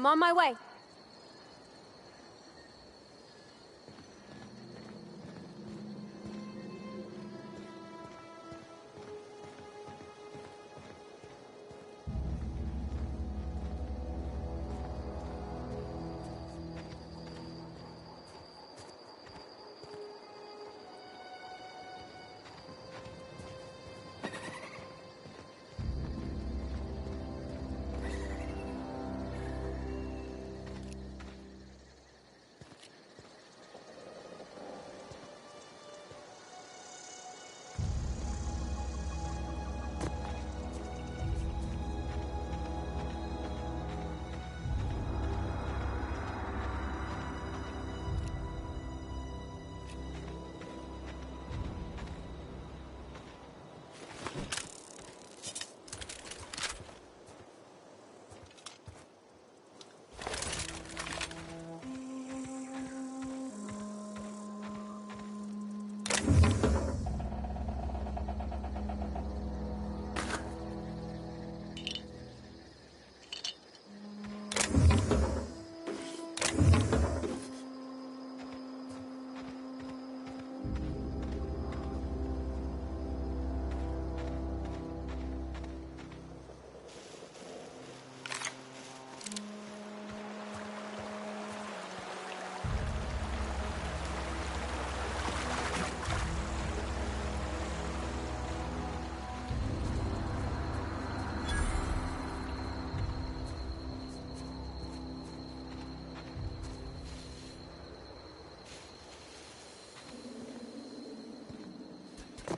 I'm on my way.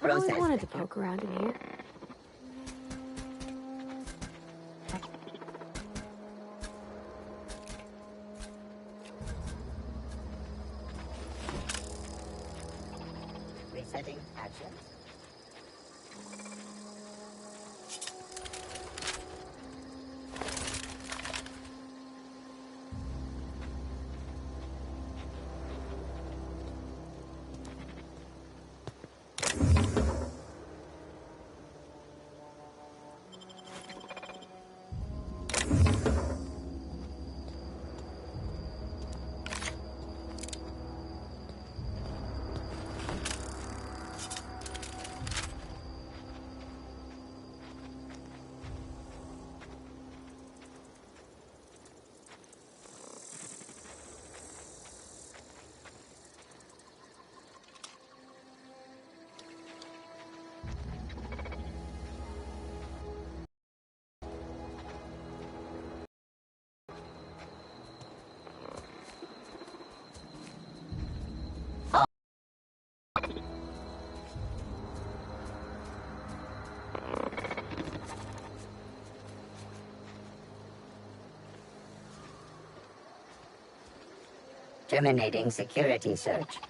I always wanted to poke around in here. Resetting actions. Terminating security search.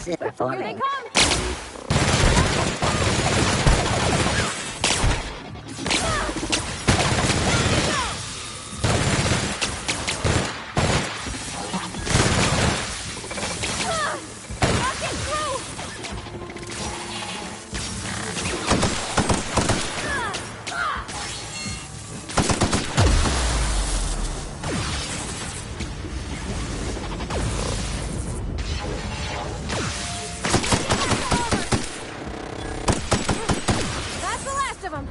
Performing. Here they come! That's the last of them!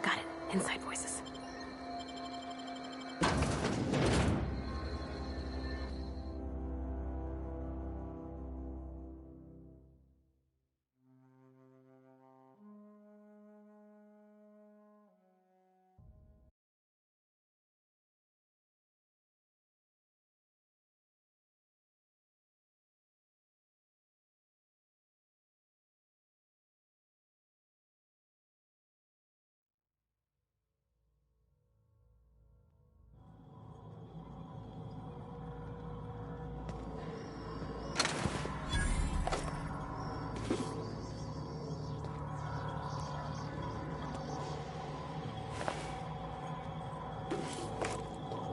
Got it. Inside voices.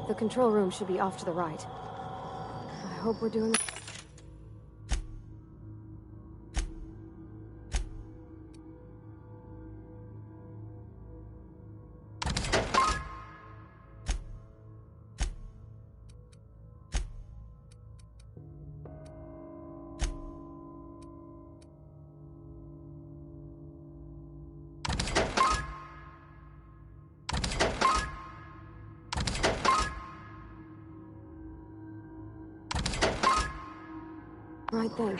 The control room should be off to the right. I hope we're doing... right thing.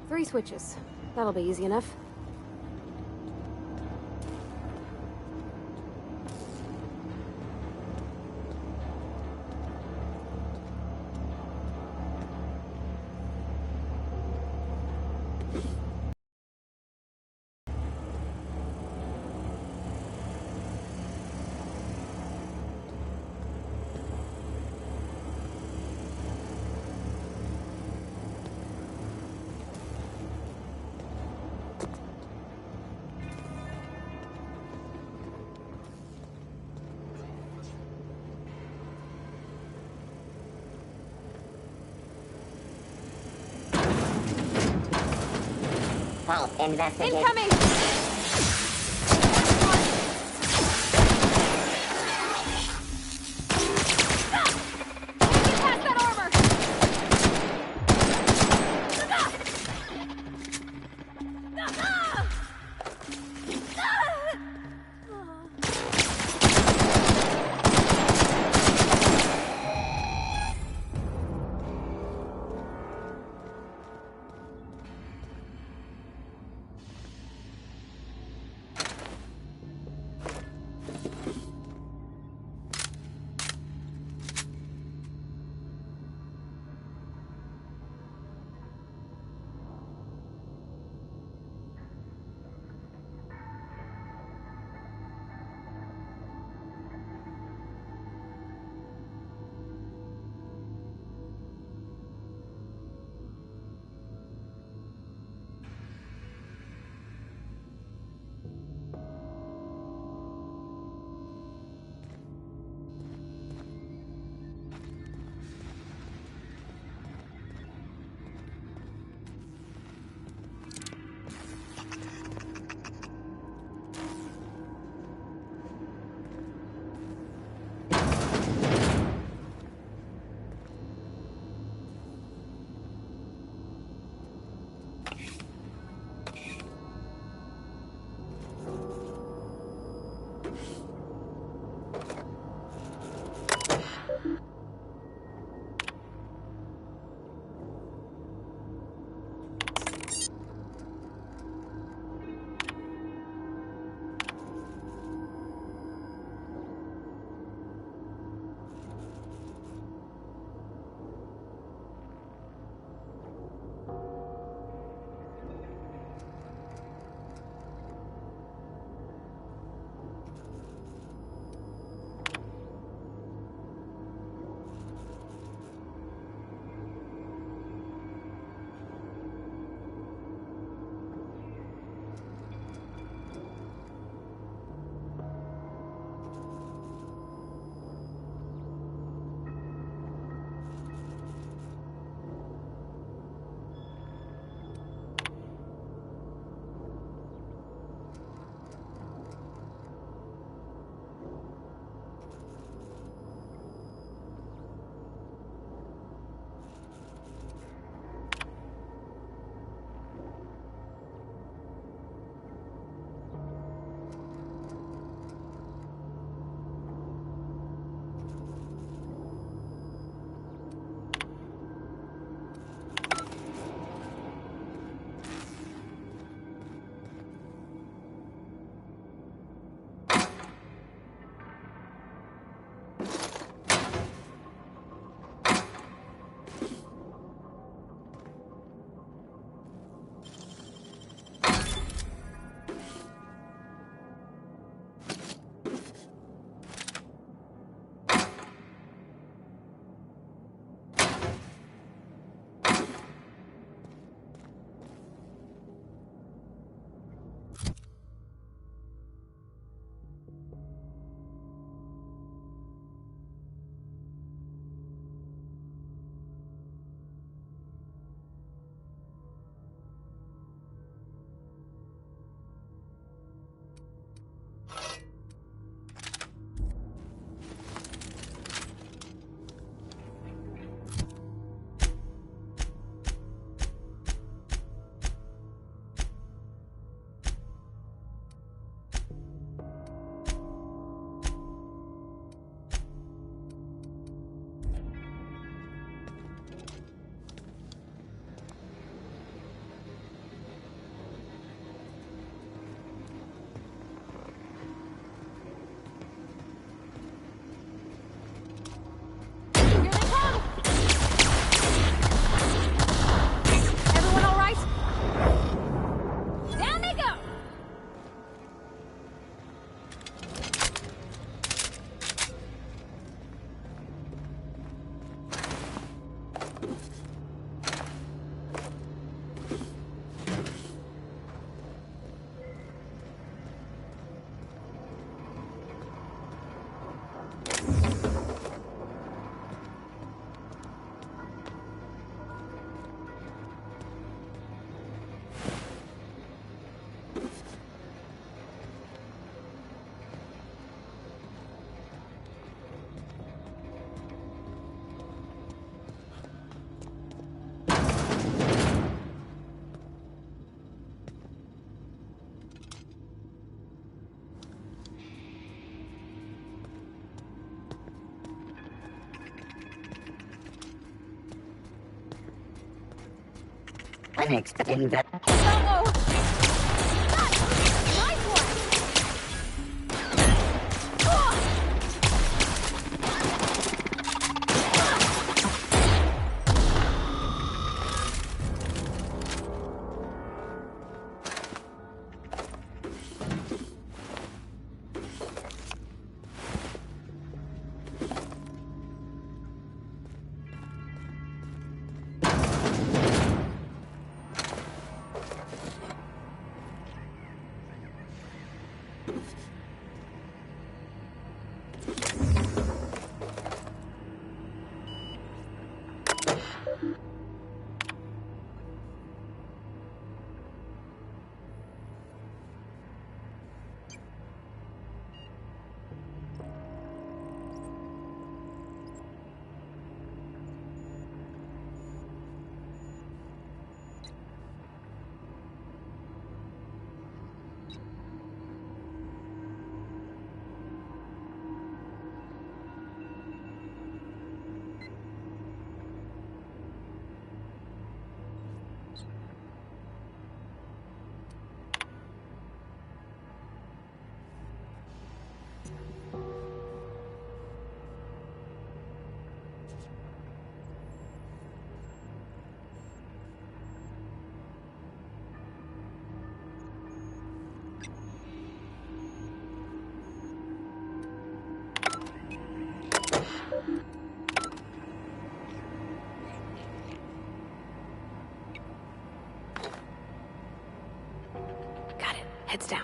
Three switches. That'll be easy enough. Halt, investigate. Incoming! Get past that armor! unexpected that. Uh-oh! Nice one! Got it. Heads down.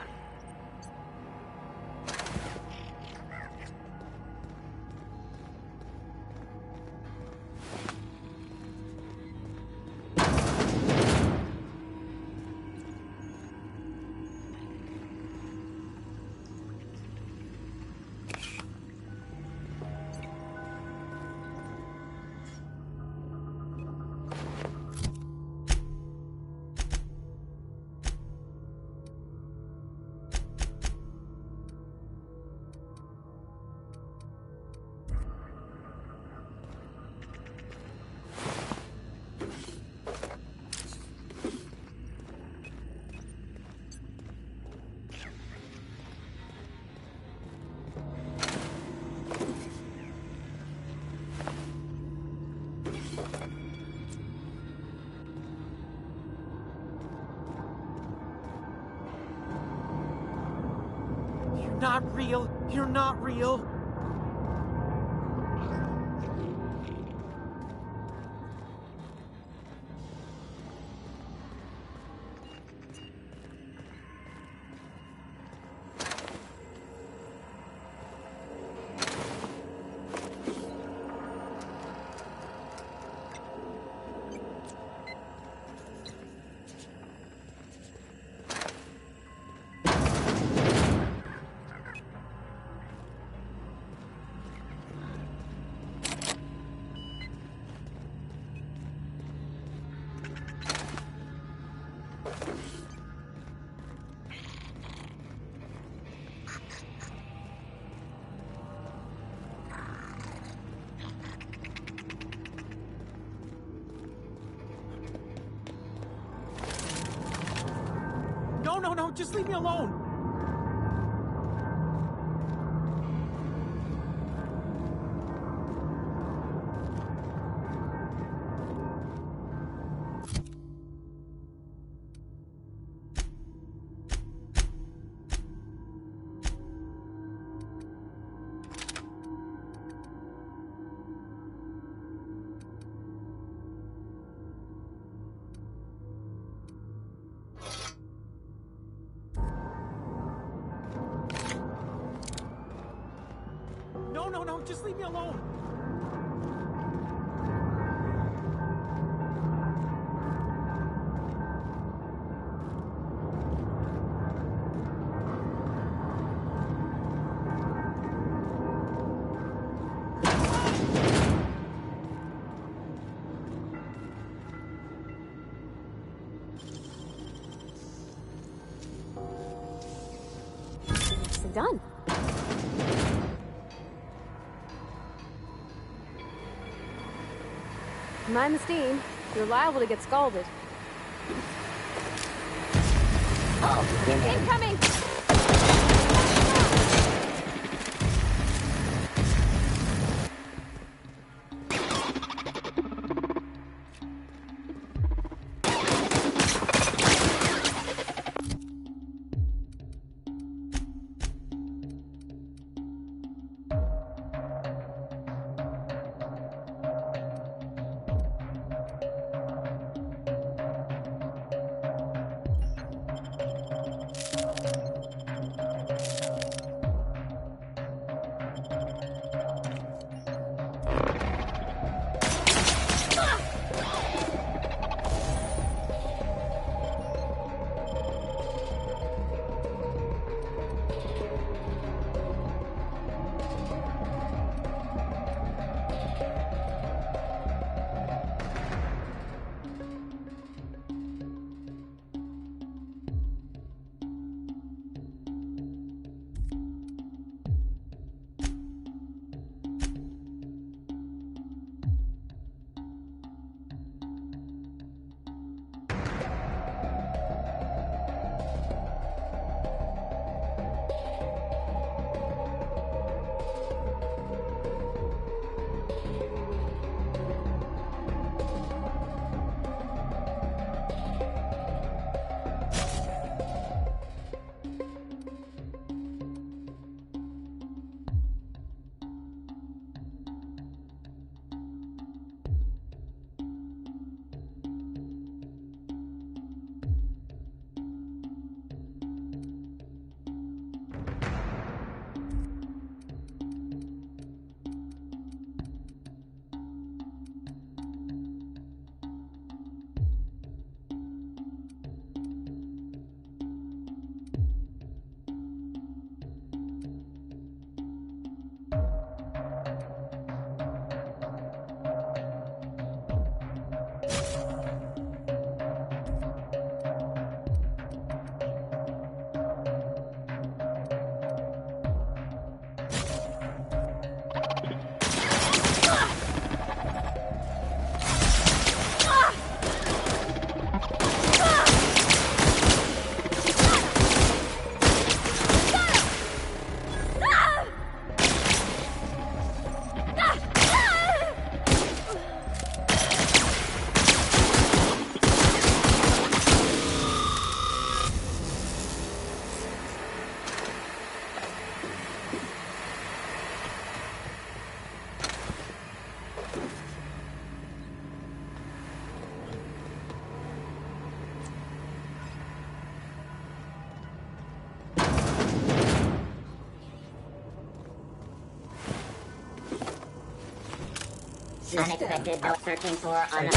Not real. You're not real. No, just leave me alone. No, just leave me alone. Nicely done. Mind the steam. You're liable to get scalded. Oh, give me. Incoming! Unexpected help searching for on.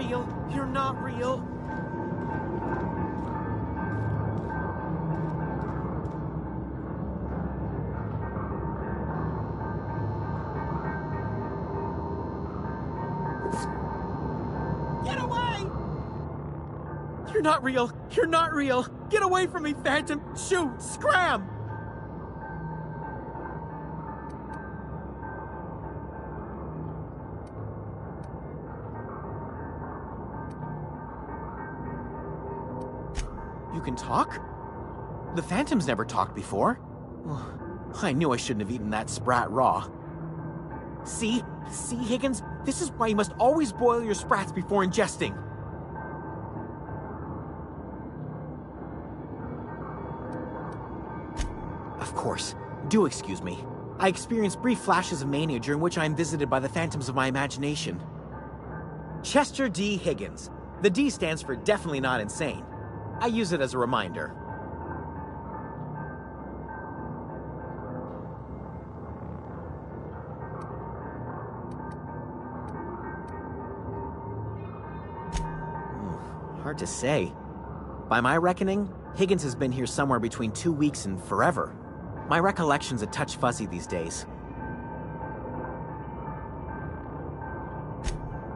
real. You're not real. Get away! You're not real. You're not real. Get away from me, Phantom. Shoot! Scram! You can talk? The Phantom's never talked before. I knew I shouldn't have eaten that sprat raw. See, Higgins? This is why you must always boil your sprats before ingesting. Of course. Do excuse me. I experience brief flashes of mania during which I am visited by the phantoms of my imagination. Chester D. Higgins. The D stands for definitely not insane. I use it as a reminder. Hard to say. By my reckoning, Higgins has been here somewhere between 2 weeks and forever. My recollection's a touch fuzzy these days.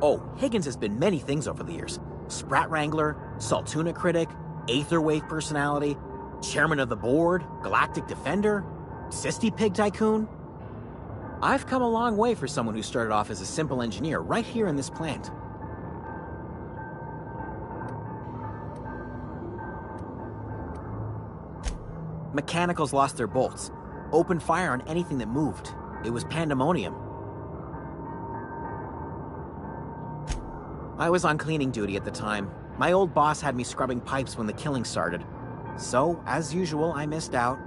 Oh, Higgins has been many things over the years. Sprat Wrangler, Saltuna Critic, Aetherwave Personality, Chairman of the Board, Galactic Defender, Sisty Pig Tycoon. I've come a long way for someone who started off as a simple engineer right here in this plant. Mechanicals lost their bolts. Opened fire on anything that moved. It was pandemonium. I was on cleaning duty at the time. My old boss had me scrubbing pipes when the killing started. So, as usual, I missed out.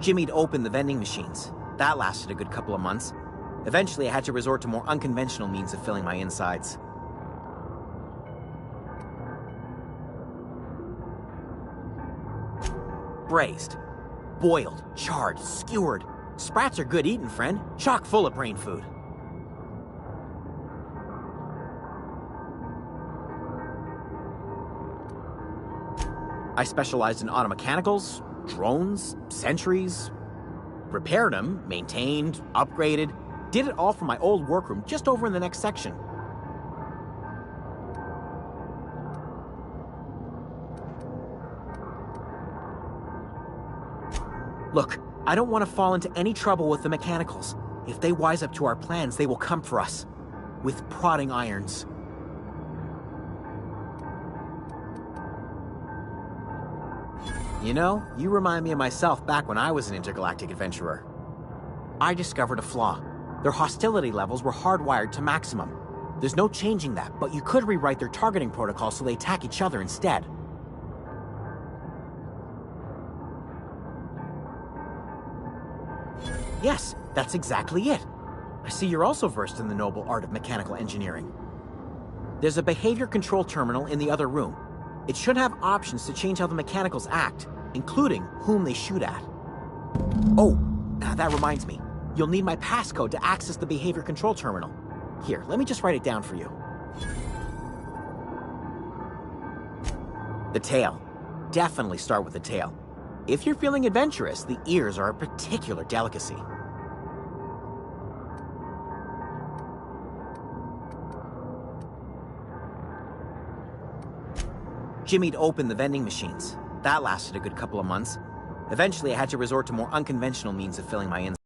Jimmy'd opened the vending machines. That lasted a good couple of months. Eventually, I had to resort to more unconventional means of filling my insides. Braised, boiled, charred, skewered. Sprats are good eating, friend. Chock full of brain food. I specialized in automechanicals, drones, sentries. Repaired them, maintained, upgraded. Did it all from my old workroom just over in the next section. Look, I don't want to fall into any trouble with the mechanicals. If they wise up to our plans, they will come for us. With prodding irons. You know, you remind me of myself back when I was an intergalactic adventurer. I discovered a flaw. Their hostility levels were hardwired to maximum. There's no changing that, but you could rewrite their targeting protocol so they attack each other instead. Yes, that's exactly it. I see you're also versed in the noble art of mechanical engineering. There's a behavior control terminal in the other room. It should have options to change how the mechanicals act, including whom they shoot at. Oh, that reminds me. You'll need my passcode to access the behavior control terminal. Here, let me just write it down for you. The tail. Definitely start with the tail. If you're feeling adventurous, the ears are a particular delicacy. Jimmy'd opened the vending machines. That lasted a good couple of months. Eventually, I had to resort to more unconventional means of filling my insides.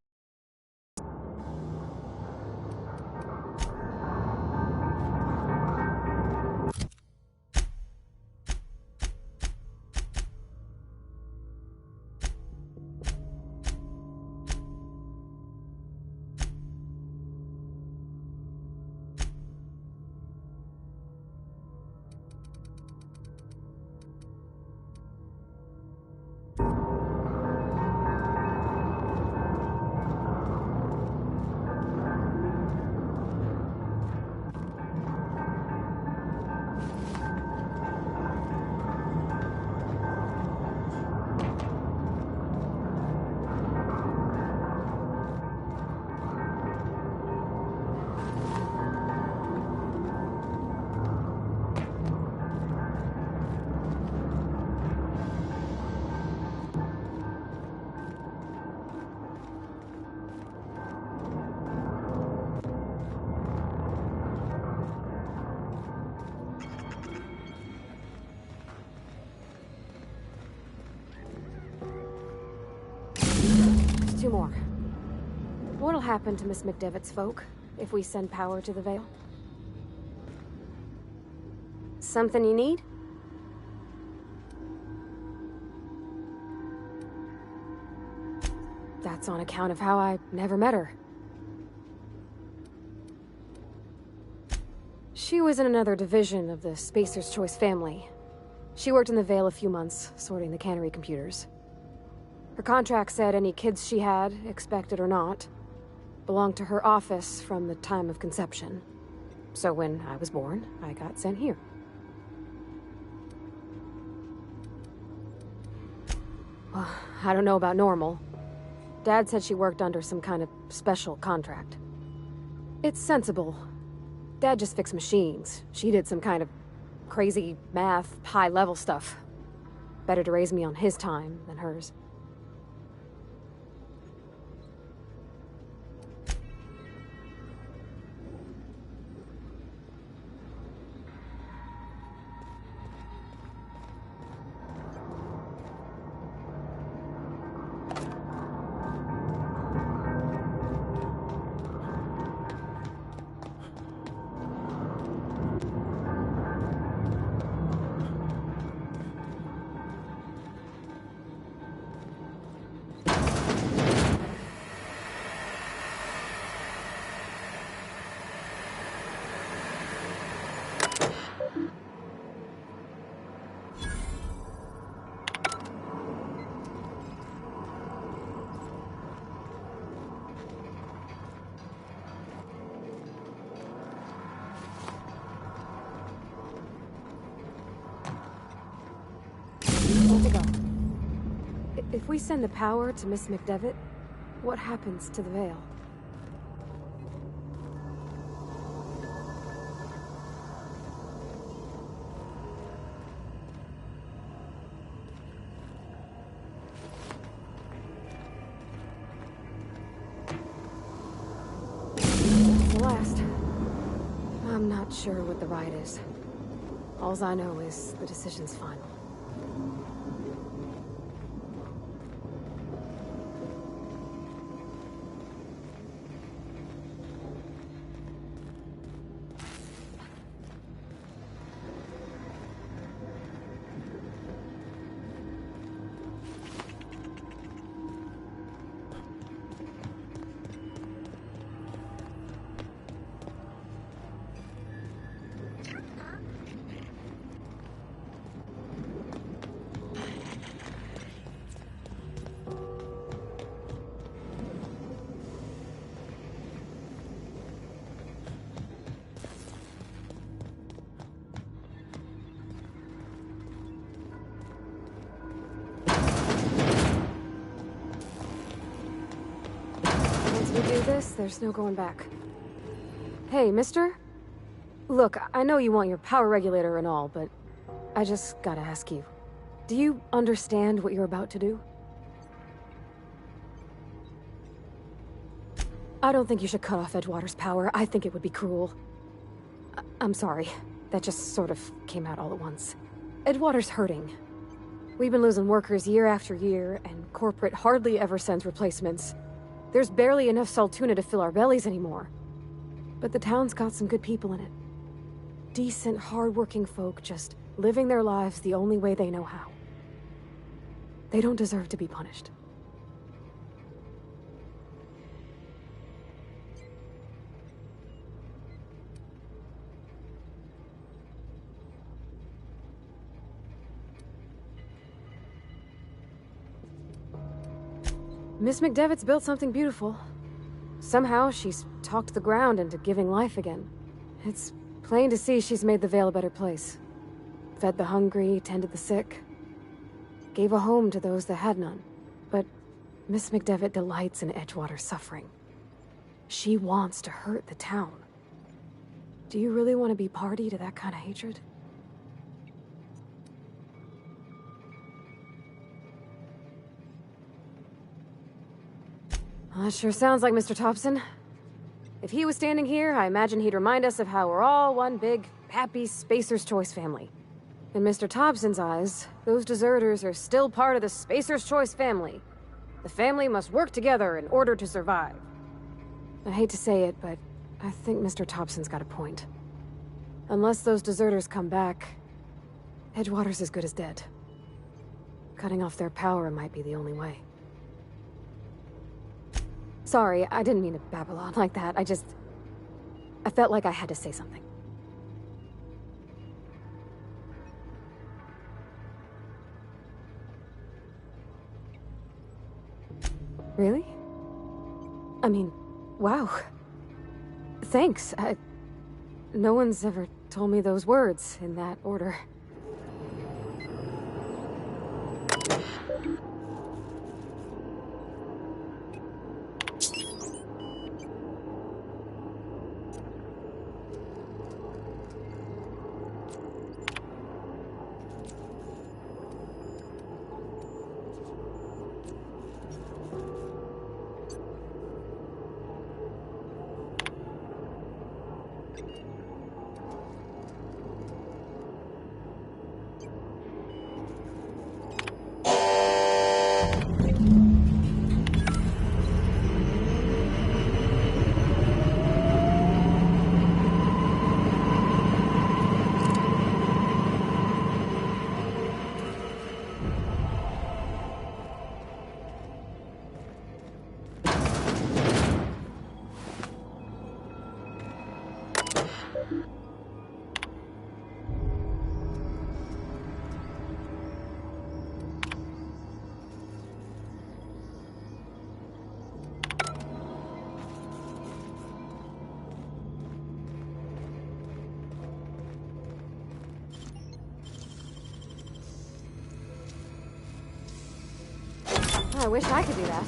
two more. What'll happen to Miss McDevitt's folk if we send power to the Vale? Something you need? That's on account of how I never met her. She was in another division of the Spacer's Choice family. She worked in the Vale a few months, sorting the cannery computers. Her contract said any kids she had, expected or not, belonged to her office from the time of conception. So when I was born, I got sent here. Well, I don't know about normal. Dad said she worked under some kind of special contract. It's sensible. Dad just fixed machines. She did some kind of crazy math, high-level stuff. Better to raise me on his time than hers. Where to go? If we send the power to Miss McDevitt, what happens to the Vale? That's the last. I'm not sure what the right is. Alls I know is the decision's final. Once we do this, there's no going back. Hey, mister? Look, I know you want your power regulator and all, but I just gotta ask you. Do you understand what you're about to do? I don't think you should cut off Edgewater's power. I think it would be cruel. I'm sorry. That just sort of came out all at once. Edgewater's hurting. We've been losing workers year after year, and corporate hardly ever sends replacements. There's barely enough Saltuna to fill our bellies anymore. But the town's got some good people in it. Decent, hard-working folk just living their lives the only way they know how. They don't deserve to be punished. Miss McDevitt's built something beautiful. Somehow, she's talked the ground into giving life again. It's plain to see she's made the Vale a better place. Fed the hungry, tended the sick. Gave a home to those that had none. But Miss McDevitt delights in Edgewater's suffering. She wants to hurt the town. Do you really want to be party to that kind of hatred? That sure sounds like Mr. Thompson. If he was standing here, I imagine he'd remind us of how we're all one big, happy Spacer's Choice family. In Mr. Thompson's eyes, those deserters are still part of the Spacer's Choice family. The family must work together in order to survive. I hate to say it, but I think Mr. Thompson's got a point. Unless those deserters come back, Edgewater's as good as dead. Cutting off their power might be the only way. Sorry, I didn't mean to babble on like that. I felt like I had to say something. Really? I mean, wow. Thanks. No one's ever told me those words in that order. I wish I could do that.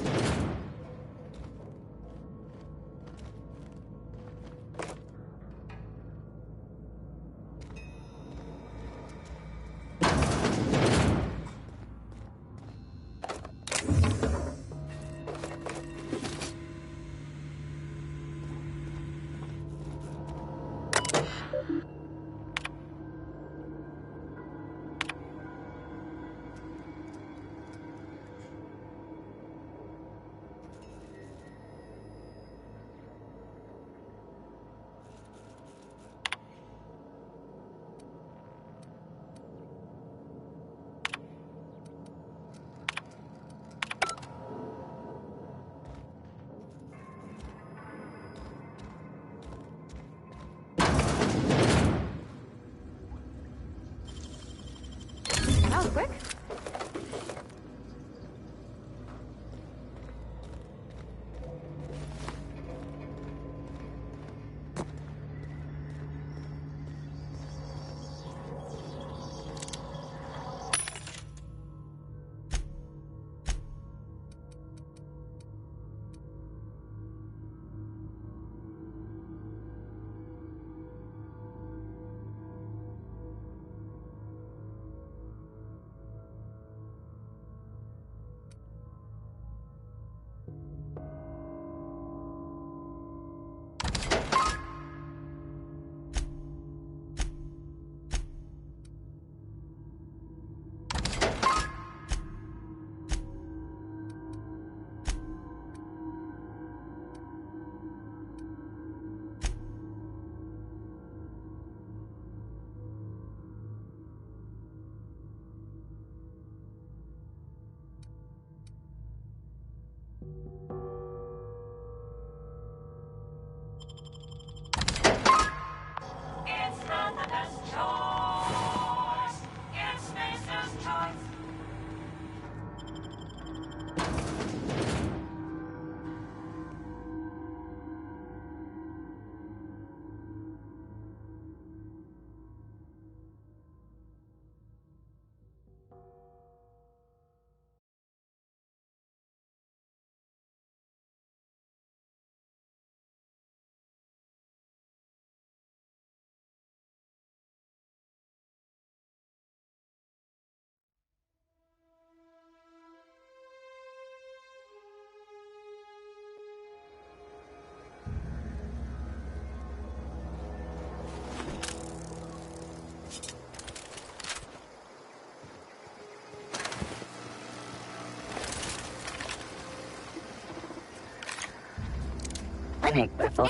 Panic rifle.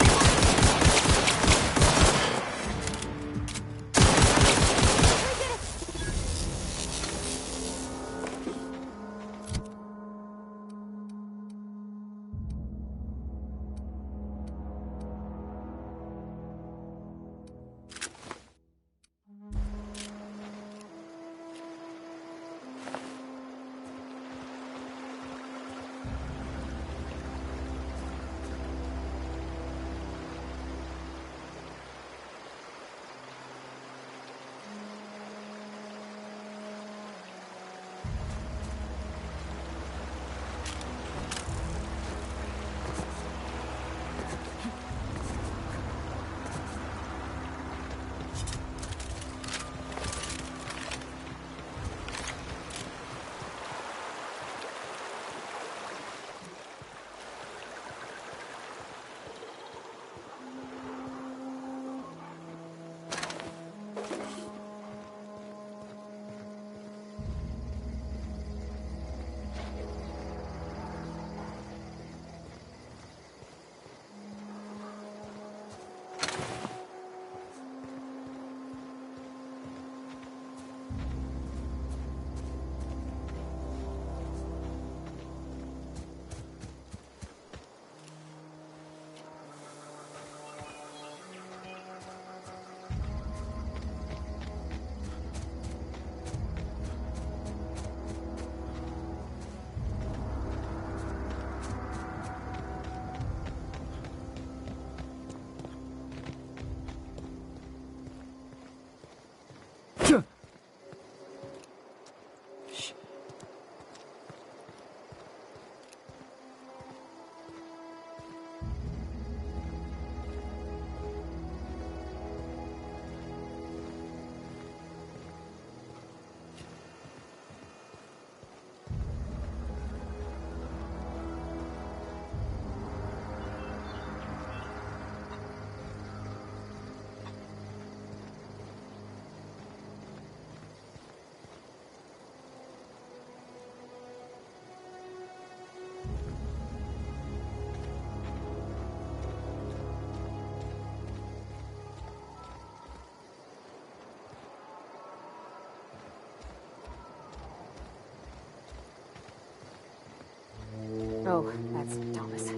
Oh, that's Thomas.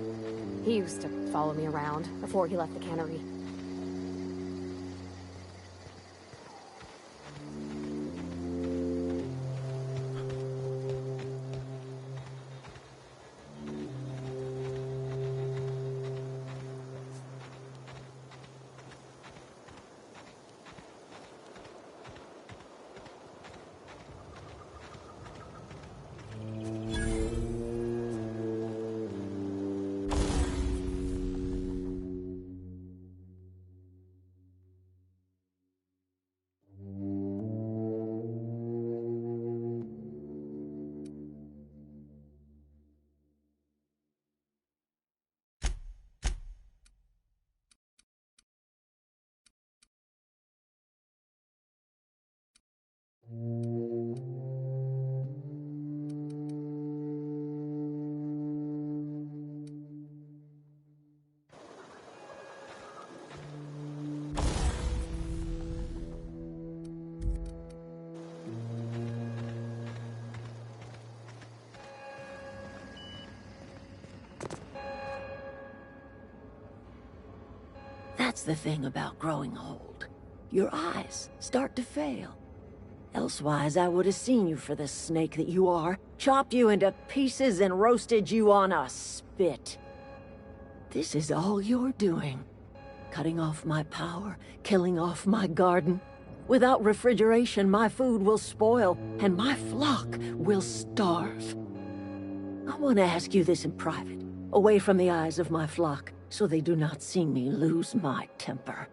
He used to follow me around before he left the cannery. That's the thing about growing old. Your eyes start to fail. Elsewise, I would have seen you for the snake that you are, chopped you into pieces and roasted you on a spit. This is all you're doing. Cutting off my power, killing off my garden. Without refrigeration, my food will spoil, and my flock will starve. I want to ask you this in private, away from the eyes of my flock, so they do not see me lose my temper.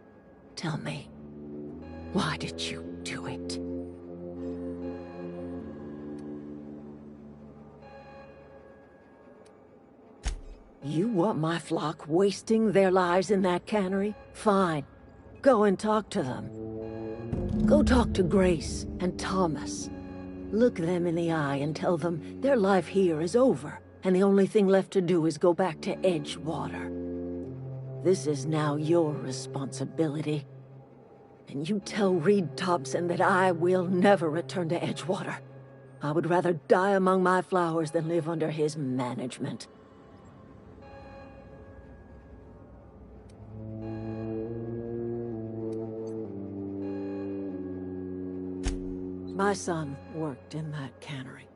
Tell me, why did you do it? You want my flock wasting their lives in that cannery? Fine. Go and talk to them. Go talk to Grace and Thomas. Look them in the eye and tell them their life here is over, and the only thing left to do is go back to Edgewater. This is now your responsibility. And you tell Reed Thompson that I will never return to Edgewater. I would rather die among my flowers than live under his management. My son worked in that cannery.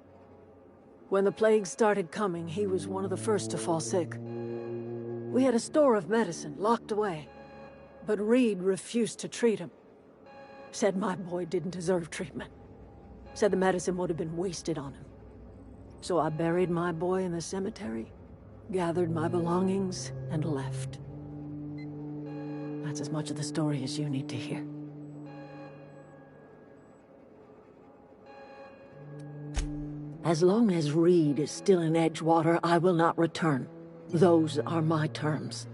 When the plague started coming, he was one of the first to fall sick. We had a store of medicine locked away, but Reed refused to treat him. Said my boy didn't deserve treatment. Said the medicine would have been wasted on him. So I buried my boy in the cemetery, gathered my belongings, and left. That's as much of the story as you need to hear. As long as Reed is still in Edgewater, I will not return. Those are my terms.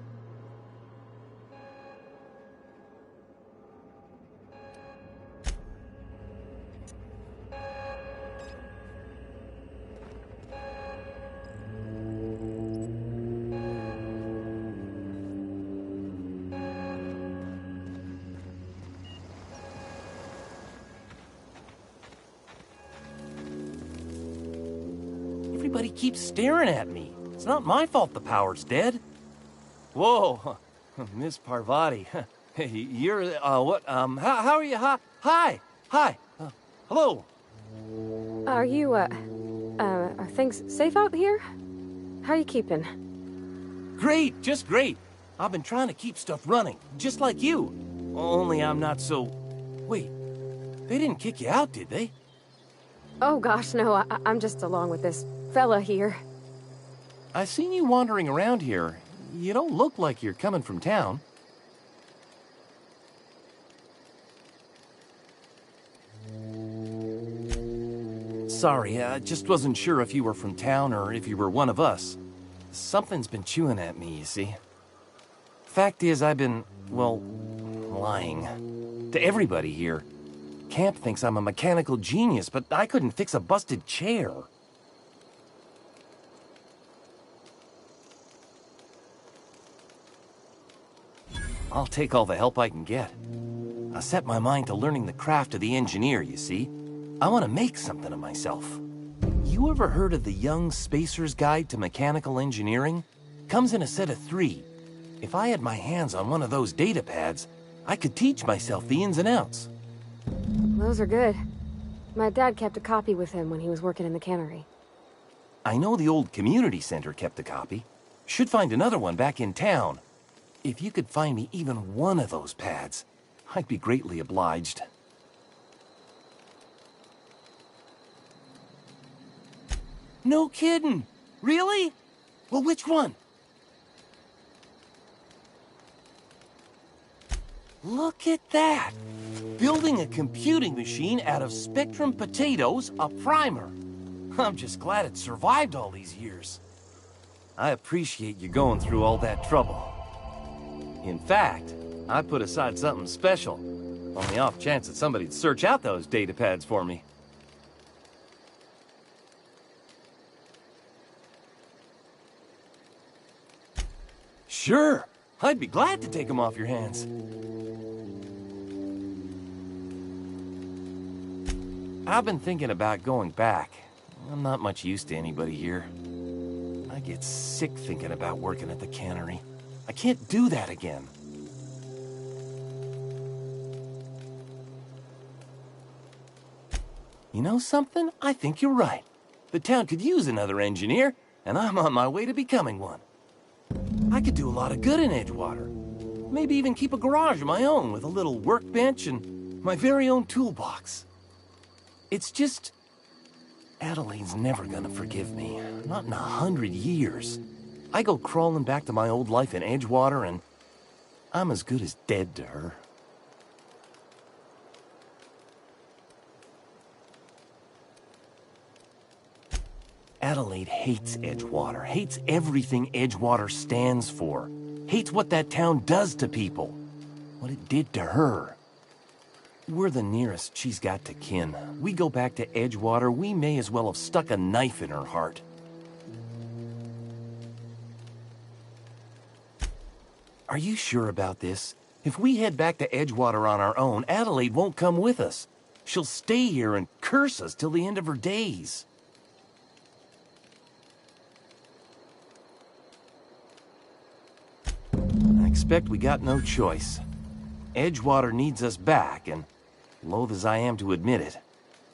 Everybody keeps staring at me. It's not my fault the power's dead. Whoa, Miss Parvati. Hey, you're, what, how are you? Hi, hello. Are you, are things safe out here? How are you keeping? Great, just great. I've been trying to keep stuff running, just like you. Only I'm not so... Wait, they didn't kick you out, did they? Oh gosh, no, I'm just along with this fella here. I seen you wandering around here. You don't look like you're coming from town. Sorry, I just wasn't sure if you were from town or if you were one of us. Something's been chewing at me, you see. Fact is, I've been, well, lying. To everybody here. Camp thinks I'm a mechanical genius, but I couldn't fix a busted chair. I'll take all the help I can get. I set my mind to learning the craft of the engineer, you see. I want to make something of myself. You ever heard of the Young Spacer's Guide to Mechanical Engineering? Comes in a set of 3. If I had my hands on one of those data pads, I could teach myself the ins and outs. Those are good. My dad kept a copy with him when he was working in the cannery. I know the old community center kept a copy. Should find another one back in town. If you could find me even one of those pads, I'd be greatly obliged. No kidding! Really? Well, which one? Look at that! Building a computing machine out of Spectrum potatoes, a primer. I'm just glad it survived all these years. I appreciate you going through all that trouble. In fact, I put aside something special, on the off chance that somebody'd search out those data pads for me. Sure, I'd be glad to take them off your hands. I've been thinking about going back. I'm not much use to anybody here. I get sick thinking about working at the cannery. I can't do that again. You know something? I think you're right. The town could use another engineer, and I'm on my way to becoming one. I could do a lot of good in Edgewater. Maybe even keep a garage of my own with a little workbench and my very own toolbox. It's just... Adelaide's never gonna forgive me. Not in 100 years. I go crawling back to my old life in Edgewater, and I'm as good as dead to her. Adelaide hates Edgewater, hates everything Edgewater stands for, hates what that town does to people, what it did to her. We're the nearest she's got to kin. We go back to Edgewater, we may as well have stuck a knife in her heart. Are you sure about this? If we head back to Edgewater on our own, Adelaide won't come with us. She'll stay here and curse us till the end of her days. I expect we got no choice. Edgewater needs us back, and loath as I am to admit it,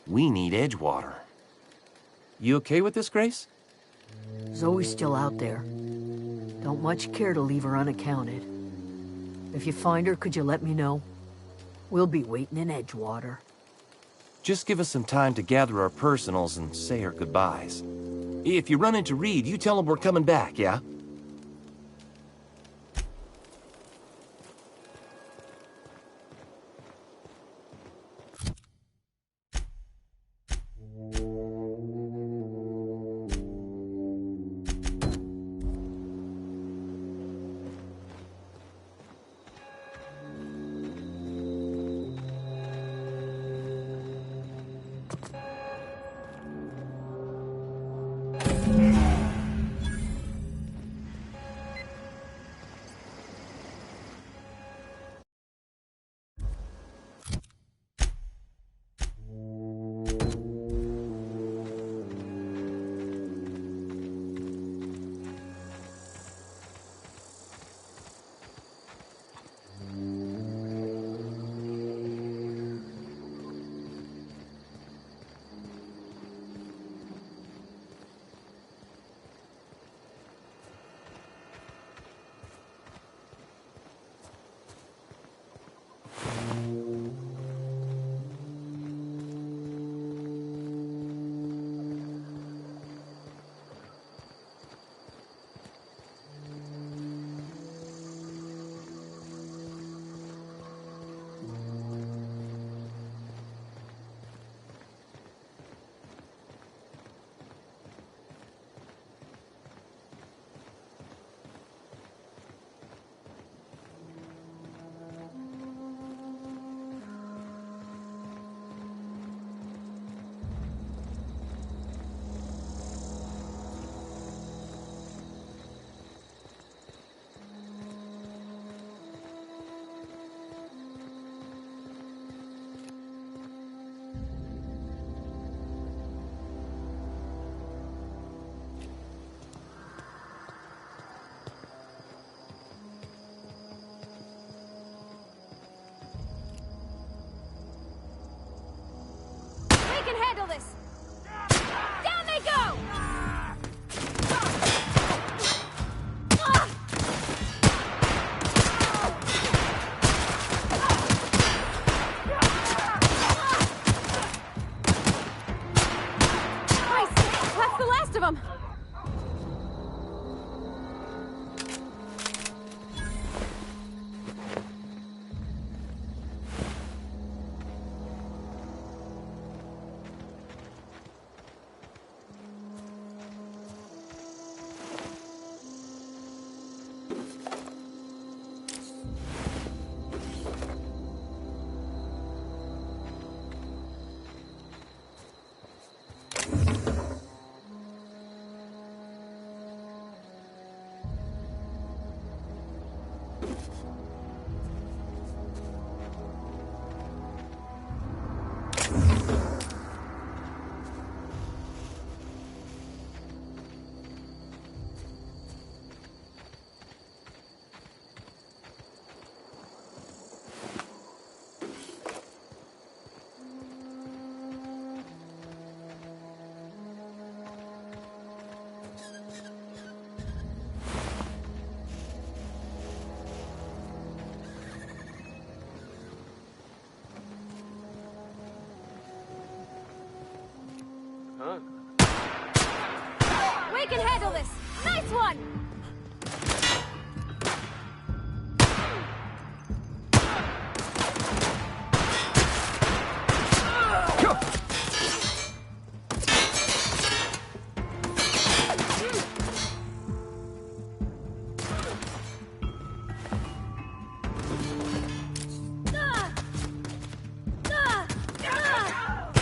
we need Edgewater. You okay with this, Grace? Zoe's still out there. Don't much care to leave her unaccounted. If you find her, could you let me know? We'll be waiting in Edgewater. Just give us some time to gather our personals and say our goodbyes. If you run into Reed, you tell him we're coming back, yeah? We can handle this! Down they go! Nice! That's the last of them! We can handle this! Nice one!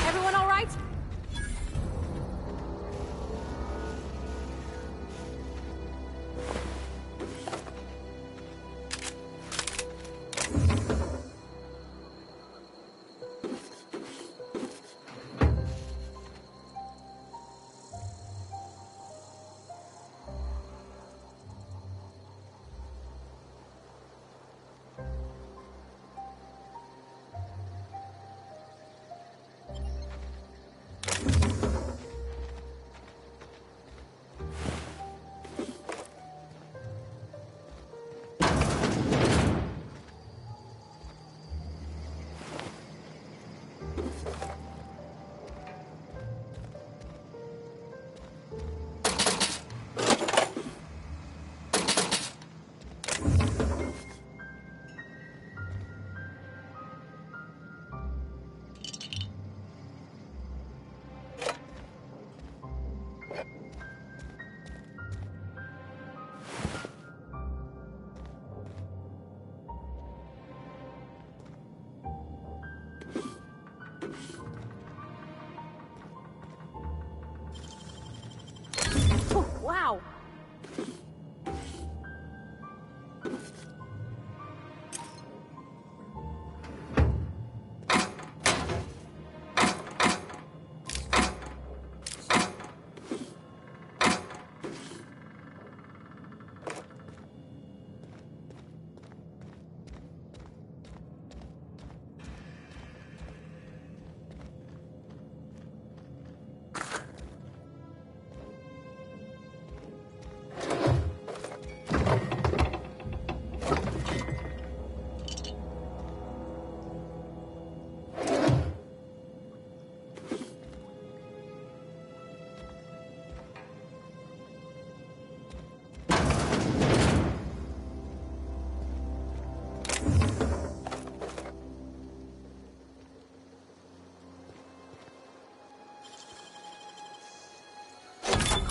Everyone all right? now!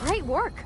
Great work!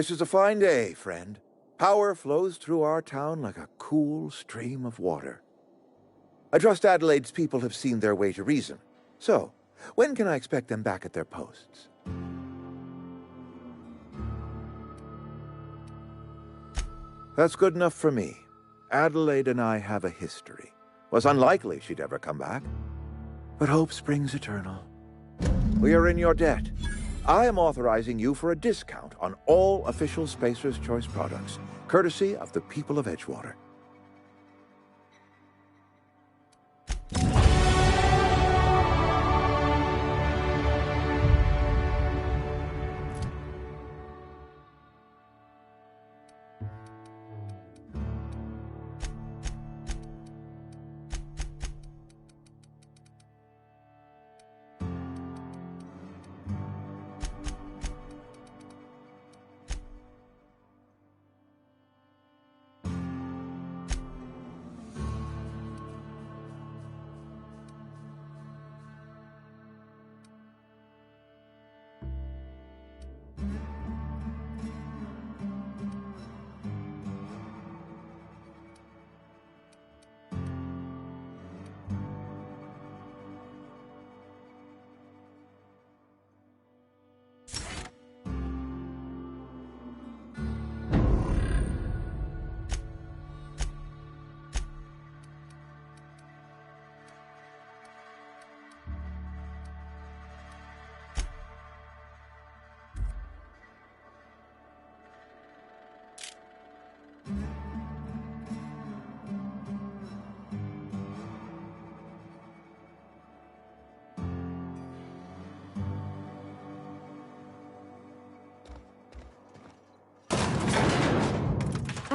This is a fine day, friend. Power flows through our town like a cool stream of water. I trust Adelaide's people have seen their way to reason. So, when can I expect them back at their posts? That's good enough for me. Adelaide and I have a history. Was unlikely she'd ever come back. But hope springs eternal. We are in your debt. I am authorizing you for a discount on all official Spacer's Choice products, courtesy of the people of Edgewater.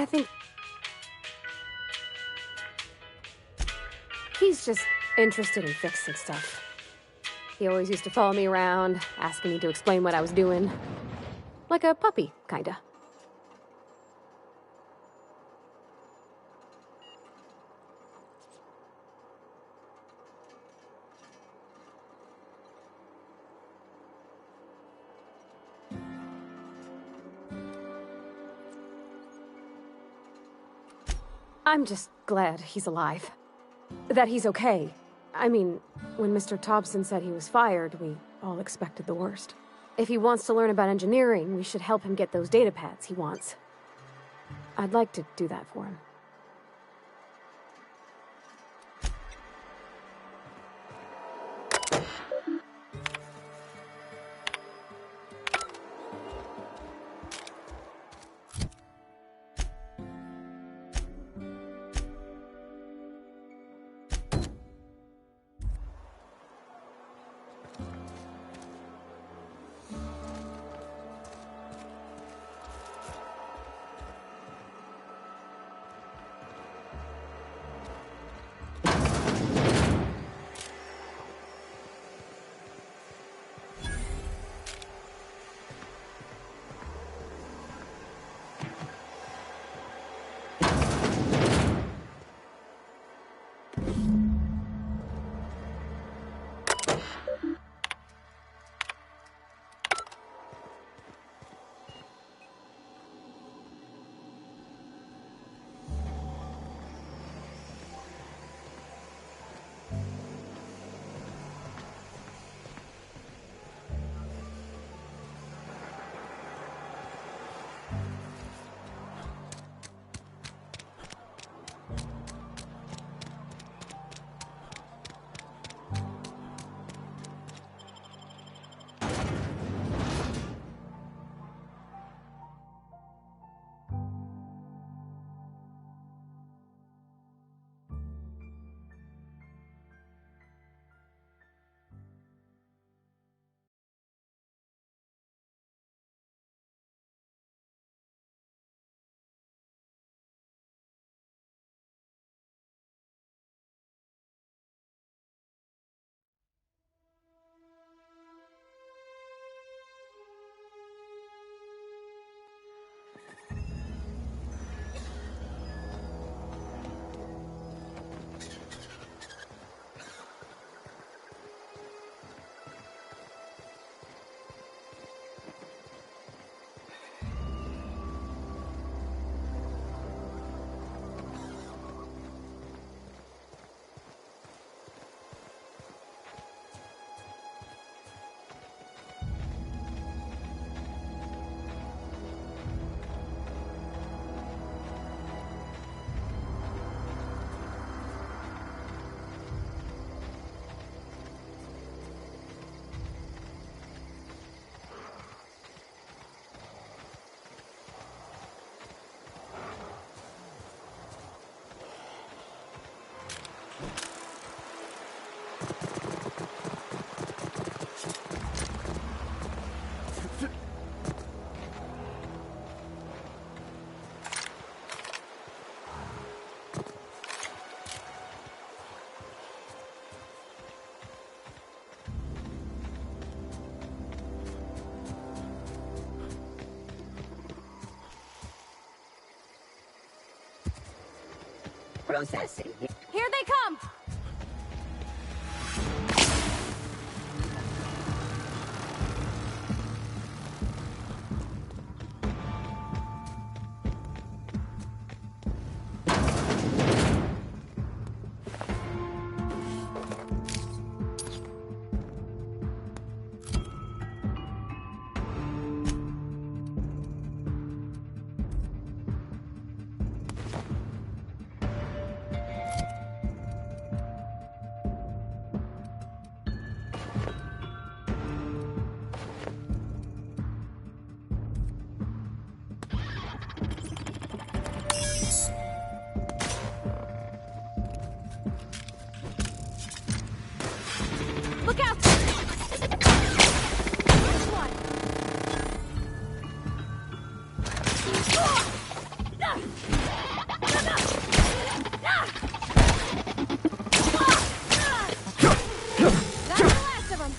I think he's just interested in fixing stuff. He always used to follow me around, asking me to explain what I was doing. Like a puppy, kinda. I'm just glad he's alive. That he's okay. I mean, when Mr. Thompson said he was fired, we all expected the worst. If he wants to learn about engineering, we should help him get those data pads he wants. I'd like to do that for him. Processing. Here they come! Look out! This one! That's the last of them!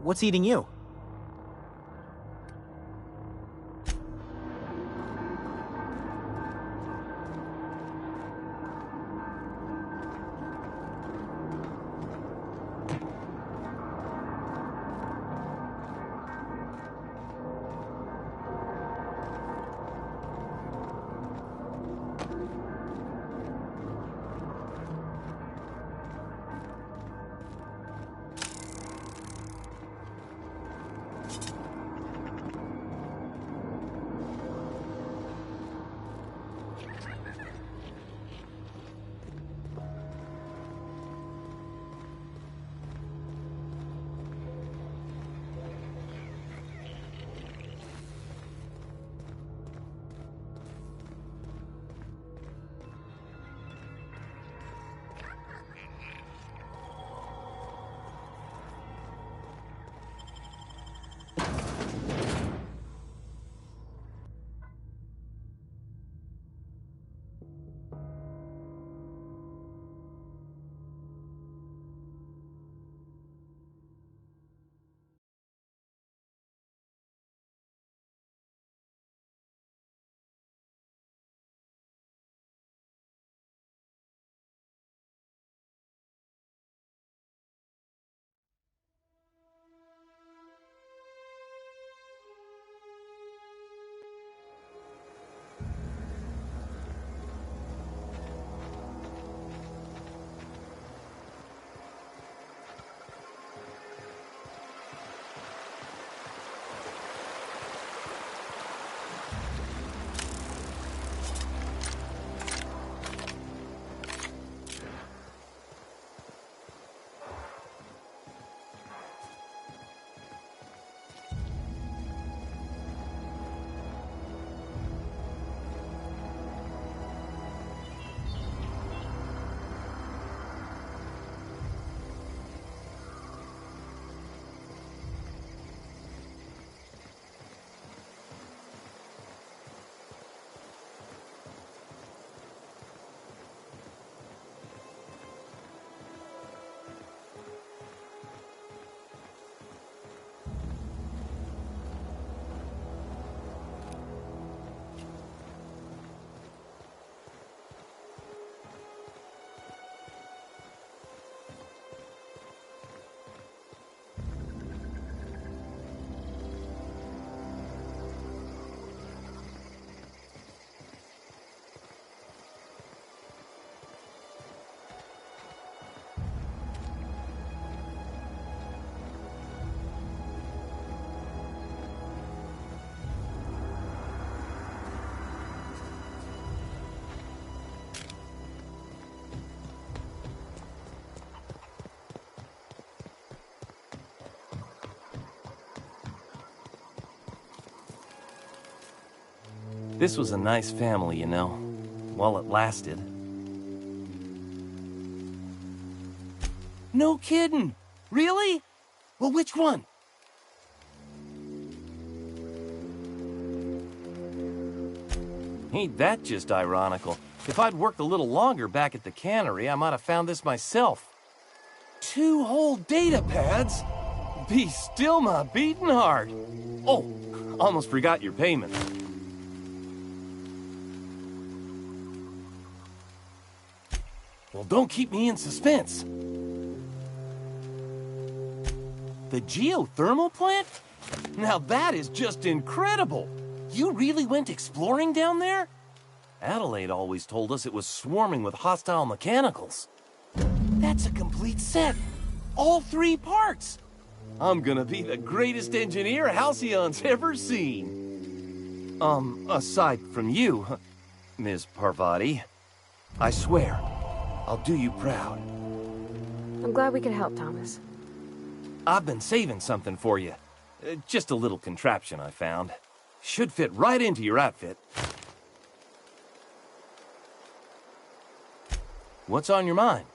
What's eating you? This was a nice family, you know, while it lasted. No kidding! Really? Well, which one? Ain't that just ironical? If I'd worked a little longer back at the cannery, I might have found this myself. 2 whole data pads? Be still my beating heart. Oh, almost forgot your payment. Well, don't keep me in suspense. The geothermal plant? Now that is just incredible! You really went exploring down there? Adelaide always told us it was swarming with hostile mechanicals. That's a complete set! All 3 parts! I'm gonna be the greatest engineer Halcyon's ever seen. Aside from you, Ms. Parvati. I swear, I'll do you proud. I'm glad we could help, Thomas. I've been saving something for you. Just a little contraption I found. Should fit right into your outfit. What's on your mind?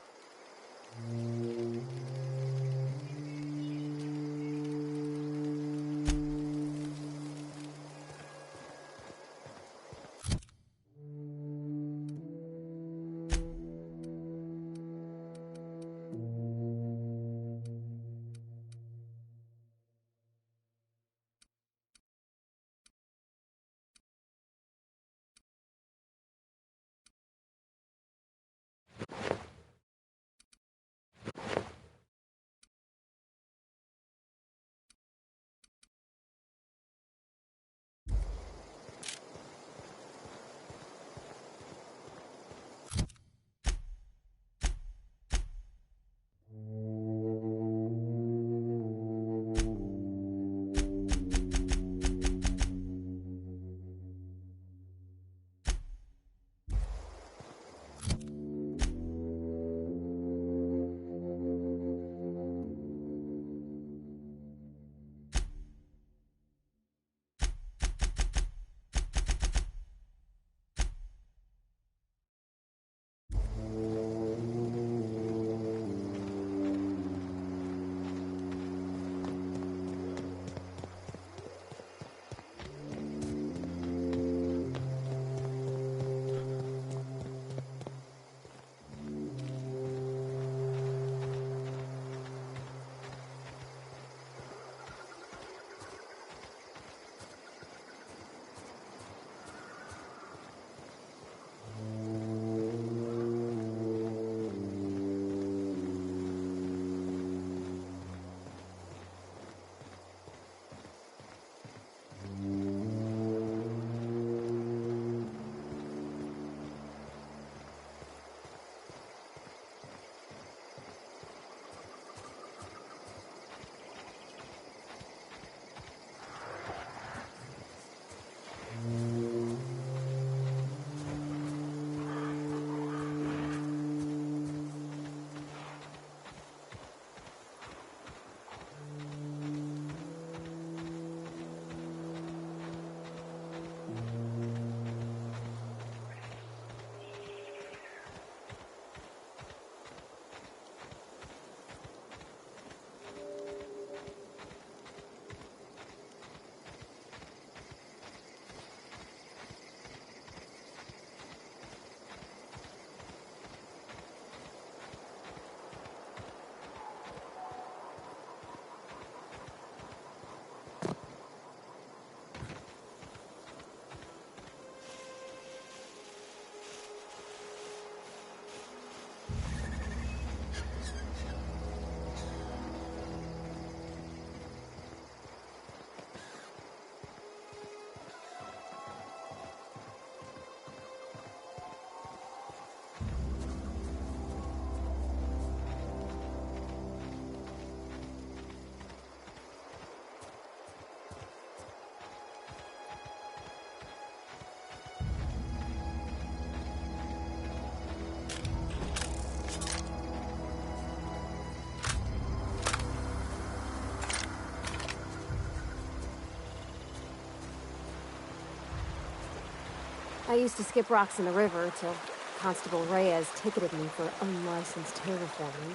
I used to skip rocks in the river till Constable Reyes ticketed me for unlicensed terraforming.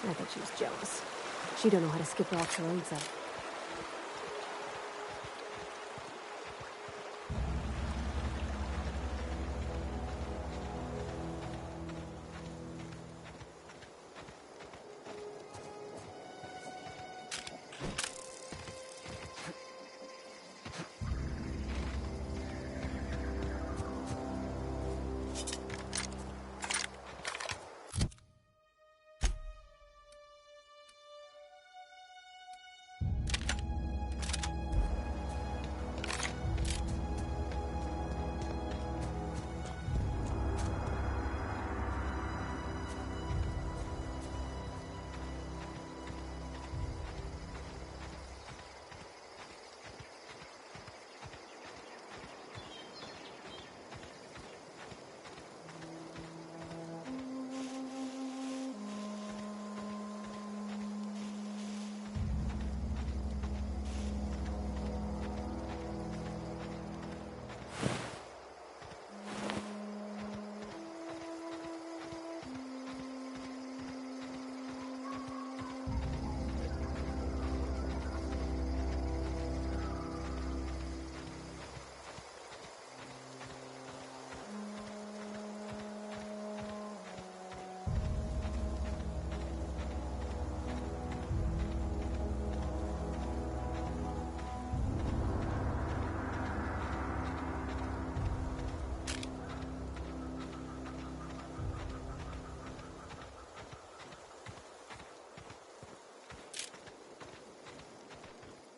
I bet she was jealous. She don't know how to skip rocks her own self.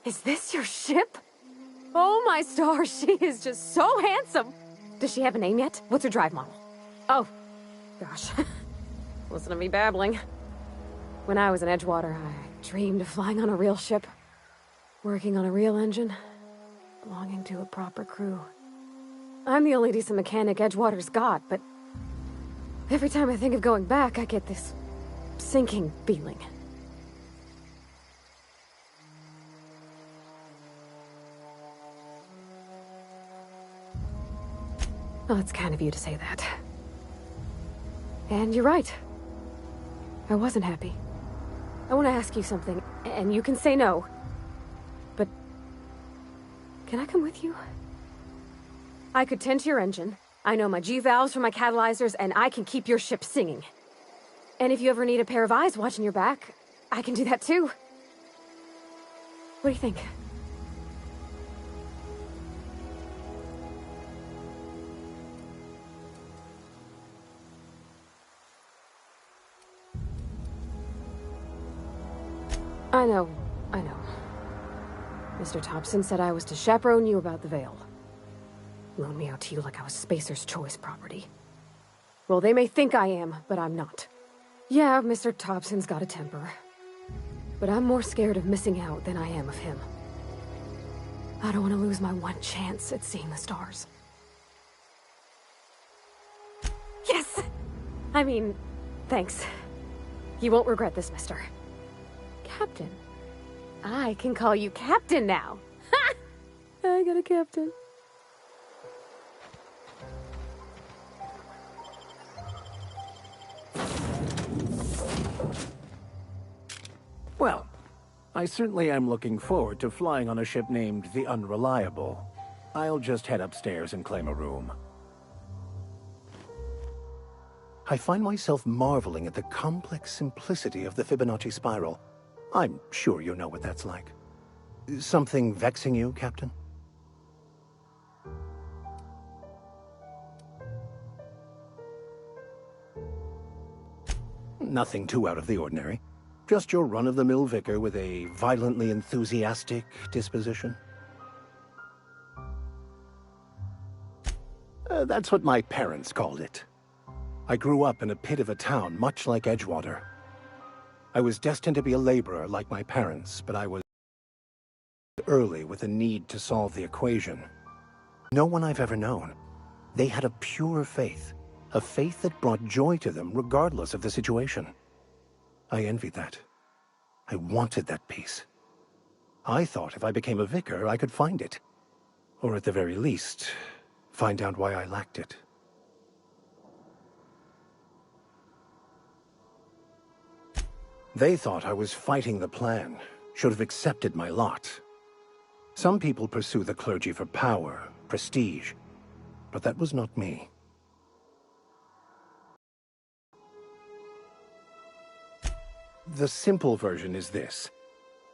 Is this your ship? Oh my stars, she is just so handsome! Does she have a name yet? What's her drive model? Oh, gosh. Listen to me babbling. When I was in Edgewater, I dreamed of flying on a real ship, working on a real engine, belonging to a proper crew. I'm the only decent mechanic Edgewater's got, but every time I think of going back, I get this sinking feeling. Well, it's kind of you to say that. And you're right. I wasn't happy. I want to ask you something, and you can say no. But can I come with you? I could tend to your engine. I know my G-valves from my catalyzers, and I can keep your ship singing. And if you ever need a pair of eyes watching your back, I can do that too. What do you think? I know. Mr. Thompson said I was to chaperone you about the Veil. Loan me out to you like I was Spacer's choice property. Well, they may think I am, but I'm not. Yeah, Mr. Thompson's got a temper. But I'm more scared of missing out than I am of him. I don't want to lose my one chance at seeing the stars. Yes! I mean, thanks. You won't regret this, mister. Captain. I can call you Captain now. Ha! I got a captain. Well, I certainly am looking forward to flying on a ship named the Unreliable. I'll just head upstairs and claim a room. I find myself marveling at the complex simplicity of the Fibonacci spiral. I'm sure you know what that's like. Something vexing you, Captain? Nothing too out of the ordinary. Just your run-of-the-mill vicar with a violently enthusiastic disposition. That's what my parents called it. I grew up in a pit of a town much like Edgewater. I was destined to be a laborer like my parents, but I was early with a need to solve the equation. No one I've ever known. They had a pure faith, a faith that brought joy to them regardless of the situation. I envied that. I wanted that peace. I thought if I became a vicar, I could find it. Or at the very least, Find out why I lacked it. They thought I was fighting the plan, should have accepted my lot. Some people pursue the clergy for power, prestige, but that was not me. The simple version is this.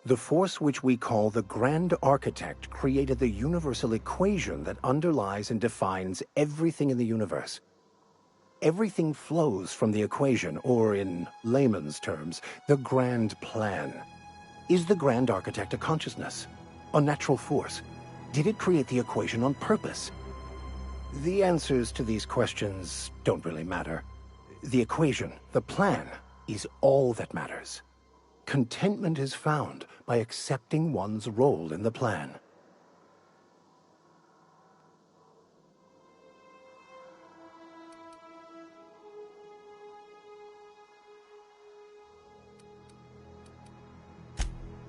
The force which we call the Grand Architect created the universal equation that underlies and defines everything in the universe. Everything flows from the equation, or in layman's terms, the grand plan. Is the Grand Architect a consciousness? A natural force? Did it create the equation on purpose? The answers to these questions don't really matter. The equation, the plan, is all that matters. Contentment is found by accepting one's role in the plan.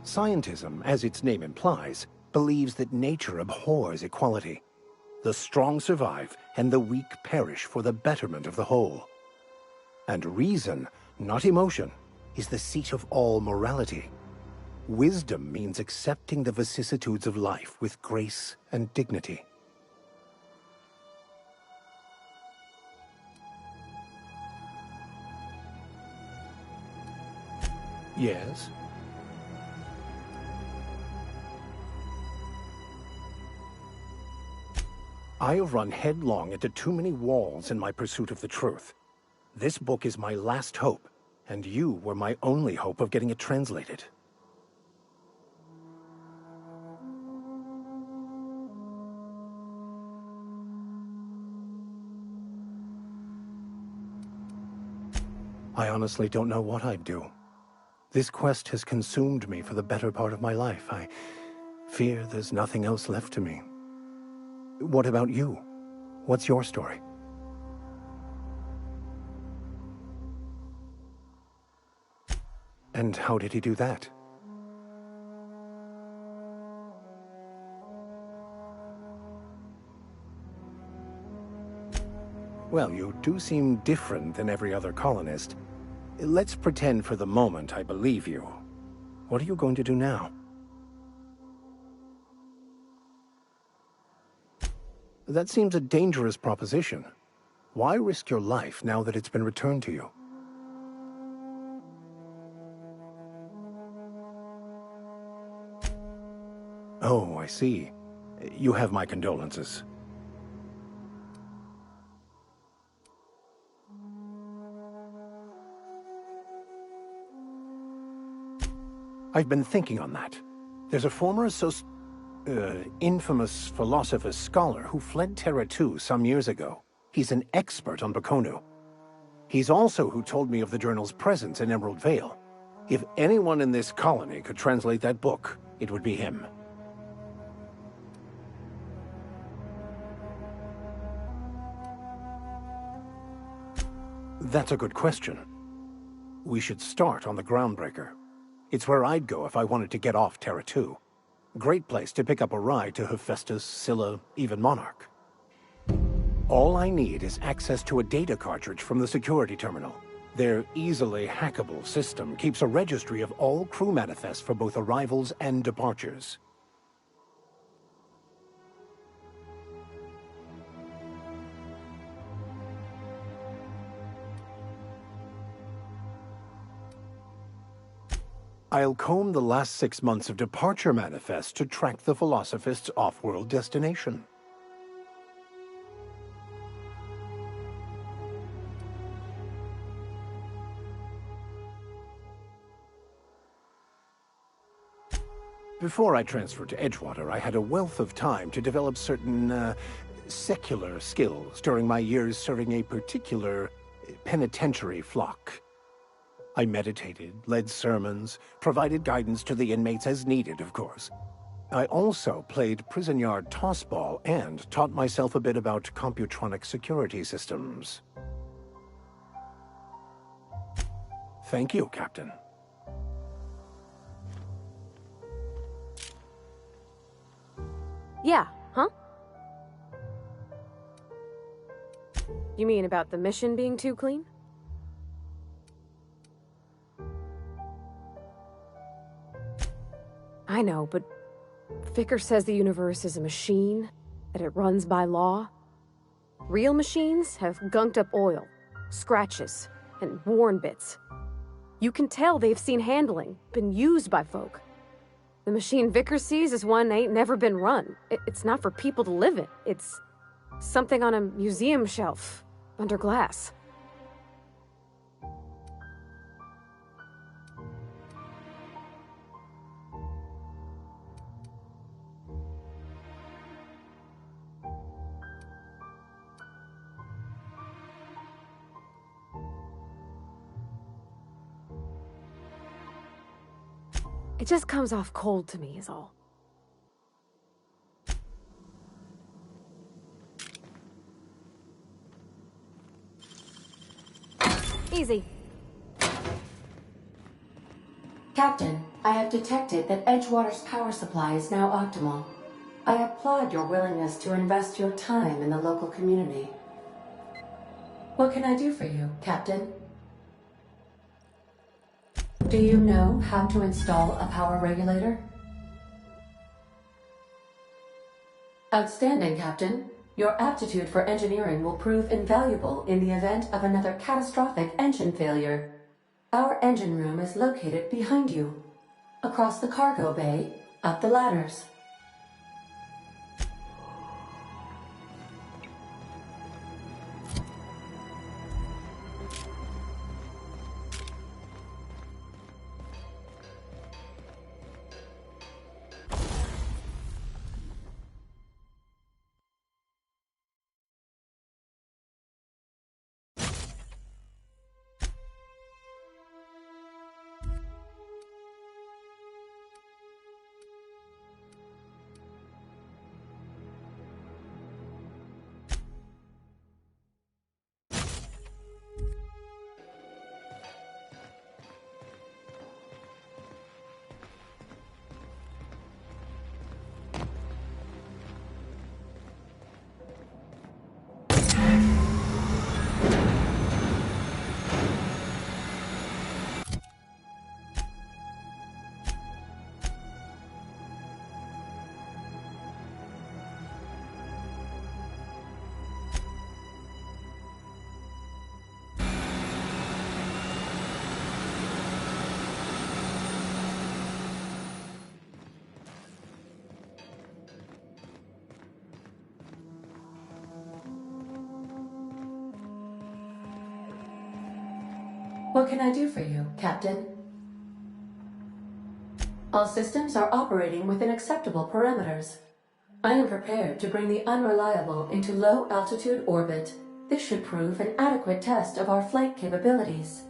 Scientism, as its name implies, believes that nature abhors equality. The strong survive, and the weak perish for the betterment of the whole. And reason, not emotion, is the seat of all morality. Wisdom means accepting the vicissitudes of life with grace and dignity. Yes? I have run headlong into too many walls in my pursuit of the truth. This book is my last hope, and you were my only hope of getting it translated. I honestly don't know what I'd do. This quest has consumed me for the better part of my life. I fear there's nothing else left to me. What about you? What's your story? And how did he do that? Well, you do seem different than every other colonist. Let's pretend for the moment I believe you. What are you going to do now? That seems a dangerous proposition. Why risk your life now that it's been returned to you? Oh, I see. You have my condolences. I've been thinking on that. There's a former infamous philosopher scholar who fled Terra 2 some years ago. He's an expert on Baconu. He's also who told me of the journal's presence in Emerald Vale. If anyone in this colony could translate that book, it would be him. That's a good question. We should start on the Groundbreaker. It's where I'd go if I wanted to get off Terra 2. Great place to pick up a ride to Hephaestus, Scylla, even Monarch. All I need is access to a data cartridge from the security terminal. Their easily hackable system keeps a registry of all crew manifests for both arrivals and departures. I'll comb the last 6 months of departure manifests to track the Philosophist's off-world destination. Before I transferred to Edgewater, I had a wealth of time to develop certain, secular skills during my years serving a particular penitentiary flock. I meditated, led sermons, provided guidance to the inmates as needed, of course. I also played prison yard tossball and taught myself a bit about computronic security systems. Thank you, Captain. Yeah, huh? You mean about the mission being too clean? I know, but Vickers says the universe is a machine, that it runs by law. Real machines have gunked up oil, scratches, and worn bits. You can tell they've seen handling, been used by folk. The machine Vickers sees is one ain't never been run. It's not for people to live in. It's something on a museum shelf, under glass. It just comes off cold to me, is all. Easy. Captain, I have detected that Edgewater's power supply is now optimal. I applaud your willingness to invest your time in the local community. What can I do for you, Captain? Do you know how to install a power regulator? Outstanding, Captain. Your aptitude for engineering will prove invaluable in the event of another catastrophic engine failure. Our engine room is located behind you. Across the cargo bay, up the ladders. What can I do for you, Captain? All systems are operating within acceptable parameters. I am prepared to bring the Unreliable into low-altitude orbit. This should prove an adequate test of our flight capabilities.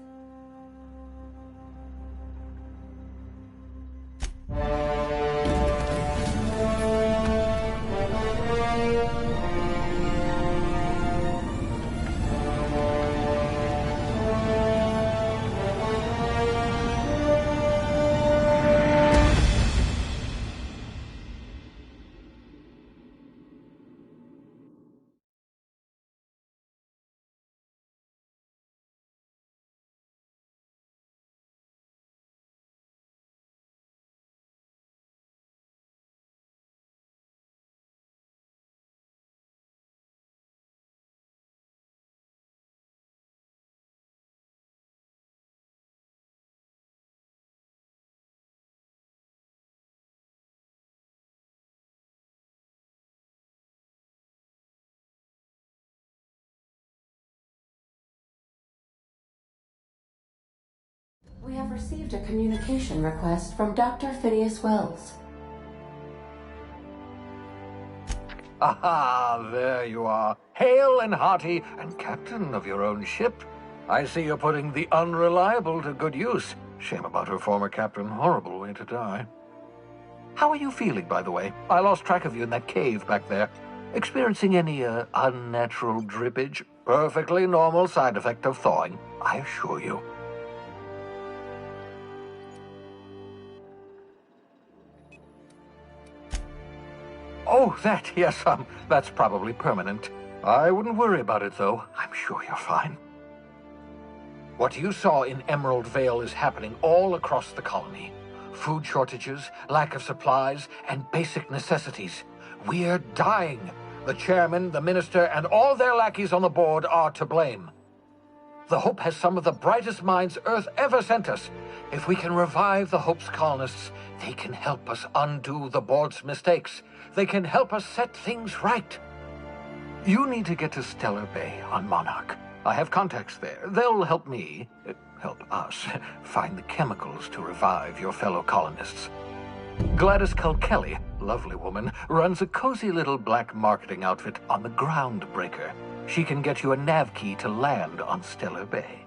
We have received a communication request from Dr. Phineas Wells. Aha, there you are. Hale and hearty, and captain of your own ship. I see you're putting the Unreliable to good use. Shame about her former captain. Horrible way to die. How are you feeling, by the way? I lost track of you in that cave back there. Experiencing any, unnatural drippage? Perfectly normal side effect of thawing, I assure you. Oh, that, yes, that's probably permanent. I wouldn't worry about it, though. I'm sure you're fine. What you saw in Emerald Vale is happening all across the colony. Food shortages, lack of supplies, and basic necessities. We're dying. The chairman, the minister, and all their lackeys on the board are to blame. The Hope has some of the brightest minds Earth ever sent us. If we can revive the Hope's colonists, they can help us undo the board's mistakes. They can help us set things right. You need to get to Stellar Bay on Monarch. I have contacts there. They'll help help us, find the chemicals to revive your fellow colonists. Gladys Culkelly, lovely woman, runs a cozy little black marketing outfit on the Groundbreaker. She can get you a nav key to land on Stellar Bay.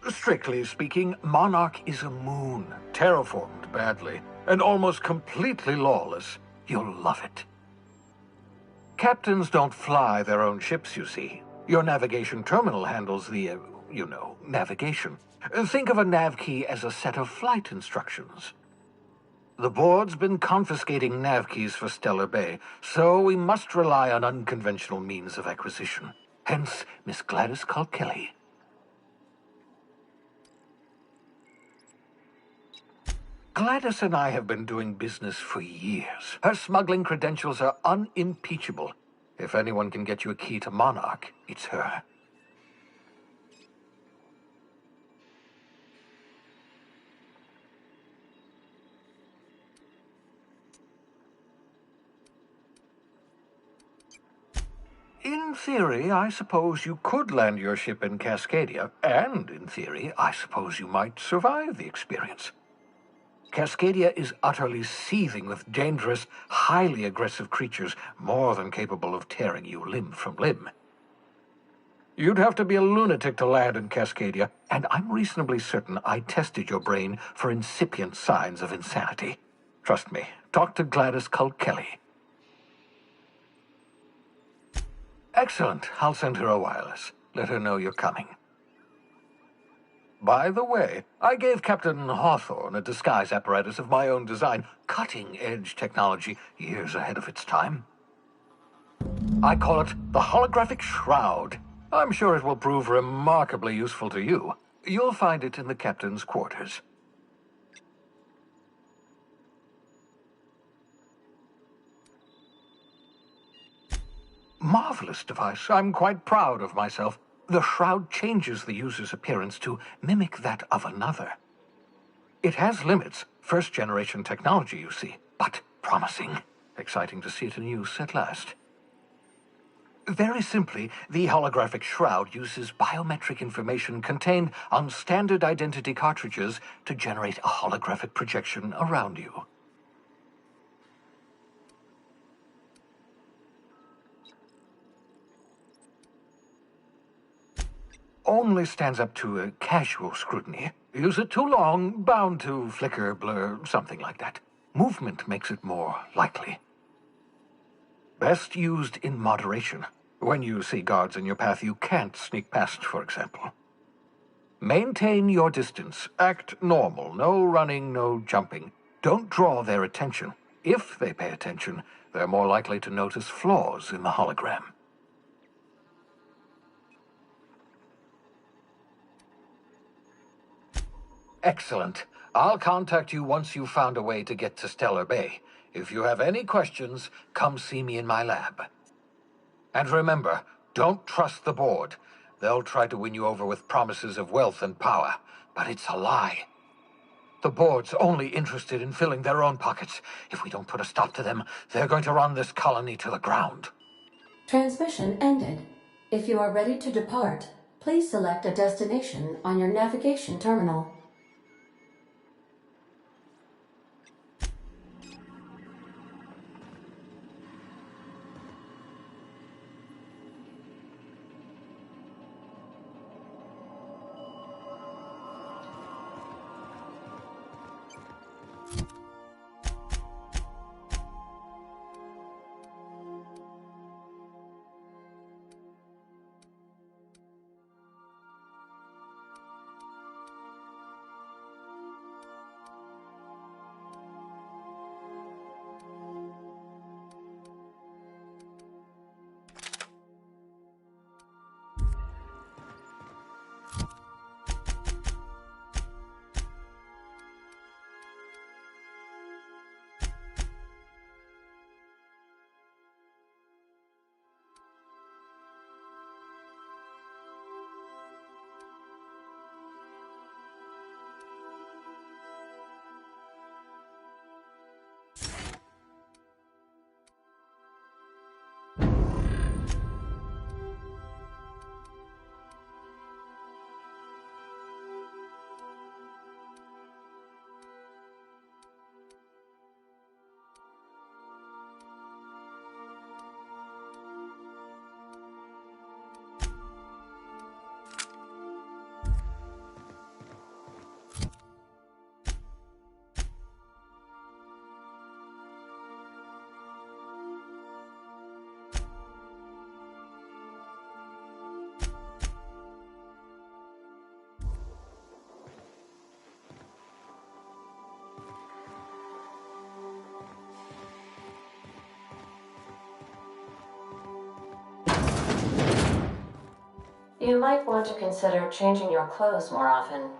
Strictly speaking, Monarch is a moon, terraformed badly, and almost completely lawless. You'll love it. Captains don't fly their own ships, you see. Your navigation terminal handles the, navigation. Think of a nav key as a set of flight instructions. The board's been confiscating nav keys for Stellar Bay, so we must rely on unconventional means of acquisition. Hence, Miss Gladys Culkelly. Gladys and I have been doing business for years. Her smuggling credentials are unimpeachable. If anyone can get you a key to Monarch, it's her. In theory, I suppose you could land your ship in Cascadia, and in theory, I suppose you might survive the experience. Cascadia is utterly seething with dangerous, highly aggressive creatures, more than capable of tearing you limb from limb. You'd have to be a lunatic to land in Cascadia, and I'm reasonably certain I tested your brain for incipient signs of insanity. Trust me, talk to Gladys Culkelly. Excellent. I'll send her a wireless. Let her know you're coming. By the way, I gave Captain Hawthorne a disguise apparatus of my own design, cutting-edge technology years ahead of its time. I call it the Holographic Shroud. I'm sure it will prove remarkably useful to you. You'll find it in the captain's quarters. Marvelous device. I'm quite proud of myself. The shroud changes the user's appearance to mimic that of another. It has limits, first-generation technology, you see, but promising. Exciting to see it in use at last. Very simply, the holographic shroud uses biometric information contained on standard identity cartridges to generate a holographic projection around you. Only stands up to a casual scrutiny. Use it too long, bound to flicker, blur, something like that. Movement makes it more likely. Best used in moderation. When you see guards in your path you can't sneak past, for example. Maintain your distance. Act normal. No running, no jumping. Don't draw their attention. If they pay attention, they're more likely to notice flaws in the hologram. Excellent. I'll contact you once you've found a way to get to Stellar Bay. If you have any questions, come see me in my lab. And remember, don't trust the board. They'll try to win you over with promises of wealth and power, but it's a lie. The board's only interested in filling their own pockets. If we don't put a stop to them, they're going to run this colony to the ground. Transmission ended. If you are ready to depart, please select a destination on your navigation terminal. You might want to consider changing your clothes more often.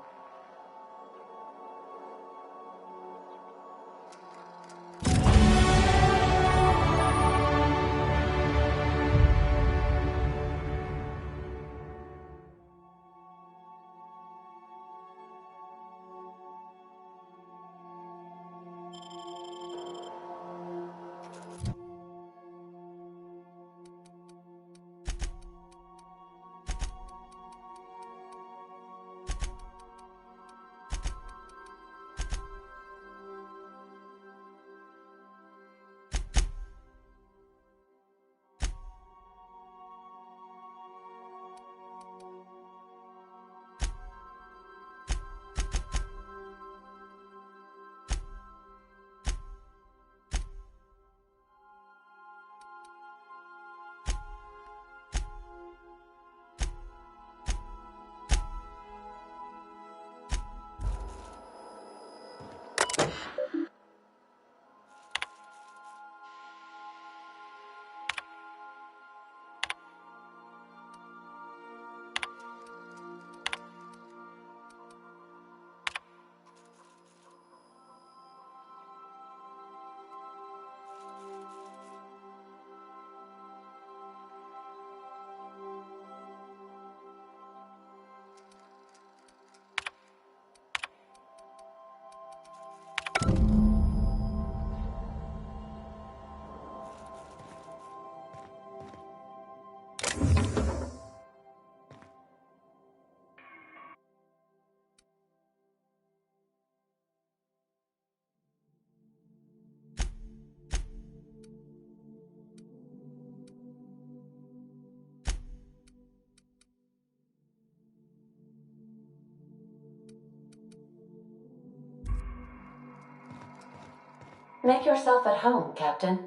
Make yourself at home, Captain.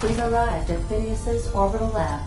We've arrived at Phineas's orbital lab.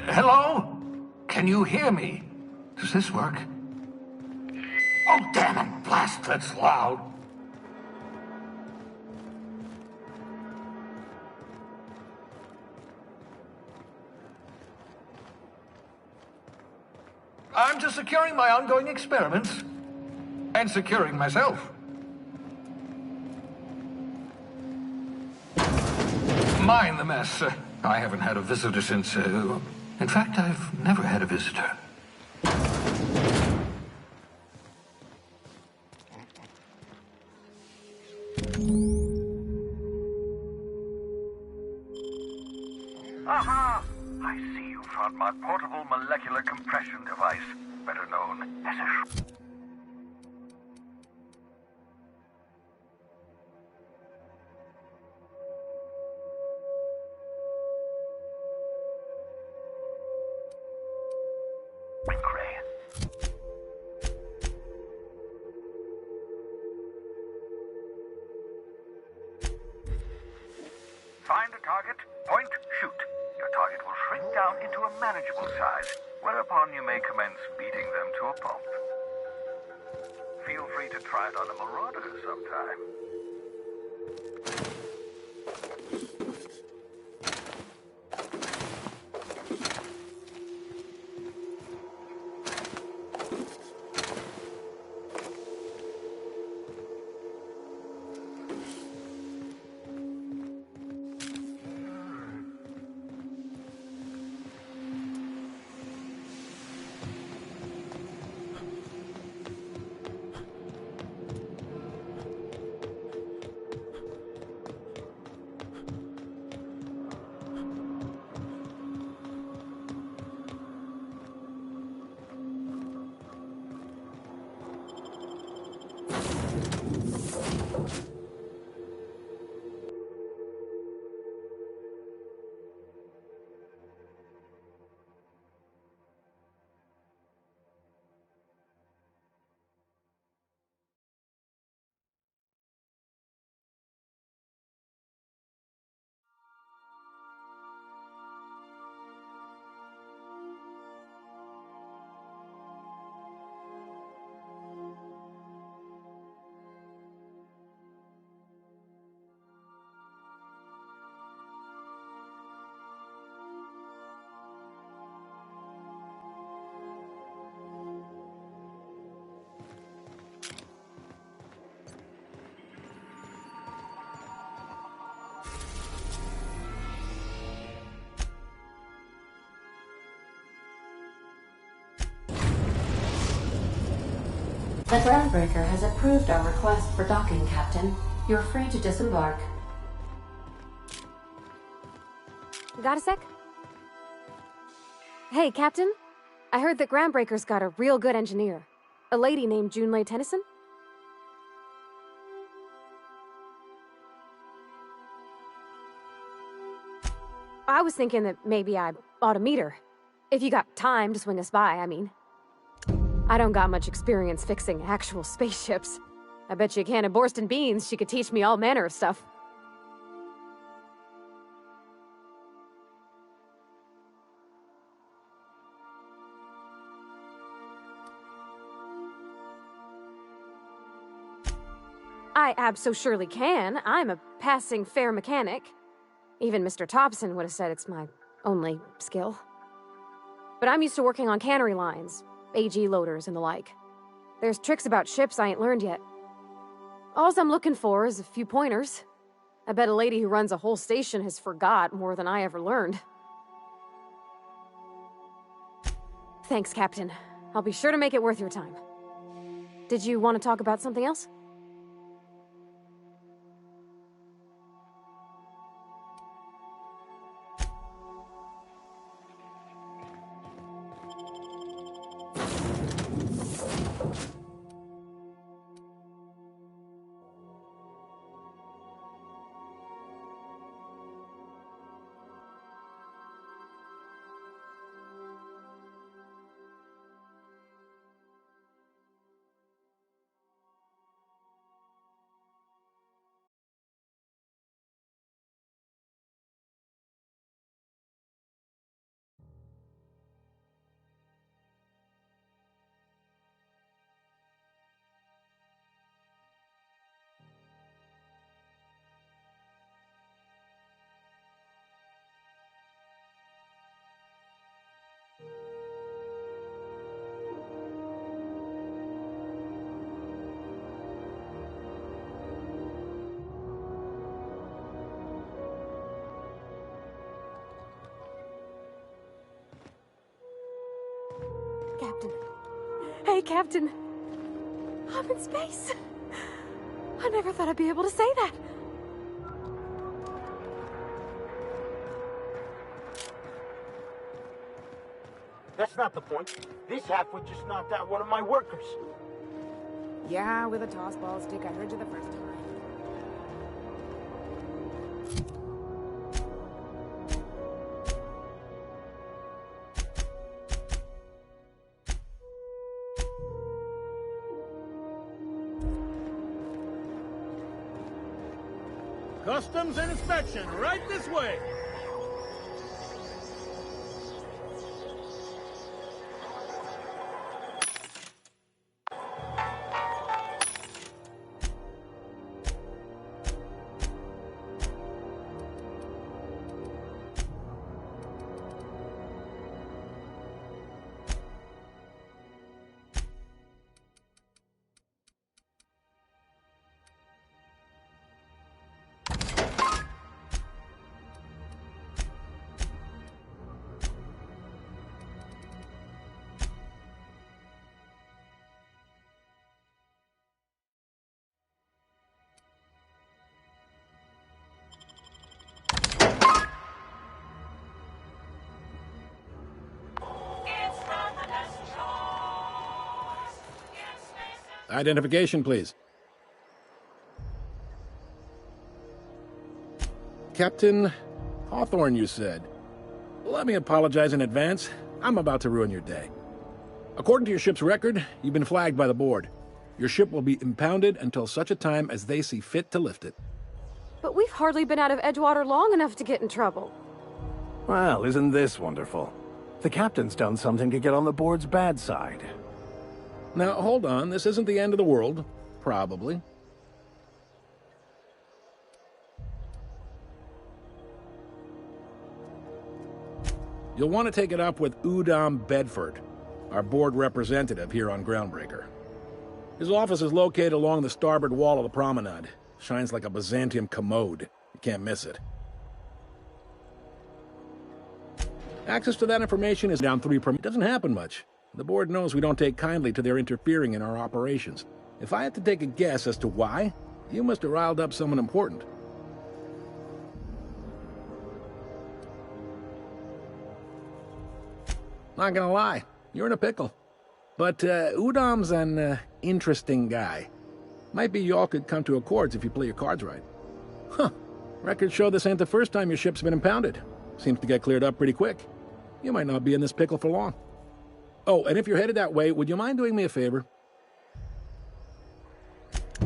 Hello? Can you hear me? Does this work? Oh, damn it! Blast, that's loud. I'm just securing my ongoing experiments. And securing myself. Mind the mess. I haven't had a visitor since, in fact, I've never had a visitor. Aha! I see you found my portable molecular compression device, better known as a... Find a target, point, shoot. Your target will shrink down into a manageable size, whereupon you may commence beating them to a pulp. Feel free to try it on a marauder sometime. The Groundbreaker has approved our request for docking, Captain. You're free to disembark. Got a sec? Hey, Captain. I heard that Groundbreaker's got a real good engineer. A lady named Junlei Tennyson? I was thinking that maybe I ought to meet her. If you got time to swing us by, I mean. I don't got much experience fixing actual spaceships. I bet you a can of Borston beans she could teach me all manner of stuff. I abso-surely can. I'm a passing fair mechanic. Even Mr. Thompson would have said it's my only skill. But I'm used to working on cannery lines, AG loaders and the like. There's tricks about ships I ain't learned yet. All I'm looking for is a few pointers. I bet a lady who runs a whole station has forgot more than I ever learned. Thanks, Captain. I'll be sure to make it worth your time. Did you want to talk about something else? Captain. Hey, Captain. I'm in space. I never thought I'd be able to say that. That's not the point. This halfwit just knocked out one of my workers. Yeah, with a tossball stick. I heard you the first time. Customs and inspection, right this way. Identification, please. Captain Hawthorne, you said. Let me apologize in advance. I'm about to ruin your day. According to your ship's record, you've been flagged by the board. Your ship will be impounded until such a time as they see fit to lift it. But we've hardly been out of Edgewater long enough to get in trouble. Well, isn't this wonderful? The captain's done something to get on the board's bad side. Now, hold on. This isn't the end of the world. Probably. You'll want to take it up with Udom Bedford, our board representative here on Groundbreaker. His office is located along the starboard wall of the promenade. Shines like a Byzantium commode. You can't miss it. Access to that information is down 3 per... It doesn't happen much. The board knows we don't take kindly to their interfering in our operations. If I had to take a guess as to why, you must have riled up someone important. Not gonna lie, you're in a pickle. But Udom's an interesting guy. Might be y'all could come to accords if you play your cards right. Huh. Records show this ain't the first time your ship's been impounded. Seems to get cleared up pretty quick. You might not be in this pickle for long. Oh, and if you're headed that way, would you mind doing me a favor?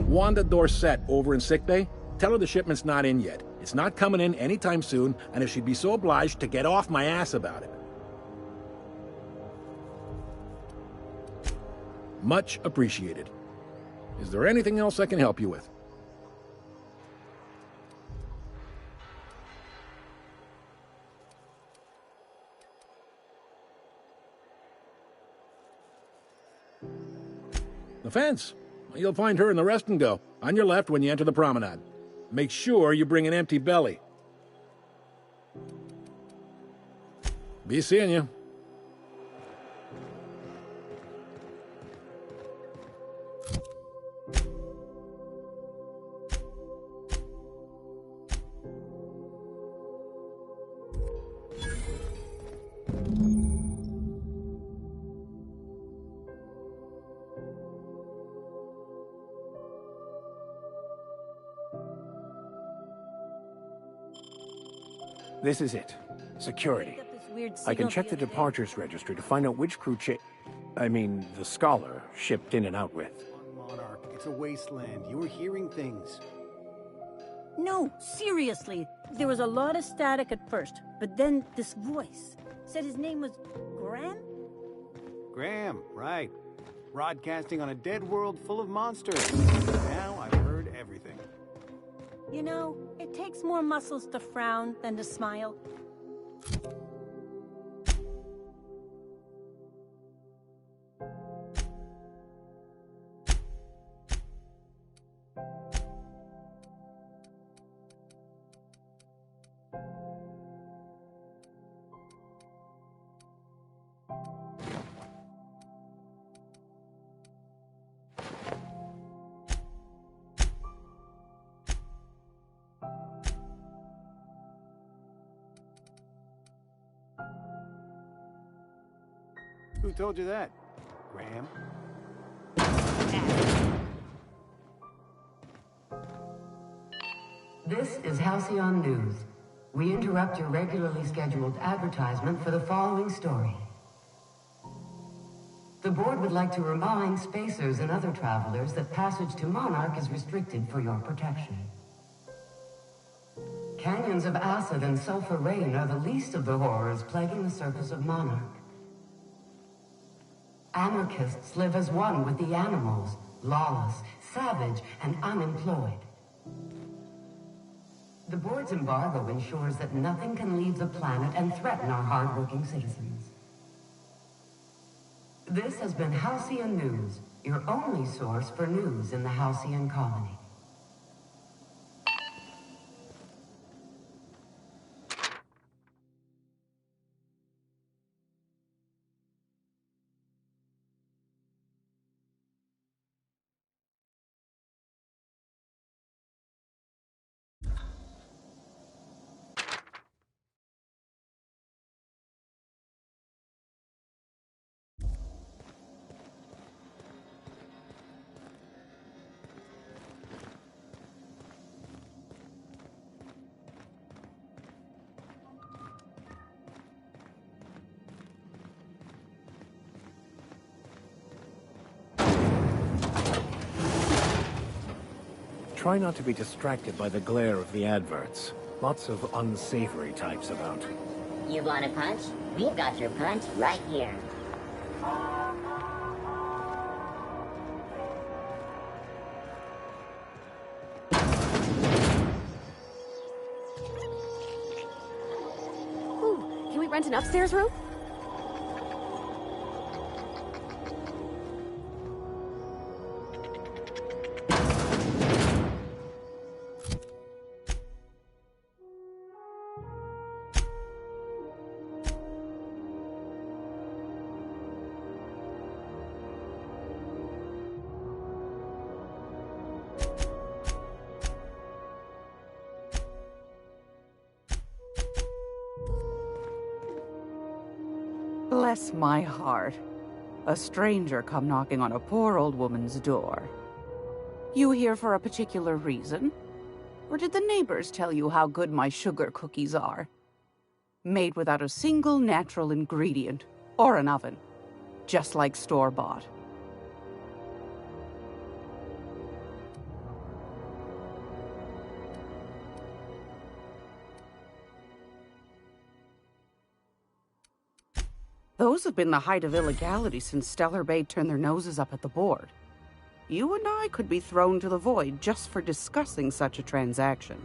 Wanda Dorset over in sickbay, tell her the shipment's not in yet. It's not coming in anytime soon, and if she'd be so obliged to get off my ass about it. Much appreciated. Is there anything else I can help you with? The fence. You'll find her in the rest and go, on your left when you enter the promenade. Make sure you bring an empty belly. Be seeing you. This is it. Security. I can check the departures registry to find out which crew the Scholar shipped in and out with. Monarch, it's a wasteland. You were hearing things. No, seriously. There was a lot of static at first, but then this voice said his name was Graham? Graham, right. Broadcasting on a dead world full of monsters. Now I've heard everything. You know, it takes more muscles to frown than to smile. Who told you that, Graham? This is Halcyon News. We interrupt your regularly scheduled advertisement for the following story. The board would like to remind spacers and other travelers that passage to Monarch is restricted for your protection. Canyons of acid and sulfur rain are the least of the horrors plaguing the surface of Monarch. Anarchists live as one with the animals, lawless, savage, and unemployed. The board's embargo ensures that nothing can leave the planet and threaten our hard-working citizens. This has been Halcyon News, your only source for news in the Halcyon colony. Try not to be distracted by the glare of the adverts. Lots of unsavory types about. You want a punch? We've got your punch right here. Ooh, can we rent an upstairs room? Bless my heart. A stranger come knocking on a poor old woman's door. You here for a particular reason? Or did the neighbors tell you how good my sugar cookies are? Made without a single natural ingredient, or an oven. Just like store-bought. Those have been the height of illegality since Stellar Bay turned their noses up at the board. You and I could be thrown to the void just for discussing such a transaction.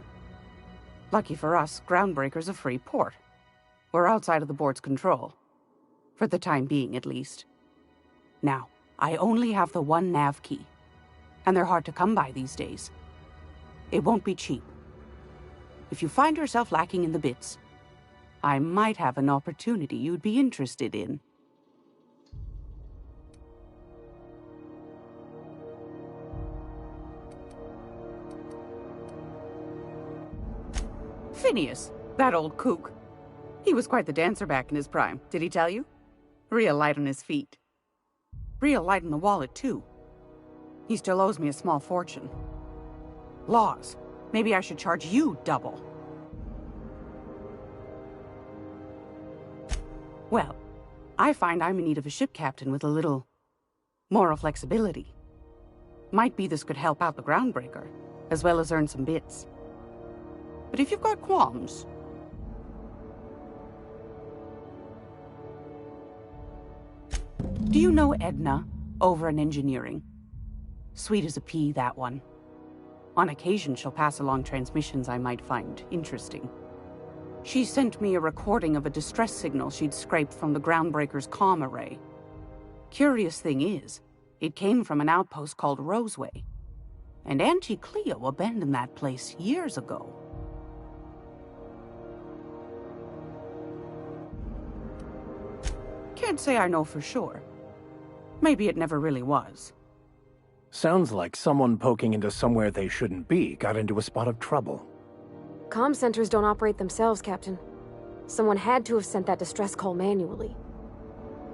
Lucky for us, Groundbreaker's a free port. We're outside of the board's control. For the time being, at least. Now, I only have the one nav key, and they're hard to come by these days. It won't be cheap. If you find yourself lacking in the bits, I might have an opportunity you'd be interested in. Phineas, that old kook. He was quite the dancer back in his prime, did he tell you? Real light on his feet. Real light on the wallet, too. He still owes me a small fortune. Laws. Maybe I should charge you double. Well, I find I'm in need of a ship captain with a little moral flexibility. Might be this could help out the Groundbreaker, as well as earn some bits. But if you've got qualms... Do you know Edna, over in engineering? Sweet as a pea, that one. On occasion, she'll pass along transmissions I might find interesting. She sent me a recording of a distress signal she'd scraped from the Groundbreaker's comm array. Curious thing is, it came from an outpost called Roseway. And Auntie Cleo abandoned that place years ago. Can't say I know for sure. Maybe it never really was. Sounds like someone poking into somewhere they shouldn't be got into a spot of trouble. Comm centers don't operate themselves, Captain. Someone had to have sent that distress call manually.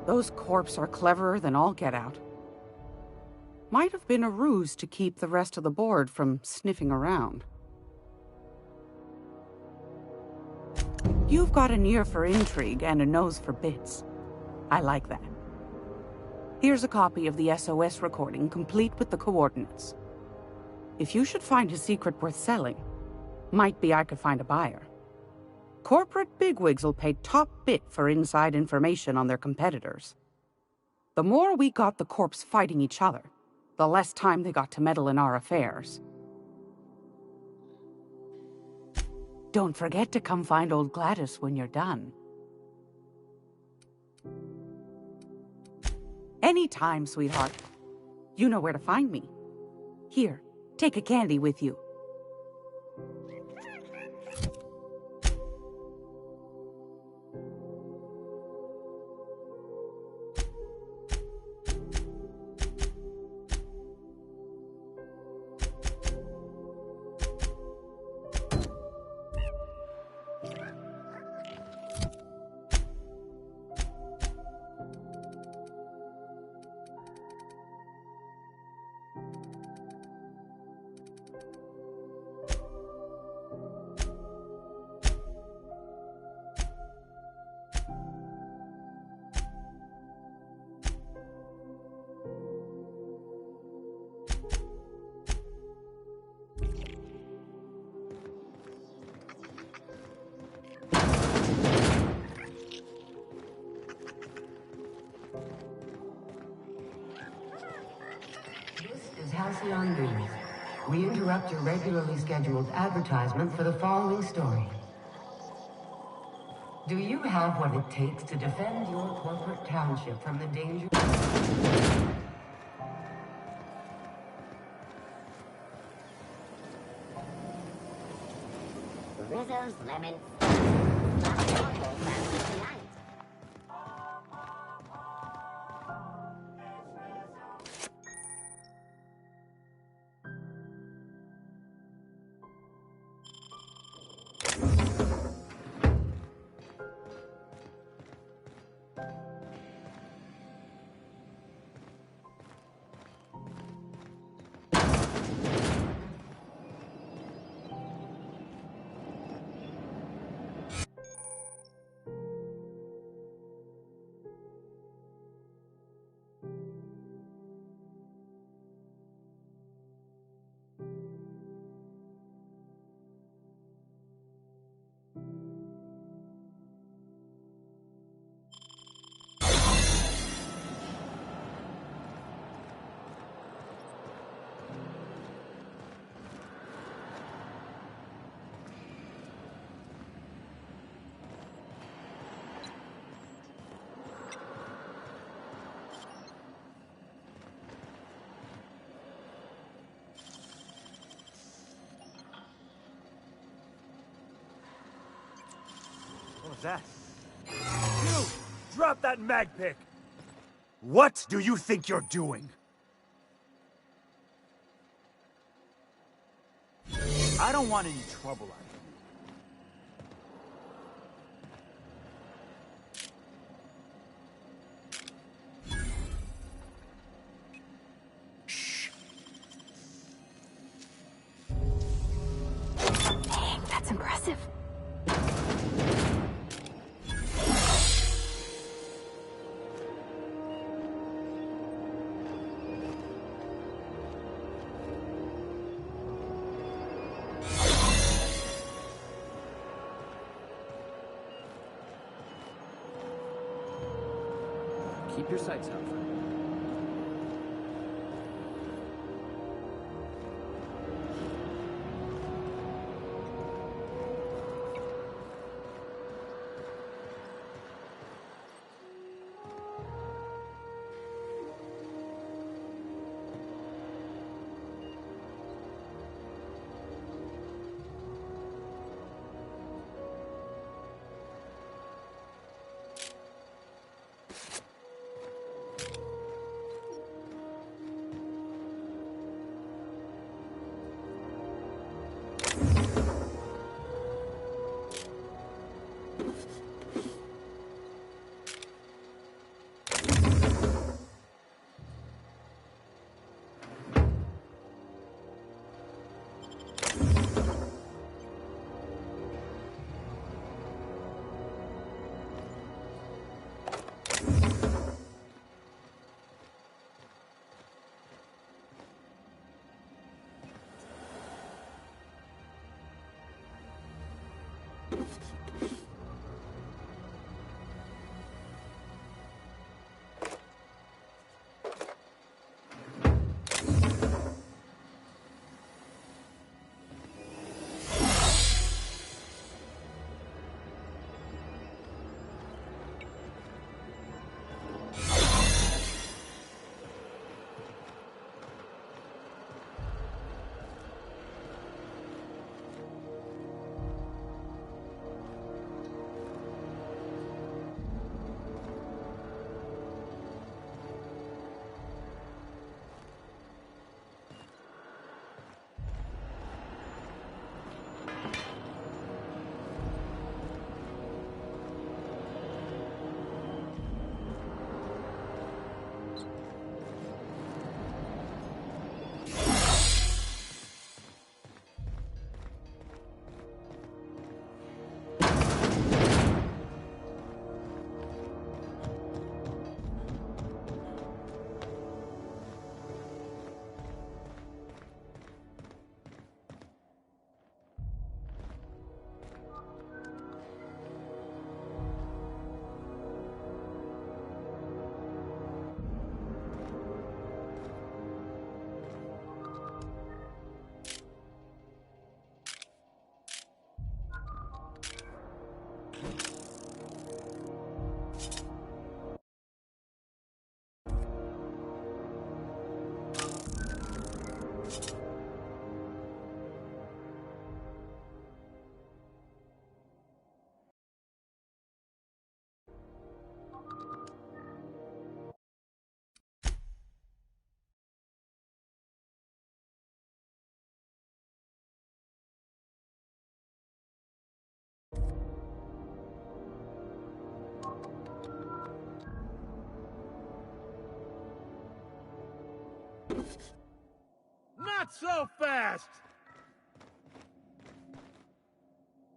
Those corps are cleverer than all get out. Might have been a ruse to keep the rest of the board from sniffing around. You've got an ear for intrigue and a nose for bits. I like that. Here's a copy of the SOS recording, complete with the coordinates. If you should find a secret worth selling, might be I could find a buyer. Corporate bigwigs will pay top bit for inside information on their competitors. The more we got the corps fighting each other, the less time they got to meddle in our affairs. Don't forget to come find old Gladys when you're done. Anytime, sweetheart. You know where to find me. Here, take a candy with you. Halcyon News. We interrupt your regularly scheduled advertisement for the following story. Do you have what it takes to defend your corporate township from the danger? Rizzo's Lemon. was that? You! Drop that mag pick! What do you think you're doing? I don't want any trouble out of you. Dang, that's impressive. Keep your sights out, friend. Not so fast!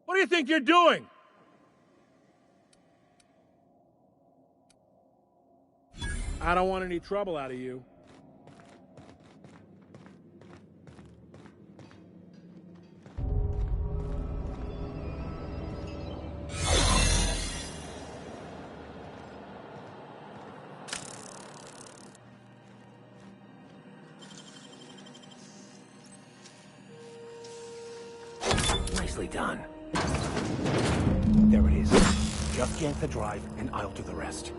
What do you think you're doing? I don't want any trouble out of you. Nicely done. There it is. Just yank the drive, and I'll do the rest.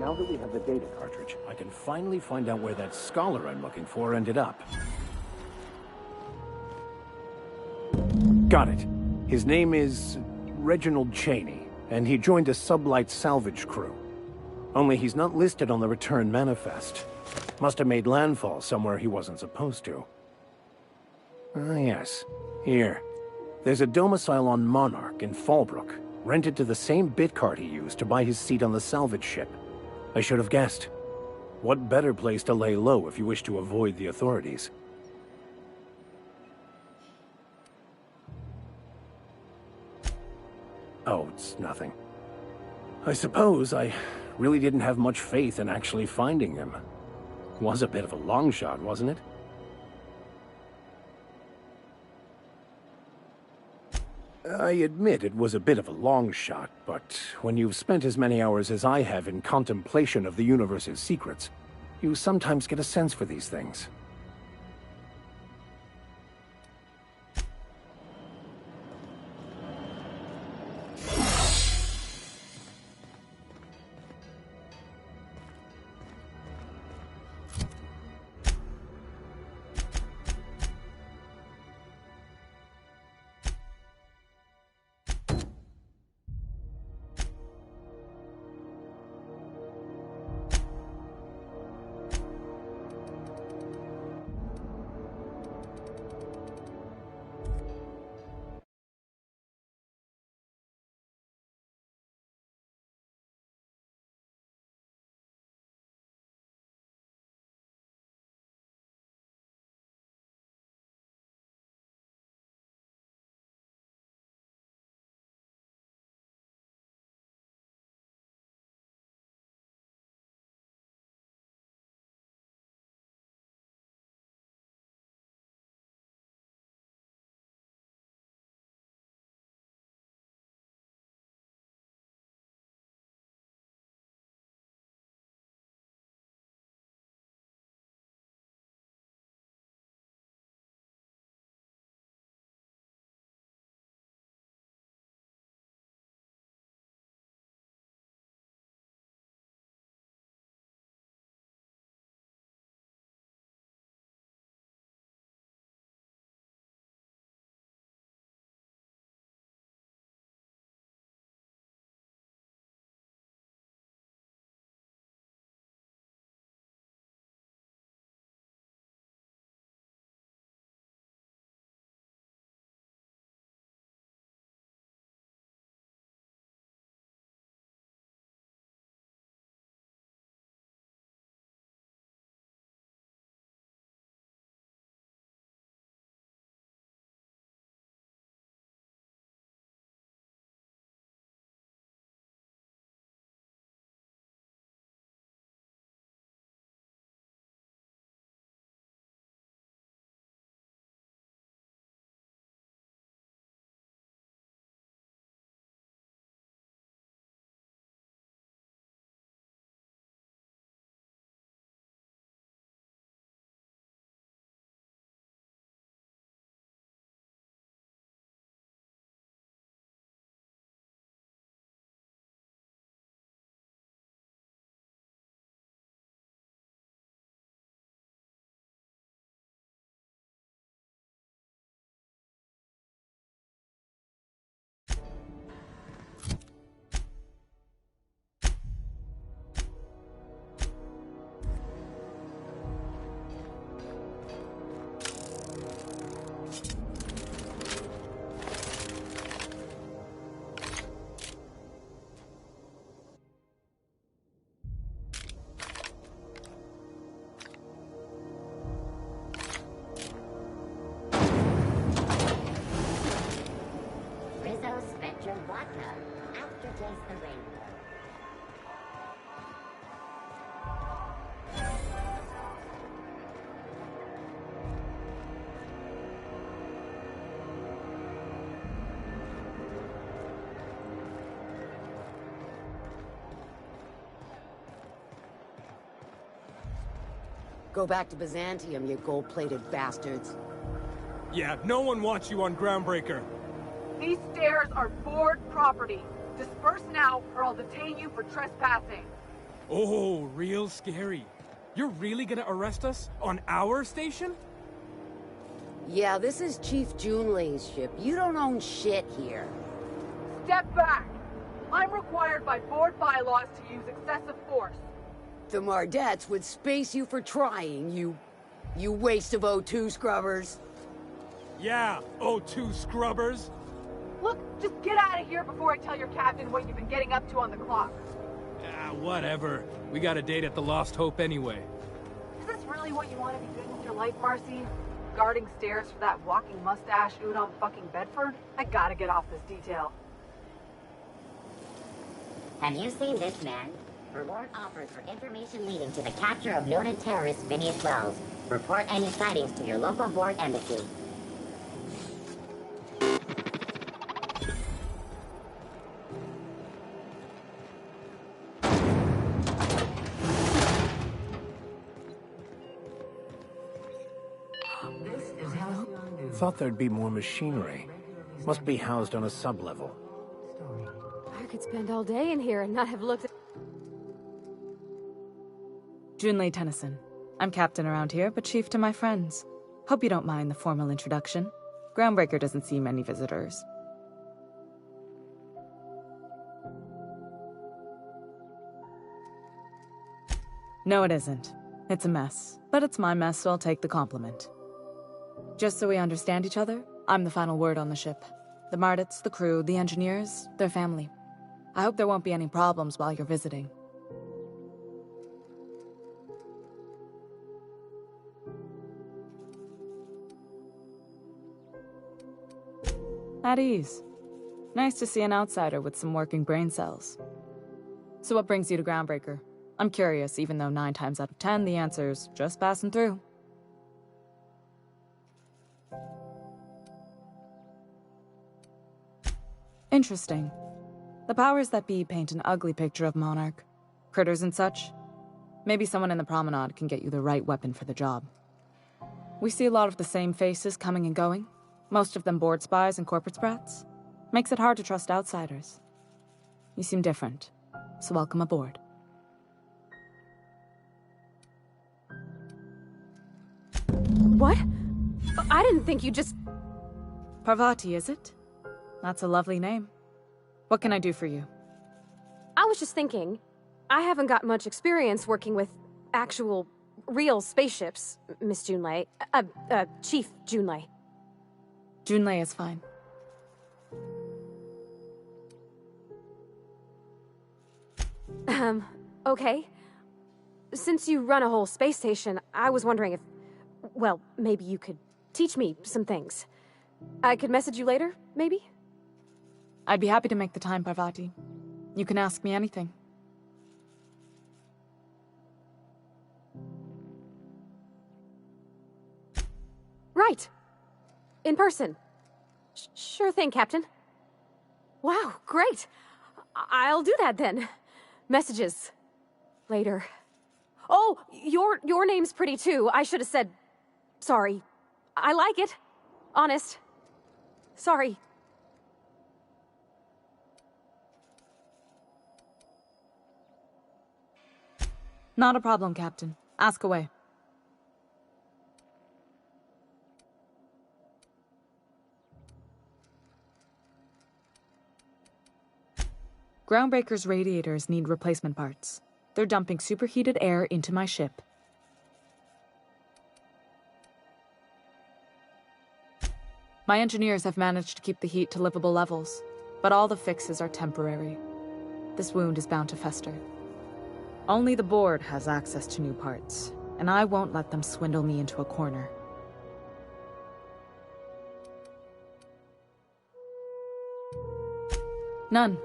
Now that we have the data cartridge, I can finally find out where that scholar I'm looking for ended up. Got it. His name is Reginald Cheney, and he joined a sublight salvage crew. Only he's not listed on the return manifest. Must have made landfall somewhere he wasn't supposed to. Ah, yes. Here. There's a domicile on Monarch in Fallbrook, rented to the same bit card he used to buy his seat on the salvage ship. I should have guessed. What better place to lay low if you wish to avoid the authorities? Oh, it's nothing. I suppose I really didn't have much faith in actually finding him. Was a bit of a long shot, wasn't it? I admit it was a bit of a long shot, but when you've spent as many hours as I have in contemplation of the universe's secrets, you sometimes get a sense for these things. Vodka. Aftertaste the rainbow. Go back to Byzantium, you gold-plated bastards. Yeah, no one wants you on Groundbreaker. These stairs are board property. Disperse now, or I'll detain you for trespassing. Oh, real scary. You're really gonna arrest us? On our station? Yeah, this is Chief Junlei's ship. You don't own shit here. Step back! I'm required by board bylaws to use excessive force. The Mardettes would space you for trying, you waste of O2 scrubbers. Yeah, O2 scrubbers. Look, just get out of here before I tell your captain what you've been getting up to on the clock. Ah, whatever. We got a date at the Lost Hope anyway. Is this really what you want to be doing with your life, Marcy? Guarding stairs for that walking mustache Udom fucking Bedford? I gotta get off this detail. Have you seen this man? Reward offered for information leading to the capture of noted terrorist Phineas Wells. Report any sightings to your local board embassy. Thought there'd be more machinery. Must be housed on a sub-level. I could spend all day in here and not have looked at... Junlei Tennyson. I'm captain around here, but chief to my friends. Hope you don't mind the formal introduction. Groundbreaker doesn't see many visitors. No, it isn't. It's a mess. But it's my mess, so I'll take the compliment. Just so we understand each other, I'm the final word on the ship. The Mardets, the crew, the engineers, their family. I hope there won't be any problems while you're visiting. At ease. Nice to see an outsider with some working brain cells. So what brings you to Groundbreaker? I'm curious, even though 9 times out of 10 the answer's just passing through. Interesting. The powers that be paint an ugly picture of Monarch. Critters and such. Maybe someone in the promenade can get you the right weapon for the job. We see a lot of the same faces coming and going. Most of them board spies and corporate sprats. Makes it hard to trust outsiders. You seem different, so welcome aboard. What? I didn't think you just... Parvati, is it? That's a lovely name. What can I do for you? I was just thinking, I haven't got much experience working with actual, real spaceships, Miss Junlei. Chief Junlei. Junlei is fine. Okay. Since you run a whole space station, I was wondering if... Well, maybe you could teach me some things. I could message you later, maybe? I'd be happy to make the time, Parvati. You can ask me anything. Right. In person. Sure thing, Captain. Wow, great. I'll do that then. Messages. Later. Oh, your name's pretty too. I should have said... Sorry. I like it. Honest. Sorry. Not a problem, Captain. Ask away. Groundbreaker's radiators need replacement parts. They're dumping superheated air into my ship. My engineers have managed to keep the heat to livable levels, but all the fixes are temporary. This wound is bound to fester. Only the board has access to new parts, and I won't let them swindle me into a corner. None.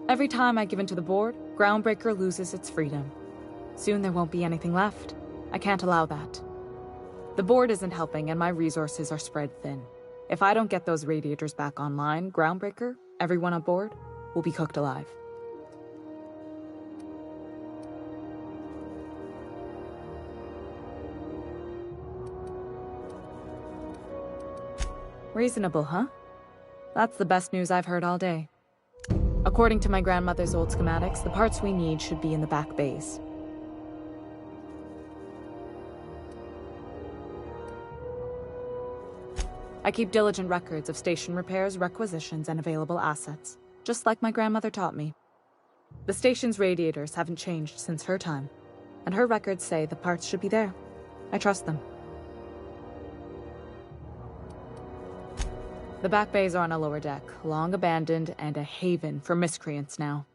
Every time I give in to the board, Groundbreaker loses its freedom. Soon there won't be anything left. I can't allow that. The board isn't helping, and my resources are spread thin. If I don't get those radiators back online, Groundbreaker, everyone on board, will be cooked alive. Reasonable, huh? That's the best news I've heard all day. According to my grandmother's old schematics, the parts we need should be in the back bays. I keep diligent records of station repairs, requisitions, and available assets, just like my grandmother taught me. The station's radiators haven't changed since her time, and her records say the parts should be there. I trust them. The back bays are on a lower deck, long abandoned and a haven for miscreants now.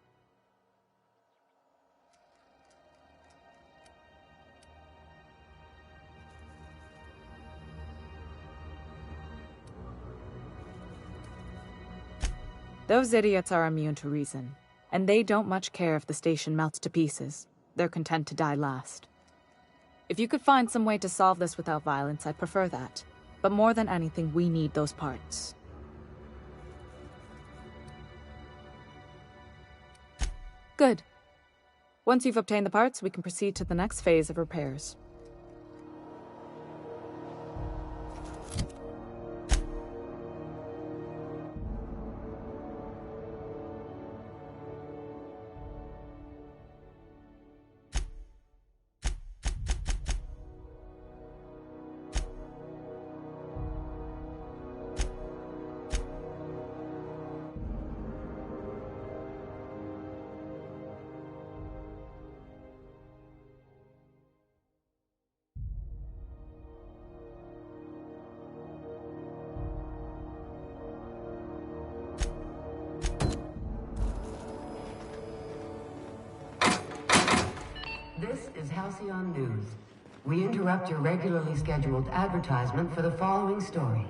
Those idiots are immune to reason, and they don't much care if the station melts to pieces. They're content to die last. If you could find some way to solve this without violence, I'd prefer that. But more than anything, we need those parts. Good. Once you've obtained the parts, we can proceed to the next phase of repairs. This is Halcyon News. We interrupt your regularly scheduled advertisement for the following story.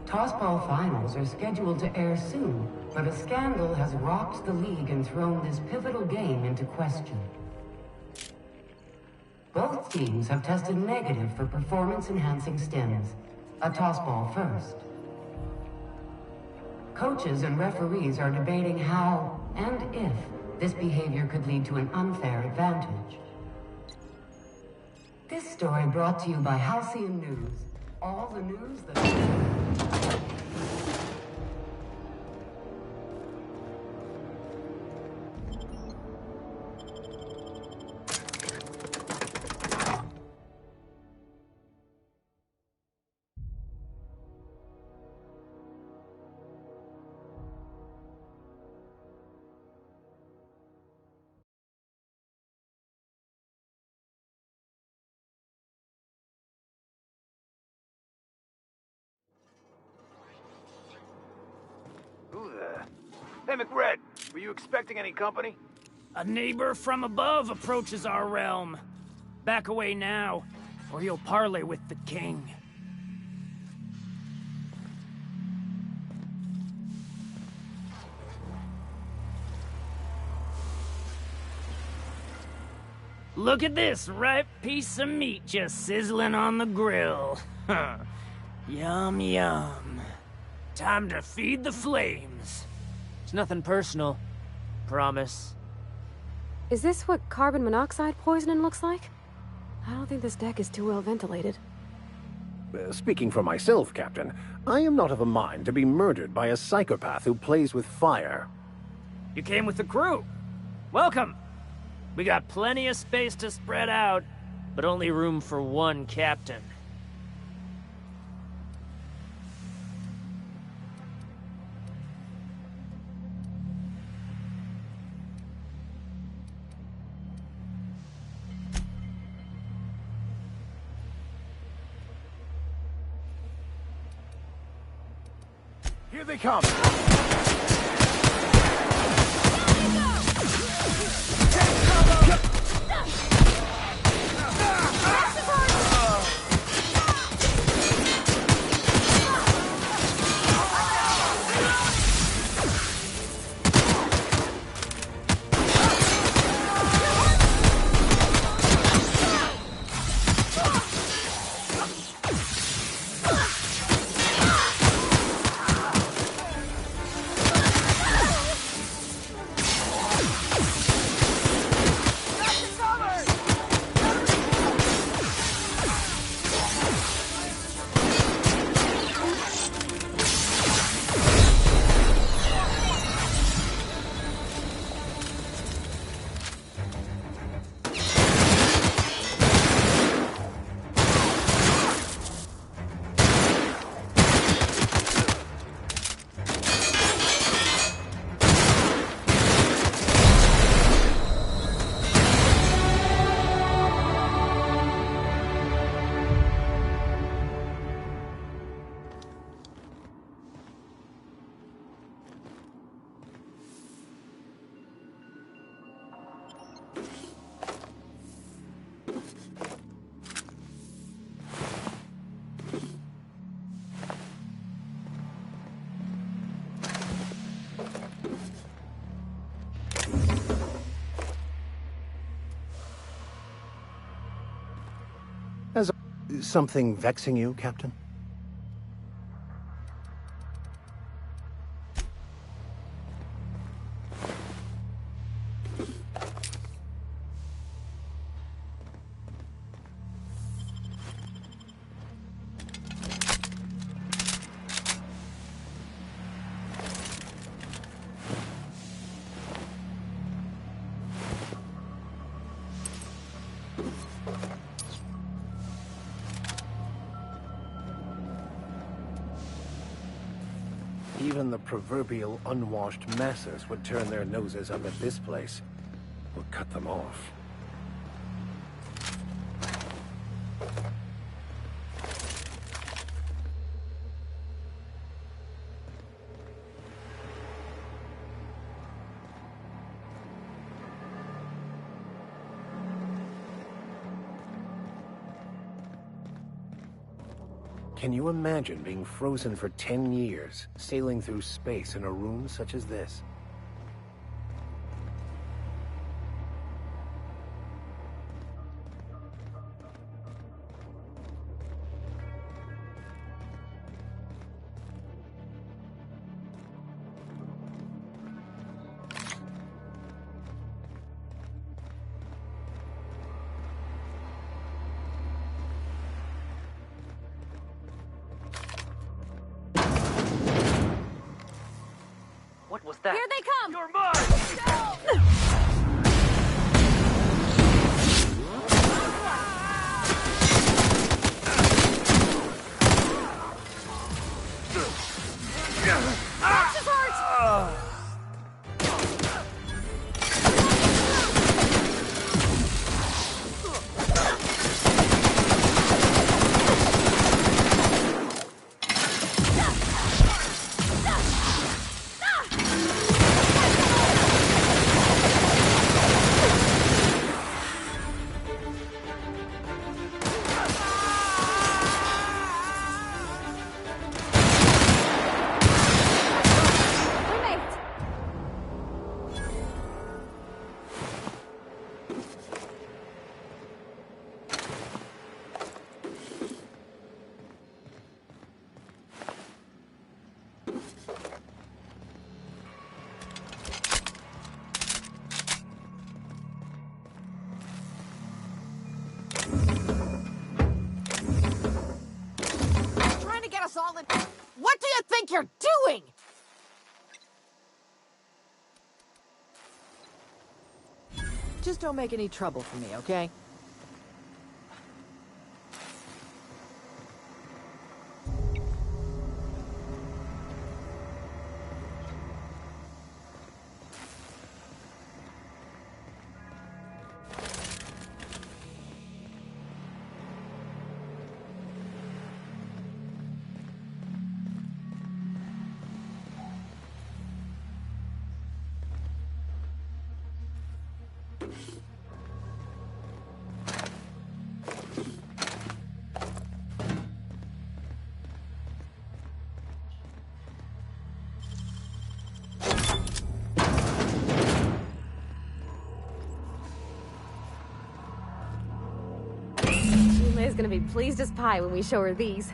Tossball finals are scheduled to air soon, but a scandal has rocked the league and thrown this pivotal game into question. Both teams have tested negative for performance-enhancing stims. A tossball first. Coaches and referees are debating how, and if, this behavior could lead to an unfair advantage. This story brought to you by Halcyon News. All the news that... Who the... Hey, McRed, were you expecting any company? A neighbor from above approaches our realm. Back away now, or you'll parley with the king. Look at this ripe piece of meat just sizzling on the grill. Yum, yum. Time to feed the flames. It's nothing personal. Promise. Is this what carbon monoxide poisoning looks like? I don't think this deck is too well ventilated. Speaking for myself, Captain, I am not of a mind to be murdered by a psychopath who plays with fire. You came with the crew. Welcome. We got plenty of space to spread out, but only room for one captain. Here they come! Something vexing you, Captain? Even the proverbial unwashed masses would turn their noses up at this place. We'll cut them off. Can you imagine being frozen for 10 years, sailing through space in a room such as this? What was that? Here they come! You're mine! Watch his heart! Trying to get us all in. What do you think you're doing? Just don't make any trouble for me, okay? Is gonna be pleased as pie when we show her these.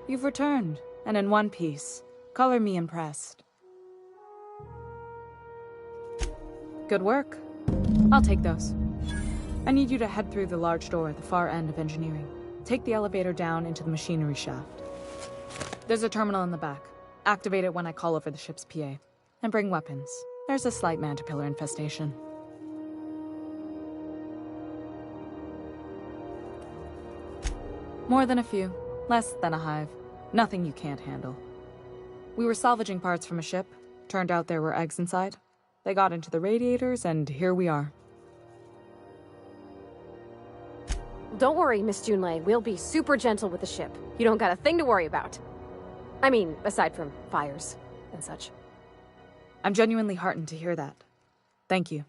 You've returned, and in one piece. Color me impressed. Good work. I'll take those. I need you to head through the large door at the far end of engineering. Take the elevator down into the machinery shaft. There's a terminal in the back. Activate it when I call over the ship's PA. And bring weapons. There's a slight Mantipillar infestation. More than a few. Less than a hive. Nothing you can't handle. We were salvaging parts from a ship. Turned out there were eggs inside. They got into the radiators, and here we are. Don't worry, Miss Junlei. We'll be super gentle with the ship. You don't got a thing to worry about. I mean, aside from fires and such. I'm genuinely heartened to hear that. Thank you.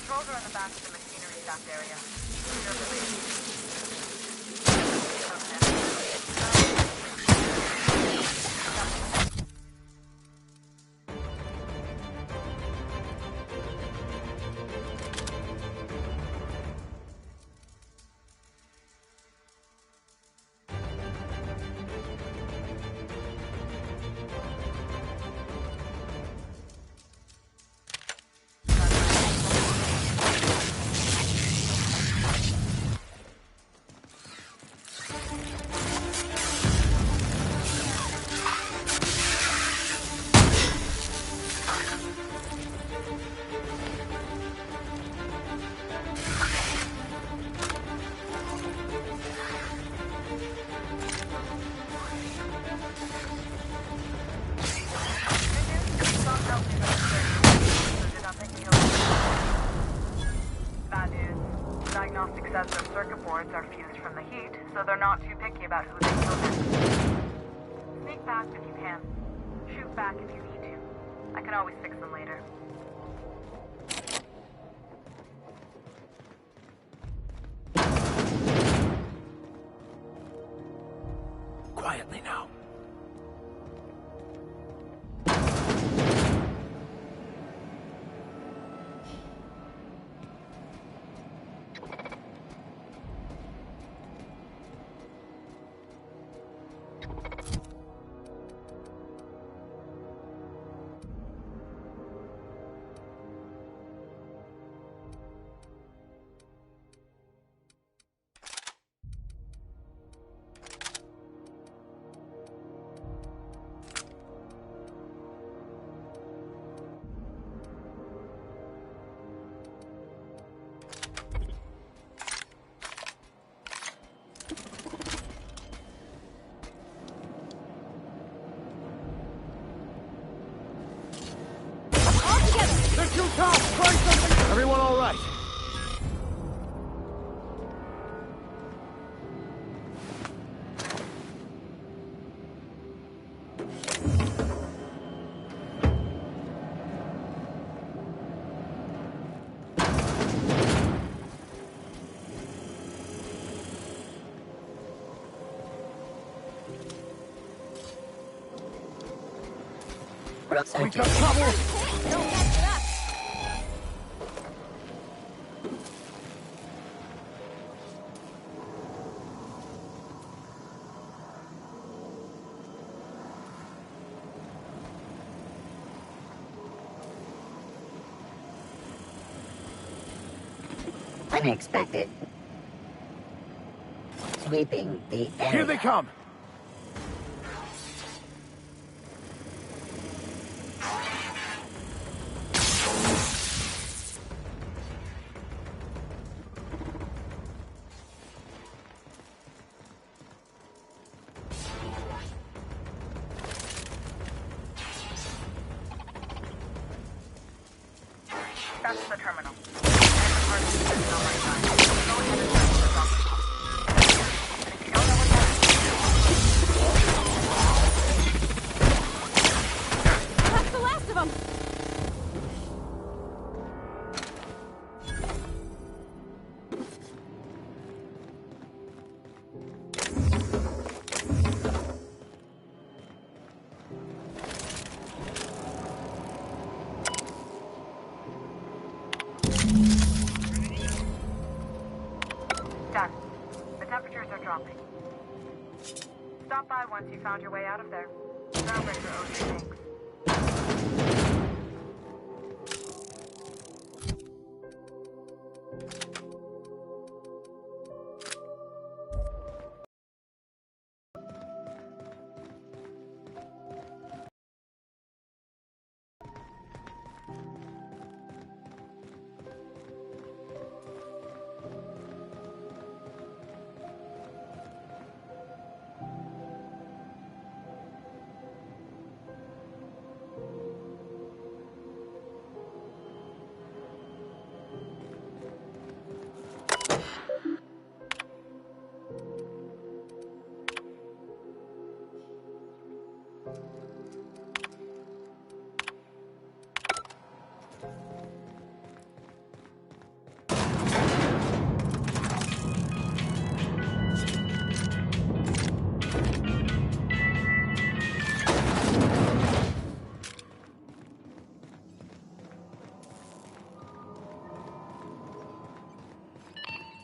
Controls are in the back of the machinery shaft area. Circuit boards are fused from the heat, so they're not too picky about who they kill next. Sneak past if you can. Shoot back if you need to. I can always fix them later. Quietly now. Everyone all right? We got trouble! unexpected. Sweeping the area. Here they come! That's the terminal. And the party is on my side. Go ahead and search the doctor. And if you don't know what that is... That's the last of them! Done. The temperatures are dropping. Stop by once you found your way out of there. Groundbreaker owes you thanks.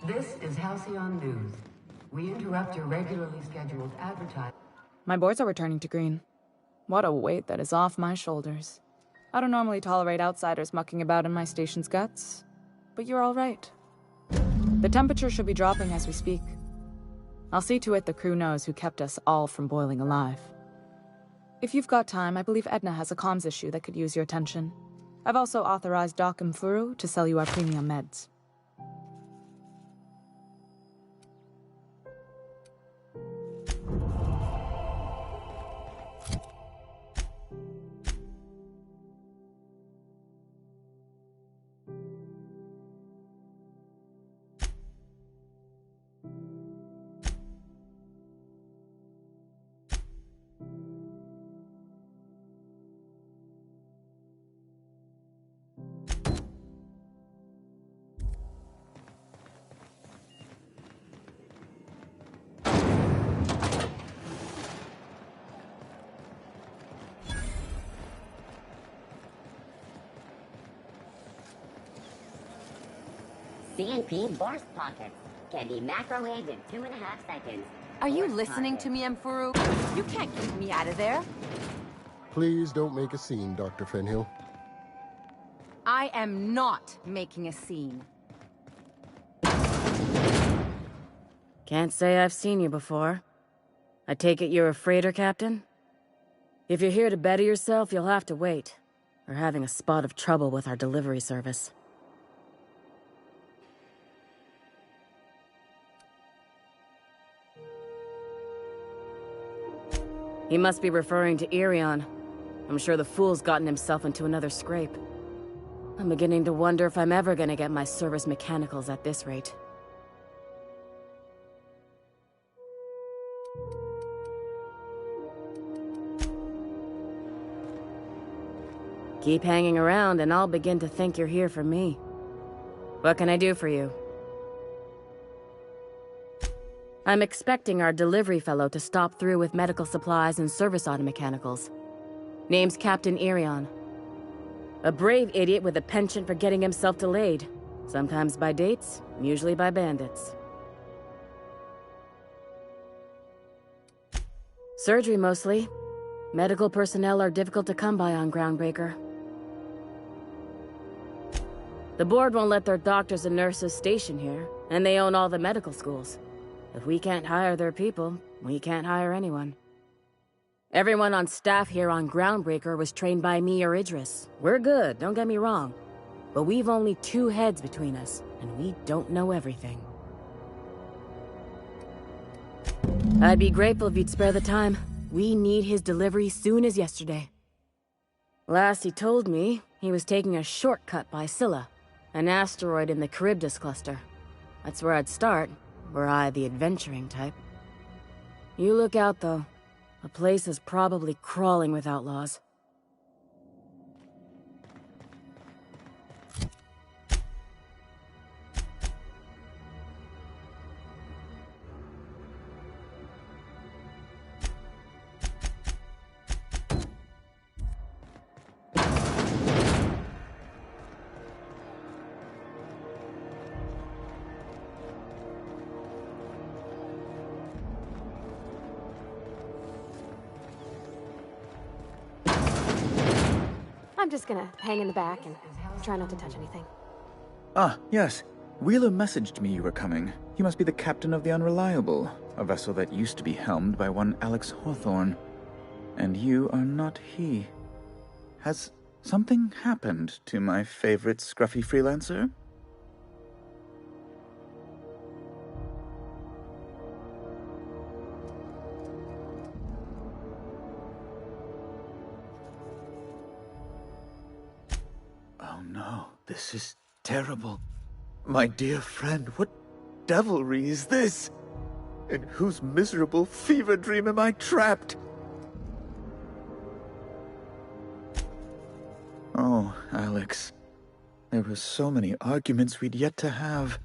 This is Halcyon News. We interrupt your regularly scheduled advertising. My boards are returning to green. What a weight that is off my shoulders. I don't normally tolerate outsiders mucking about in my station's guts, but you're all right. The temperature should be dropping as we speak. I'll see to it the crew knows who kept us all from boiling alive. If you've got time, I believe Edna has a comms issue that could use your attention. I've also authorized Doc and Furu to sell you our premium meds. CNP burst pockets can be macrowaved in 2.5 seconds. Are you listening to me, Mfuru? You can't keep me out of there. Please don't make a scene, Dr. Fenhill. I am not making a scene. Can't say I've seen you before. I take it you're a freighter, Captain? If you're here to better yourself, you'll have to wait. We're having a spot of trouble with our delivery service. He must be referring to Irion. I'm sure the fool's gotten himself into another scrape. I'm beginning to wonder if I'm ever gonna get my service mechanicals at this rate. Keep hanging around and I'll begin to think you're here for me. What can I do for you? I'm expecting our delivery fellow to stop through with medical supplies and service auto mechanicals. Name's Captain Irion. A brave idiot with a penchant for getting himself delayed. Sometimes by dates, usually by bandits. Surgery mostly. Medical personnel are difficult to come by on Groundbreaker. The board won't let their doctors and nurses station here, and they own all the medical schools. If we can't hire their people, we can't hire anyone. Everyone on staff here on Groundbreaker was trained by me or Idris. We're good, don't get me wrong. But we've only 2 heads between us, and we don't know everything. I'd be grateful if you'd spare the time. We need his delivery soon as yesterday. Last he told me, he was taking a shortcut by Scylla, an asteroid in the Charybdis cluster. That's where I'd start, were I the adventuring type. You look out, though. The place is probably crawling with outlaws. I'm just gonna hang in the back and try not to touch anything. Ah, yes. Wheeler messaged me you were coming. He must be the captain of the Unreliable, a vessel that used to be helmed by one Alex Hawthorne. And you are not he. Has something happened to my favorite scruffy freelancer? Oh no, this is terrible. My dear friend, what devilry is this? In whose miserable fever dream am I trapped? Oh, Alex. There were so many arguments we'd yet to have.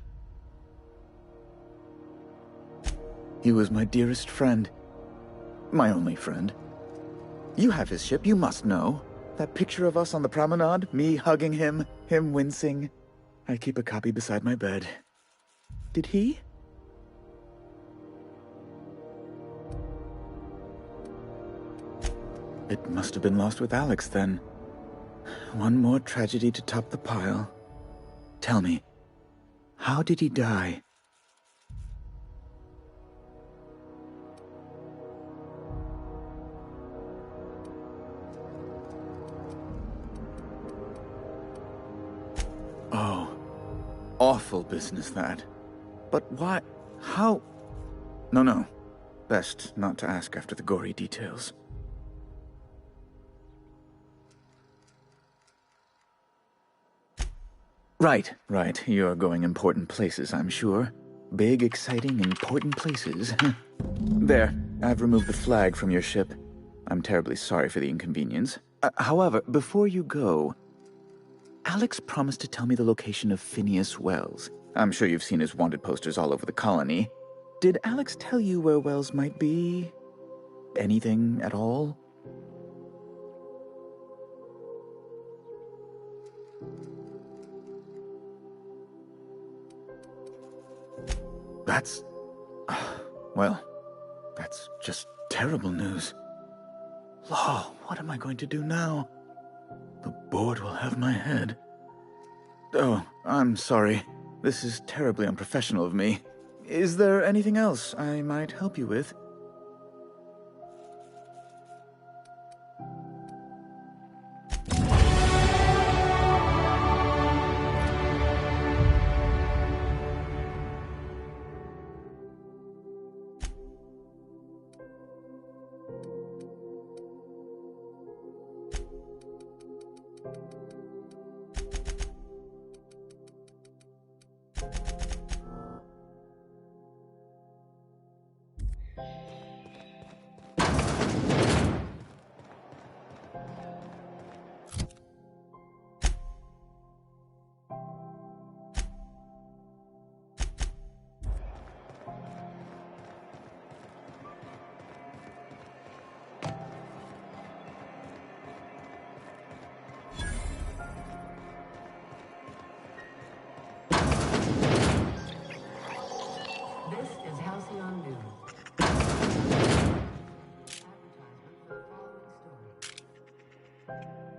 He was my dearest friend. My only friend. You have his ship, you must know. That picture of us on the promenade, me hugging him, him wincing. I keep a copy beside my bed. Did he? It must have been lost with Alex, then. One more tragedy to top the pile. Tell me, how did he die? Oh, awful business, that. But why? How? No. Best not to ask after the gory details. Right. You're going important places, I'm sure. Big, exciting, important places. There, I've removed the flag from your ship. I'm terribly sorry for the inconvenience. However, before you go, Alex promised to tell me the location of Phineas Wells. I'm sure you've seen his wanted posters all over the colony. Did Alex tell you where Wells might be? Anything at all? That's... well, that's just terrible news. Law, what am I going to do now? The board will have my head. Oh, I'm sorry. This is terribly unprofessional of me. Is there anything else I might help you with?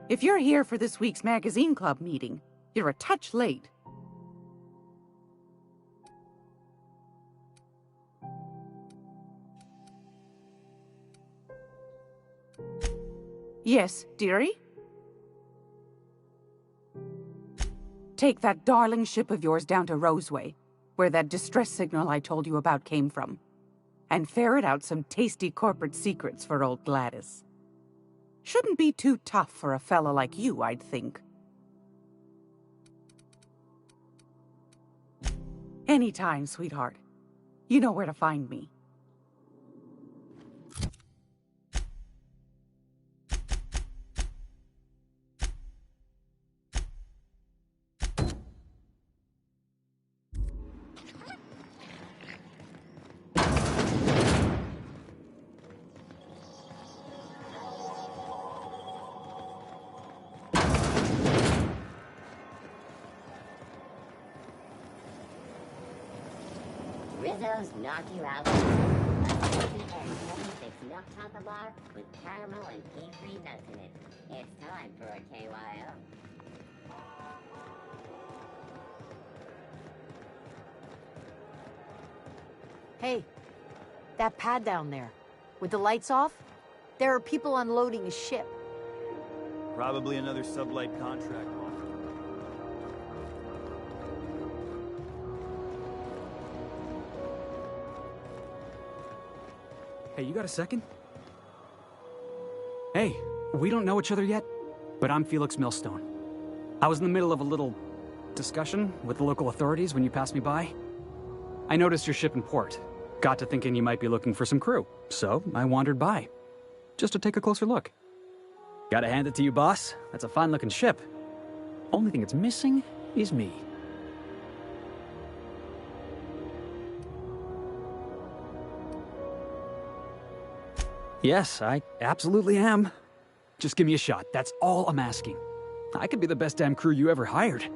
If you're here for this week's magazine club meeting, You're a touch late. Yes, dearie? Take that darling ship of yours down to Roseway, where that distress signal I told you about came from, and ferret out some tasty corporate secrets for old Gladys. Shouldn't be too tough for a fella like you, I'd think. Anytime, sweetheart. You know where to find me. Rizzo's knock you out. A spicy and 26 milk chocolate bar with caramel and pea-free nuts in it. It's time for a KYO. Hey, that pad down there, with the lights off, there are people unloading a ship. Probably another sublight contract. Hey, you got a second? Hey, we don't know each other yet, but I'm Felix Millstone. I was in the middle of a little discussion with the local authorities when you passed me by. I noticed your ship in port. Got to thinking you might be looking for some crew, so I wandered by, just to take a closer look. Gotta hand it to you, boss. That's a fine-looking ship. Only thing it's missing is me. Yes, I absolutely am. Just give me a shot. That's all I'm asking. I could be the best damn crew you ever hired.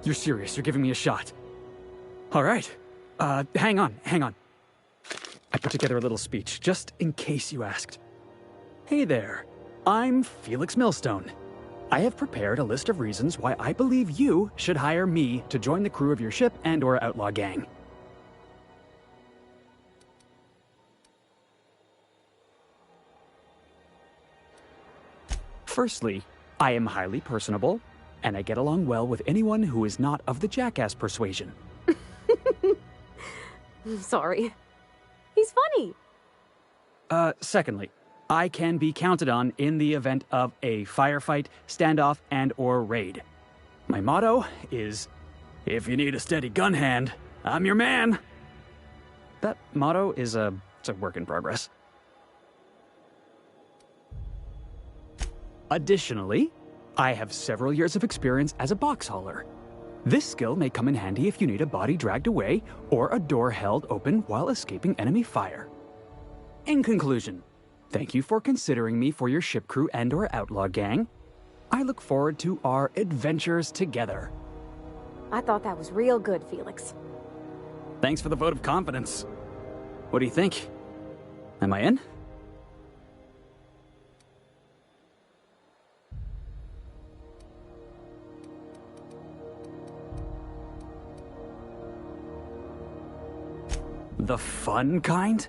You're serious? You're giving me a shot? All right. Hang on. I put together a little speech, just in case you asked. Hey there. I'm Felix Millstone. I have prepared a list of reasons why I believe you should hire me to join the crew of your ship and/or outlaw gang. Firstly, I am highly personable, and I get along well with anyone who is not of the jackass persuasion. Sorry. He's funny. Secondly, I can be counted on in the event of a firefight, standoff, and/or raid. My motto is, if you need a steady gun hand, I'm your man. That motto is it's a work in progress. Additionally, I have several years of experience as a box hauler. This skill may come in handy if you need a body dragged away or a door held open while escaping enemy fire. In conclusion, thank you for considering me for your ship crew and/or outlaw gang. I look forward to our adventures together. I thought that was real good, Felix. Thanks for the vote of confidence. What do you think? Am I in? The fun kind?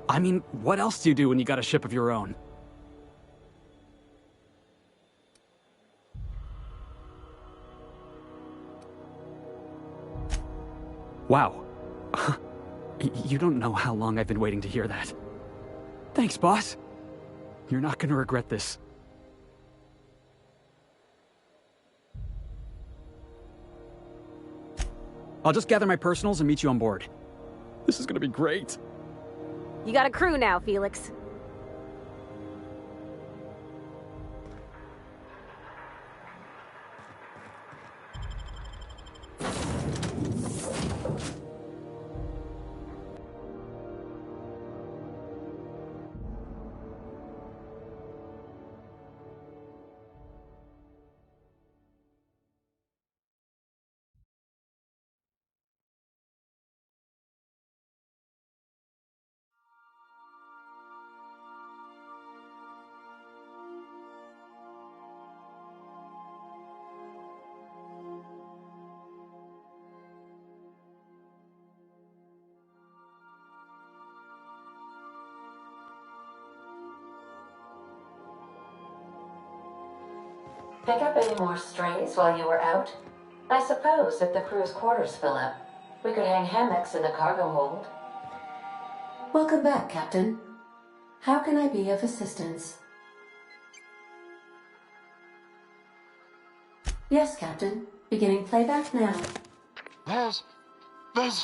I mean, what else do you do when you got a ship of your own? Wow. You don't know how long I've been waiting to hear that. Thanks, boss. You're not gonna regret this. I'll just gather my personals and meet you on board. This is gonna be great. You got a crew now, Felix. Pick up any more strays while you were out? I suppose if the crew's quarters fill up, we could hang hammocks in the cargo hold. Welcome back, Captain. How can I be of assistance? Yes, Captain. Beginning playback now. There's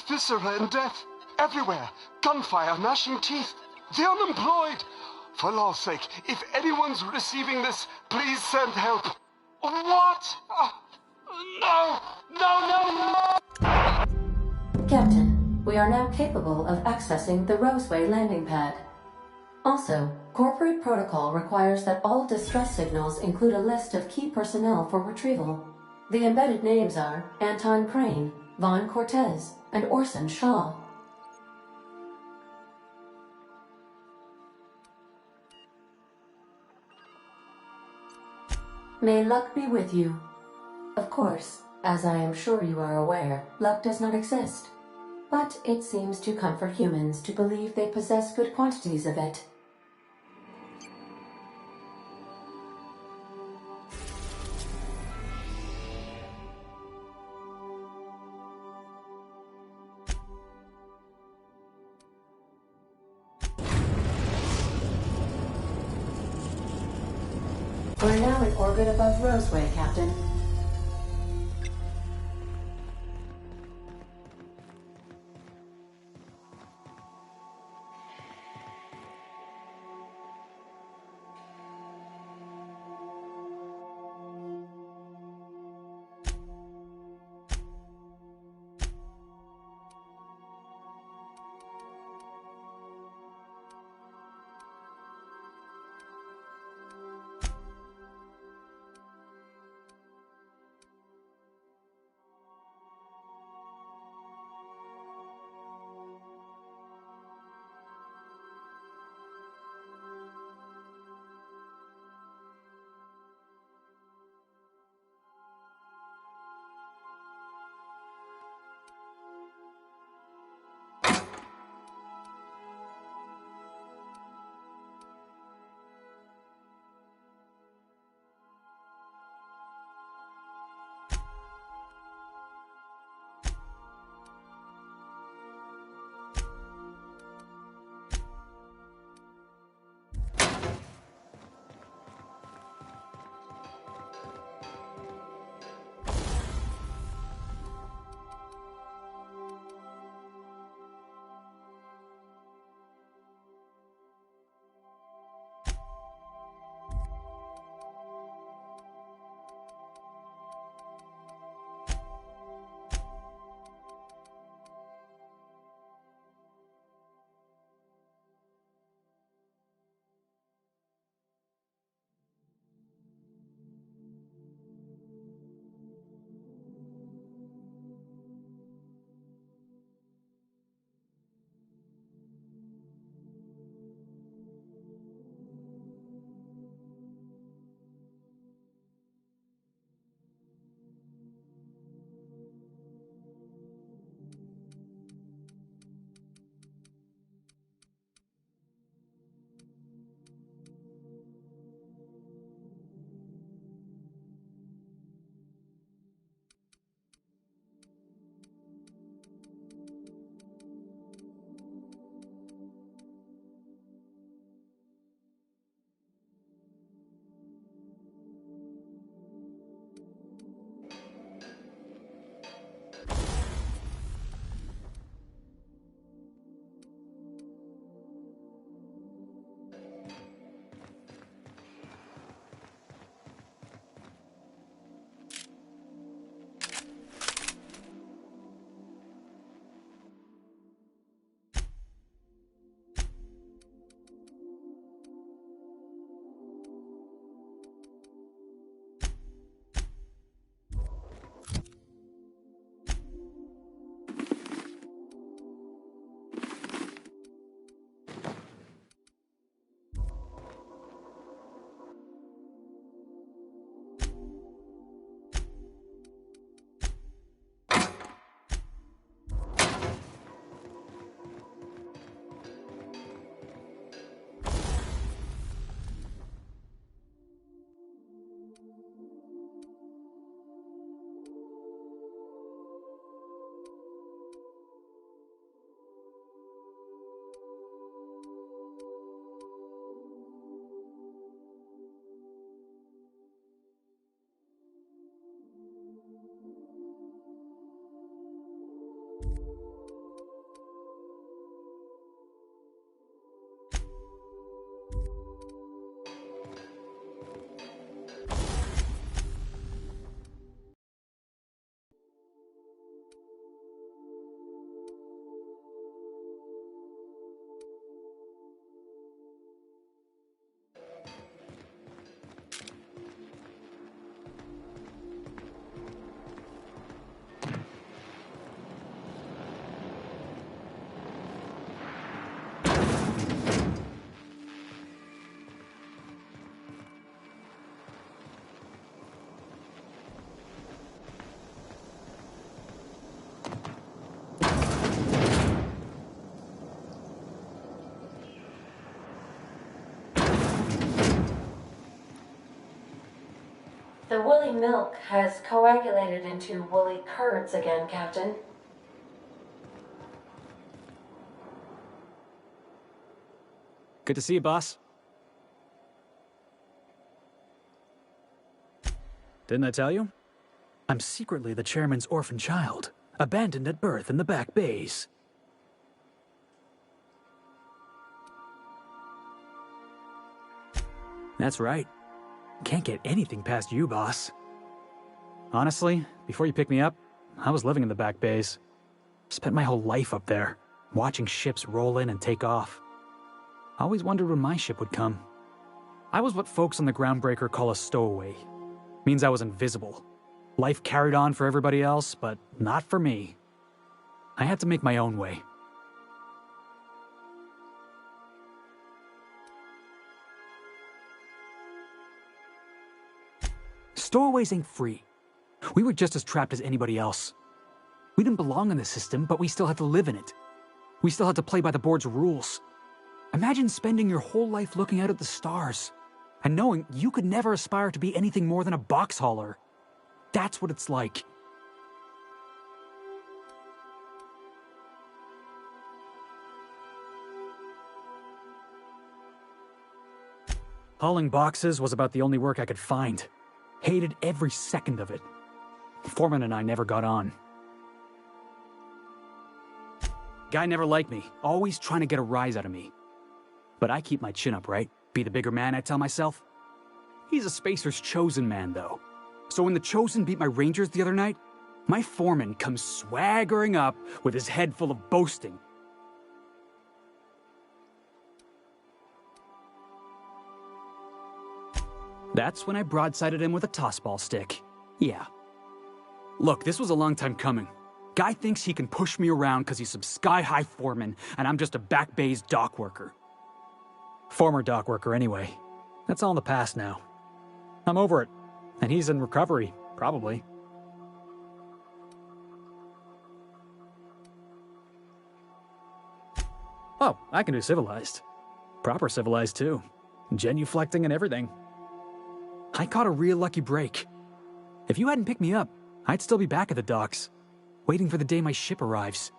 viscera and death everywhere. Gunfire, gnashing teeth. The unemployed. For law's sake, if anyone's receiving this, please send help. What? No! Captain, we are now capable of accessing the Roseway landing pad. Also, corporate protocol requires that all distress signals include a list of key personnel for retrieval. The embedded names are Anton Crane, Vaughn Cortez, and Orson Shaw. May luck be with you. Of course, as I am sure you are aware, luck does not exist. But it seems to comfort humans to believe they possess good quantities of it. We're now in orbit above Roseway, Captain. The woolly milk has coagulated into woolly curds again, Captain. Good to see you, boss. Didn't I tell you? I'm secretly the chairman's orphan child, abandoned at birth in the back bays. That's right. Can't get anything past you, boss. Honestly, before you picked me up, I was living in the back bays. Spent my whole life up there, watching ships roll in and take off. I always wondered when my ship would come. I was what folks on the Groundbreaker call a stowaway. Means I was invisible. Life carried on for everybody else, but not for me. I had to make my own way. Stowaways ain't free. We were just as trapped as anybody else. We didn't belong in the system, but we still had to live in it. We still had to play by the board's rules. Imagine spending your whole life looking out at the stars, and knowing you could never aspire to be anything more than a box hauler. That's what it's like. Hauling boxes was about the only work I could find. Hated every second of it. Foreman and I never got on. Guy never liked me, always trying to get a rise out of me. But I keep my chin up, right? Be the bigger man, I tell myself. He's a Spacer's chosen man, though. So when the Chosen beat my Rangers the other night, my foreman comes swaggering up with his head full of boasting. That's when I broadsided him with a tossball stick. Yeah. Look, this was a long time coming. Guy thinks he can push me around because he's some sky-high foreman, and I'm just a back bay's dock worker. Former dock worker, anyway. That's all in the past now. I'm over it. And he's in recovery, probably. Oh, I can do civilized. Proper civilized, too. Genuflecting and everything. I caught a real lucky break. If you hadn't picked me up, I'd still be back at the docks, waiting for the day my ship arrives.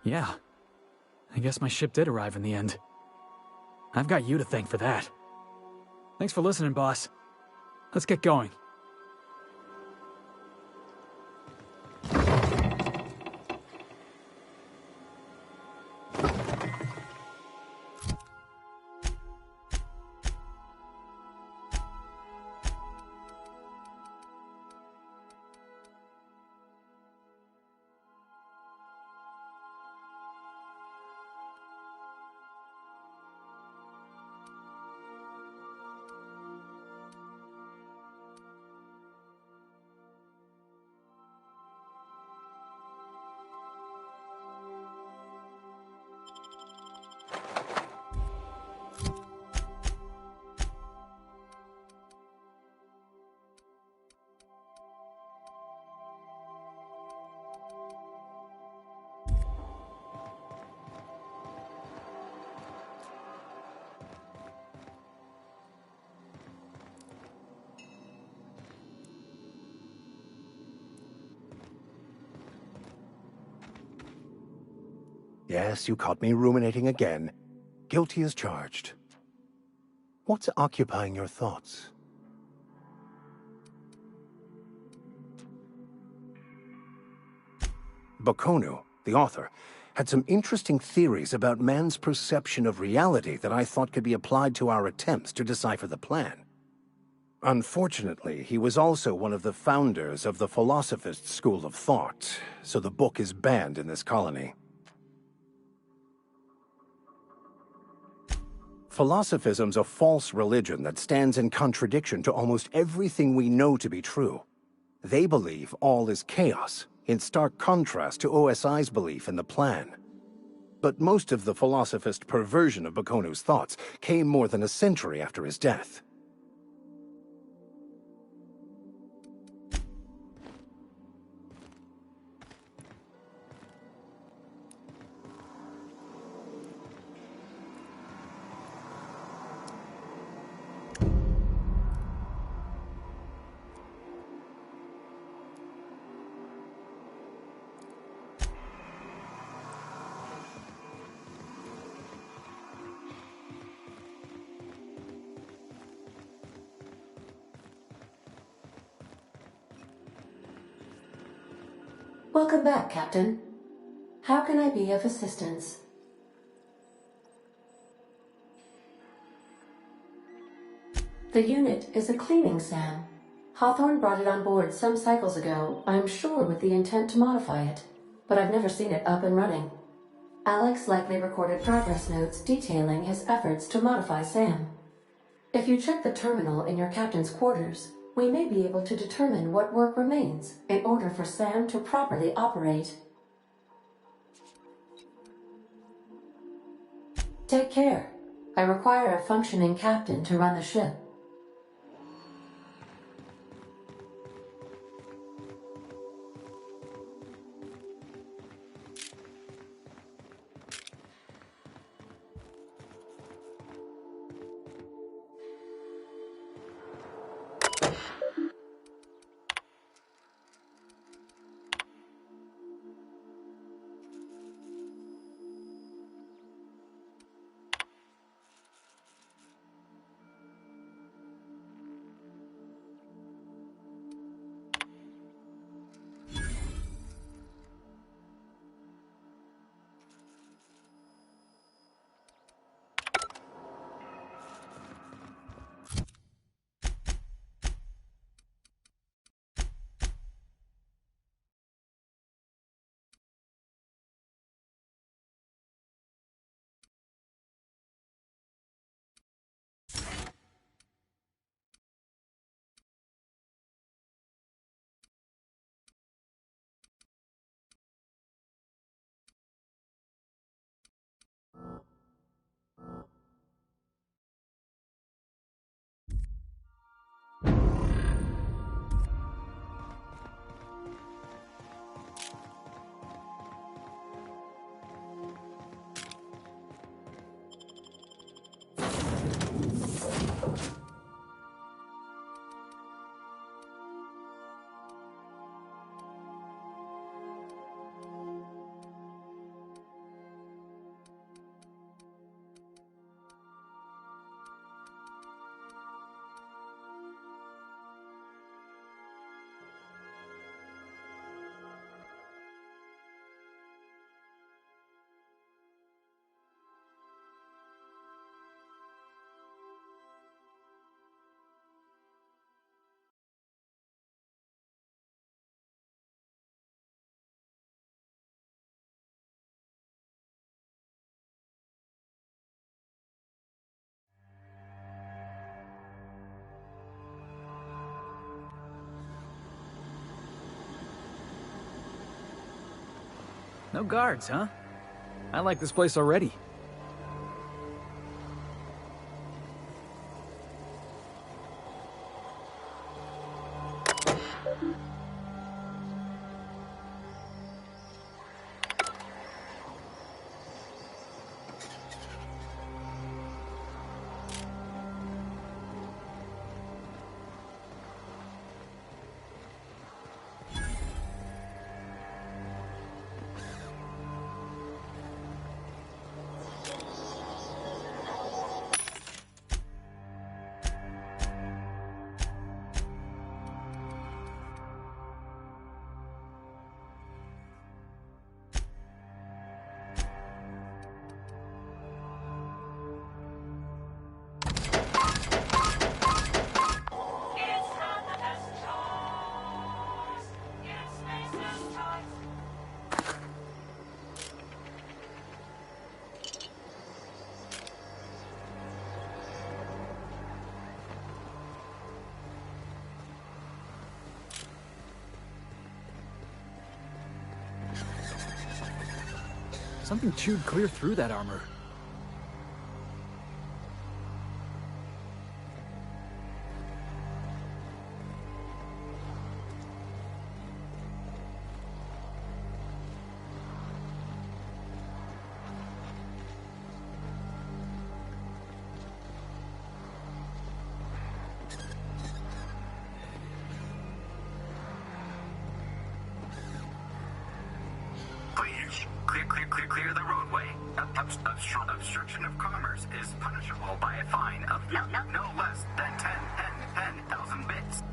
Yeah, I guess my ship did arrive in the end. I've got you to thank for that. Thanks for listening, boss. Let's get going. Yes, you caught me ruminating again. Guilty as charged. What's occupying your thoughts? Bokonu, the author, had some interesting theories about man's perception of reality that I thought could be applied to our attempts to decipher the plan. Unfortunately, he was also one of the founders of the Philosophist school of thought, so the book is banned in this colony. Philosophism's a false religion that stands in contradiction to almost everything we know to be true. They believe all is chaos, in stark contrast to OSI's belief in the plan. But most of the philosophist perversion of Bokonu's thoughts came more than a century after his death. Welcome back, Captain. How can I be of assistance? The unit is a cleaning SAM. Hawthorne brought it on board some cycles ago, I'm sure with the intent to modify it, but I've never seen it up and running. Alex likely recorded progress notes detailing his efforts to modify SAM. If you check the terminal in your captain's quarters, we may be able to determine what work remains in order for SAM to properly operate. Take care. I require a functioning captain to run the ship. No guards, huh? I like this place already. Something chewed clear through that armor. Clear the roadway. Obstruction of commerce is punishable by a fine of no less than 10,000 bits.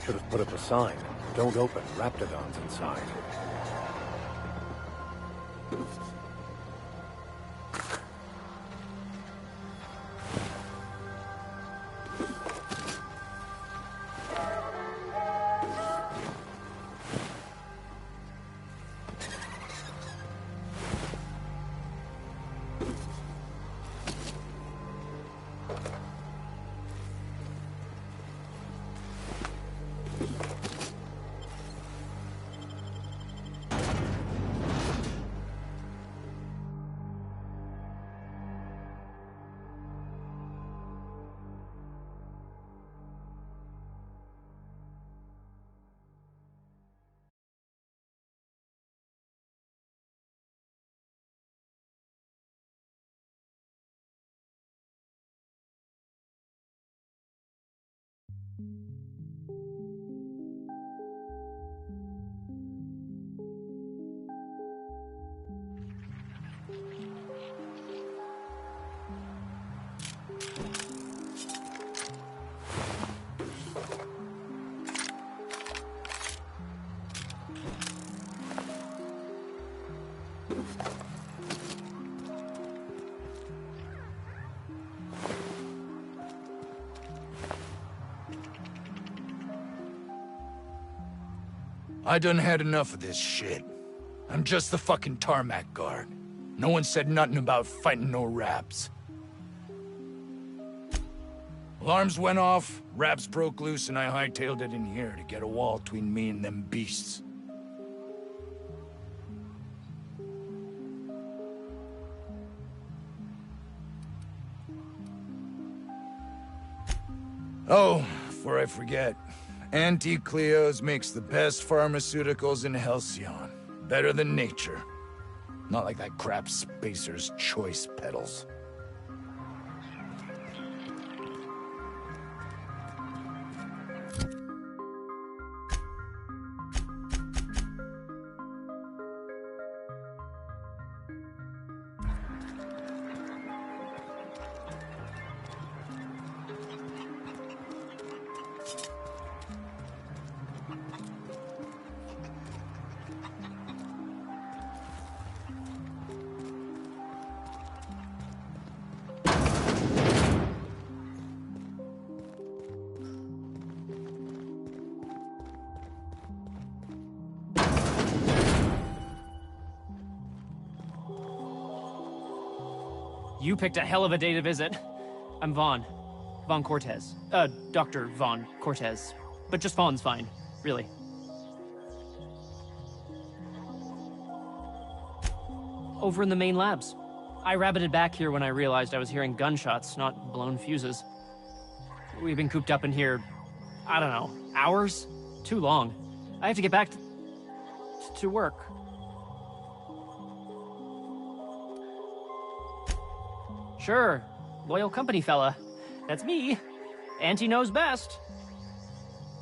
Should have put up a sign. Don't open. Raptidons inside. I done had enough of this shit. I'm just the fucking tarmac guard. No one said nothing about fighting no raps. Alarms went off, raps broke loose, and I hightailed it in here to get a wall between me and them beasts. Oh, before I forget, Auntie Cleo's makes the best pharmaceuticals in Halcyon. Better than nature. Not like that crap Spacer's Choice peddles. You picked a hell of a day to visit. I'm Vaughn. Vaughn Cortez. Dr. Vaughn Cortez. But just Vaughn's fine, really. Over in the main labs. I rabbited back here when I realized I was hearing gunshots, not blown fuses. We've been cooped up in here, I don't know, hours? Too long. I have to get back to work. Sure, loyal company fella. That's me. Auntie knows best.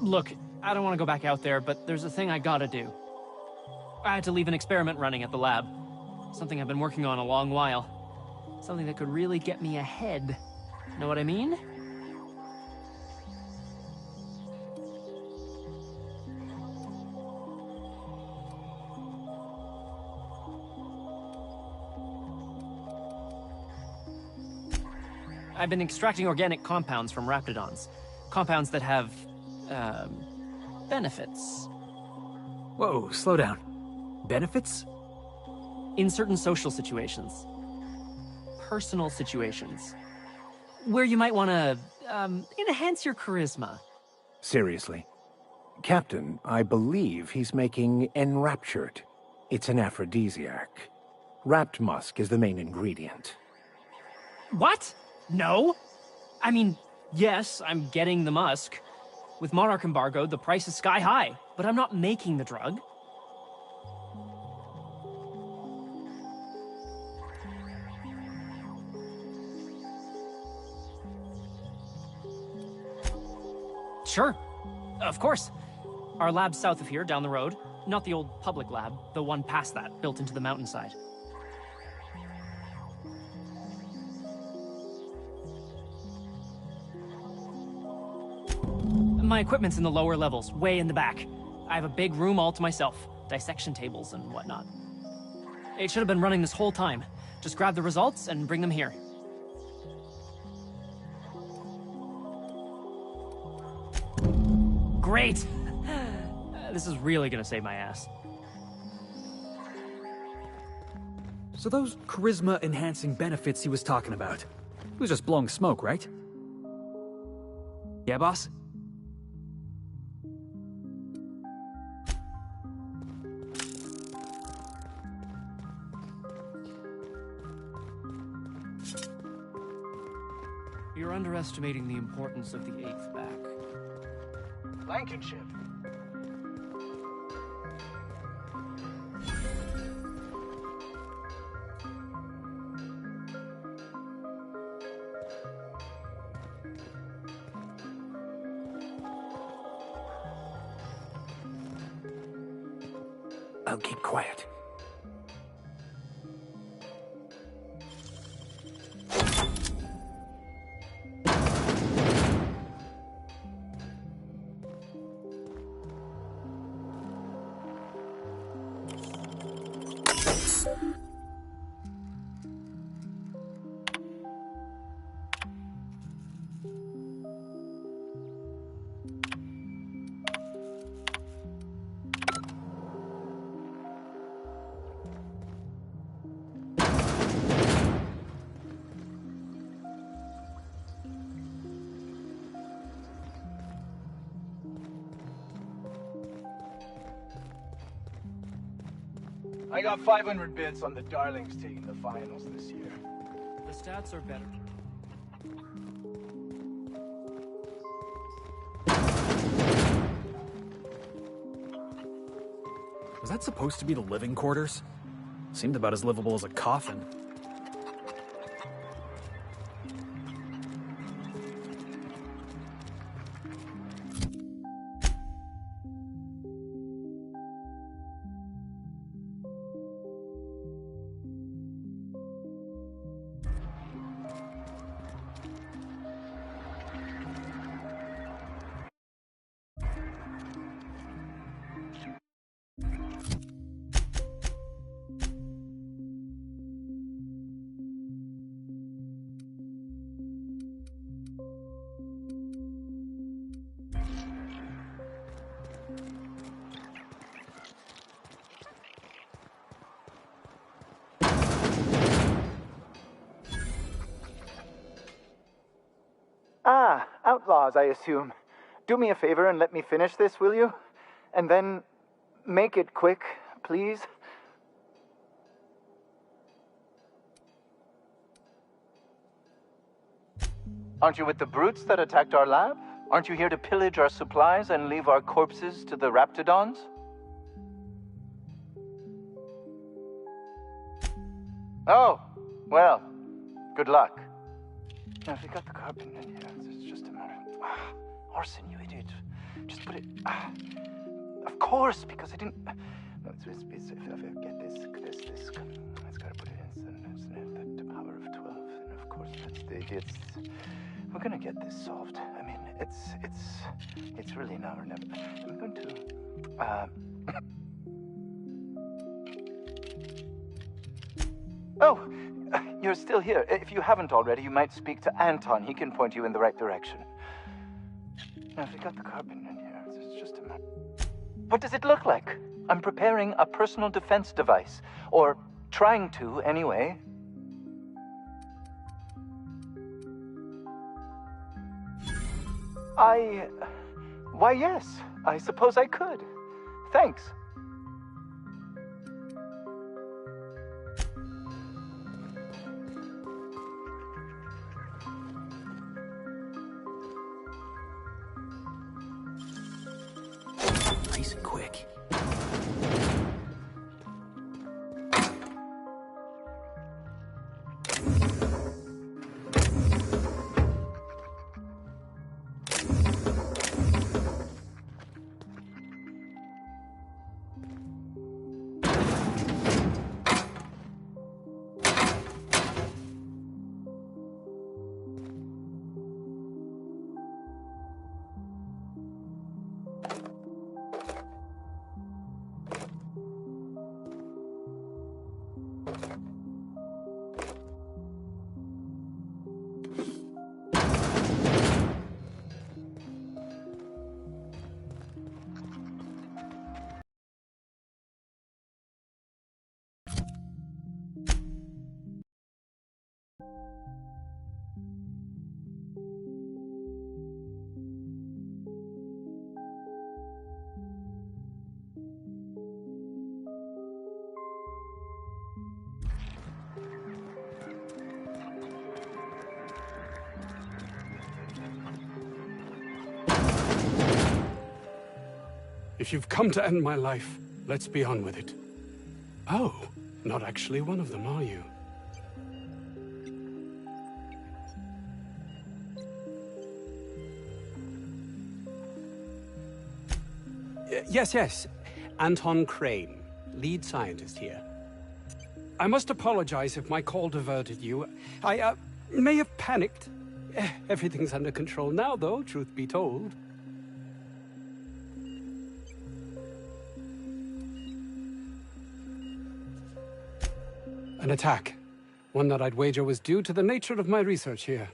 Look, I don't want to go back out there, but there's a thing I gotta do. I had to leave an experiment running at the lab. Something I've been working on a long while. Something that could really get me ahead. Know what I mean? I've been extracting organic compounds from raptidons. Compounds that have, benefits. Whoa, slow down. Benefits? In certain social situations. Personal situations. Where you might want to, enhance your charisma. Seriously. Captain, I believe he's making Enraptured. It's an aphrodisiac. Wrapped musk is the main ingredient. What? No? I mean, yes, I'm getting the musk. With Monarch embargoed, the price is sky high, but I'm not making the drug. Sure. Of course. Our lab's south of here, down the road. Not the old public lab, the one past that, built into the mountainside. My equipment's in the lower levels, way in the back. I have a big room all to myself, dissection tables and whatnot. It should have been running this whole time. Just grab the results and bring them here. Great! This is really gonna save my ass. So those charisma-enhancing benefits he was talking about, he was just blowing smoke, right? Yeah, boss? You're underestimating the importance of the 8th back. Blankenship. I'll keep quiet. I got 500 bits on the Darlings taking the finals this year. The stats are better. Was that supposed to be the living quarters? Seemed about as livable as a coffin. Ah, outlaws, I assume. Do me a favor and let me finish this, will you? And then make it quick, please. Aren't you with the brutes that attacked our lab? Aren't you here to pillage our supplies and leave our corpses to the Raptidons? Oh, well, good luck. Now, if you got the carbon in here, it's just a matter of... Orson, you idiot. Just put it... of course, because I didn't... No, if I get this... It's got to put it in the power of 12. And of course, that's the idiots. We're gonna get this solved. I mean, it's really now or never. I'm going to... Oh! You're still here. If you haven't already, you might speak to Anton. He can point you in the right direction. Now, if you got the carbon in here, it's just a matter... What does it look like? I'm preparing a personal defense device. Or trying to, anyway. Why, yes. I suppose I could. Thanks. Nice and quick. If you've come to end my life, let's be on with it. Oh, not actually one of them, are you? Yes. Anton Crane, lead scientist here. I must apologize if my call diverted you. I may have panicked. Everything's under control now, though, truth be told. An attack. One that I'd wager was due to the nature of my research here.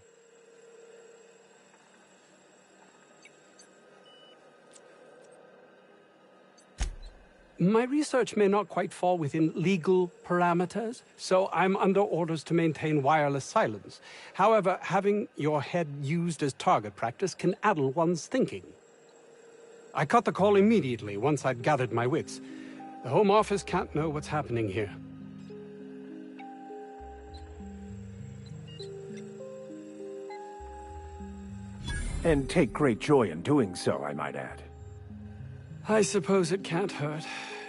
My research may not quite fall within legal parameters, so I'm under orders to maintain wireless silence. However, having your head used as target practice can addle one's thinking. I cut the call immediately once I'd gathered my wits. The Home Office can't know what's happening here. And take great joy in doing so, I might add. I suppose it can't hurt.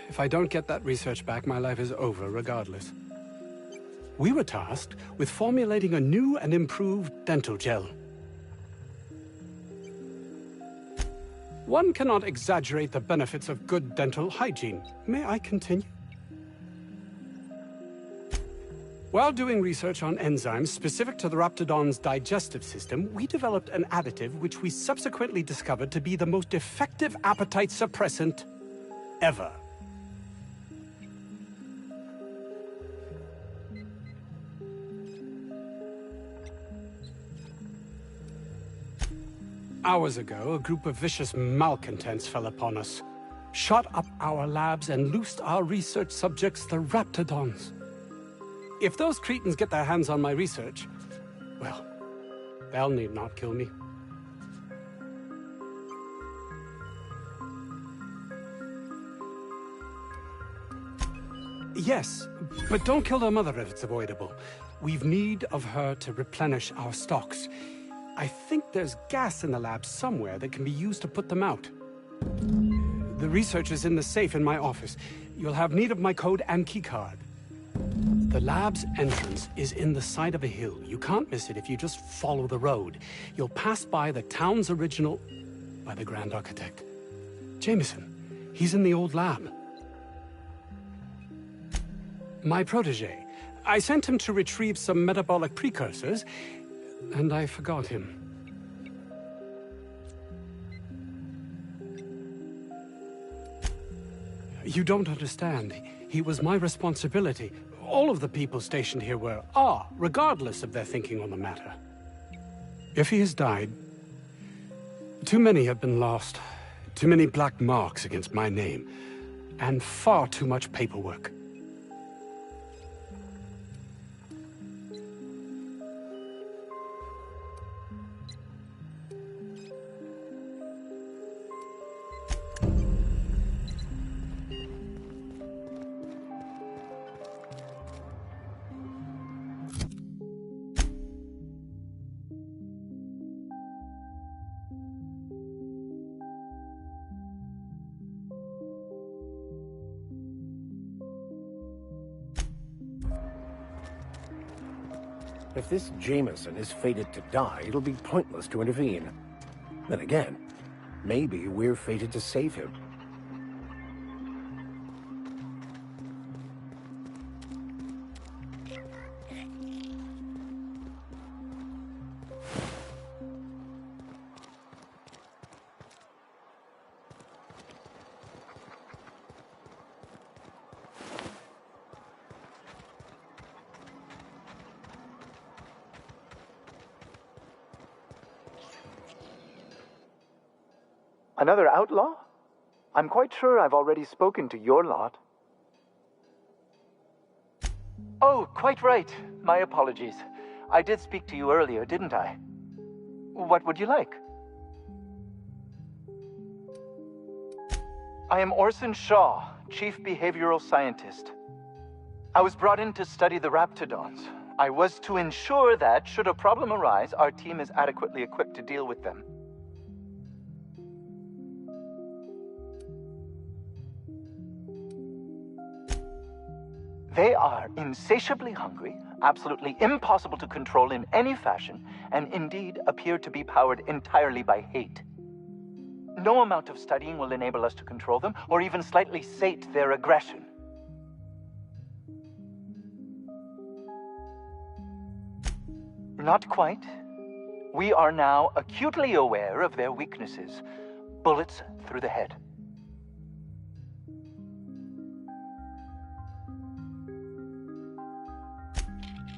If I don't get that research back, my life is over regardless. We were tasked with formulating a new and improved dental gel. One cannot exaggerate the benefits of good dental hygiene. May I continue? While doing research on enzymes specific to the Raptidon's digestive system, we developed an additive which we subsequently discovered to be the most effective appetite suppressant ever. Hours ago, a group of vicious malcontents fell upon us, shot up our labs and loosed our research subjects, the Raptidons. If those cretins get their hands on my research, well, they'll need not kill me. Yes, but don't kill their mother if it's avoidable. We've need of her to replenish our stocks. I think there's gas in the lab somewhere that can be used to put them out. The research is in the safe in my office. You'll have need of my code and keycard. The lab's entrance is in the side of a hill. You can't miss it if you just follow the road. You'll pass by the town's original by the Grand Architect. Jameson, he's in the old lab. My protege. I sent him to retrieve some metabolic precursors, and I forgot him. You don't understand. He was my responsibility. All of the people stationed here are, regardless of their thinking on the matter. If he has died, too many have been lost. Too many black marks against my name. And far too much paperwork. If this Jameson is fated to die, it'll be pointless to intervene. Then again, maybe we're fated to save him. Another outlaw? I'm quite sure I've already spoken to your lot. Oh, quite right. My apologies. I did speak to you earlier, didn't I? What would you like? I am Orson Shaw, Chief Behavioral Scientist. I was brought in to study the Raptidons. I was to ensure that, should a problem arise, our team is adequately equipped to deal with them. They are insatiably hungry, absolutely impossible to control in any fashion, and indeed appear to be powered entirely by hate. No amount of studying will enable us to control them, or even slightly sate their aggression. Not quite. We are now acutely aware of their weaknesses. Bullets through the head.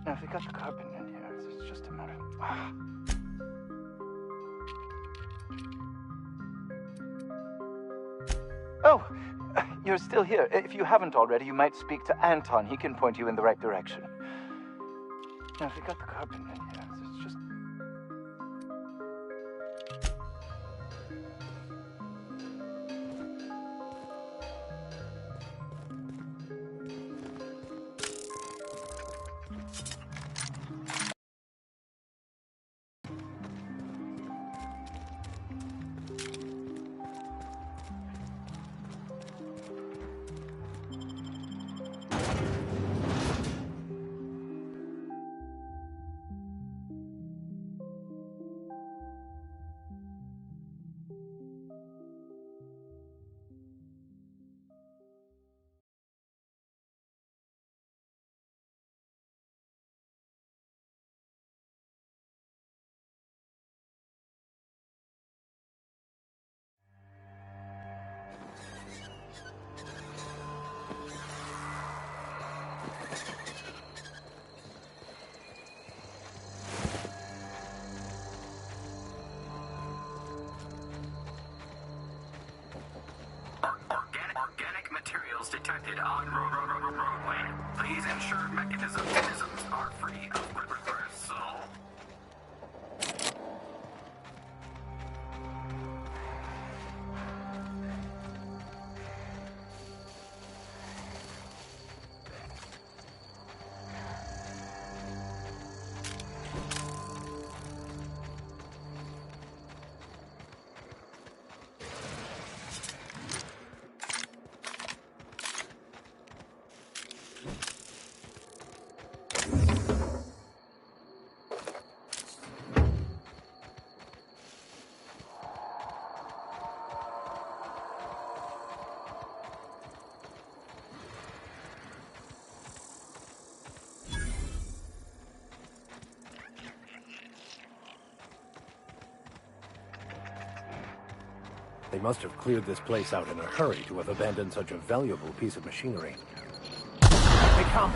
Now, if we got the carbon in here, it's just a matter. Oh, you're still here. If you haven't already, you might speak to Anton. He can point you in the right direction. Now, if we got the carbon in here, it's just... Detected on roadway. Please ensure mechanisms are free of reversal. They must have cleared this place out in a hurry to have abandoned such a valuable piece of machinery. They come!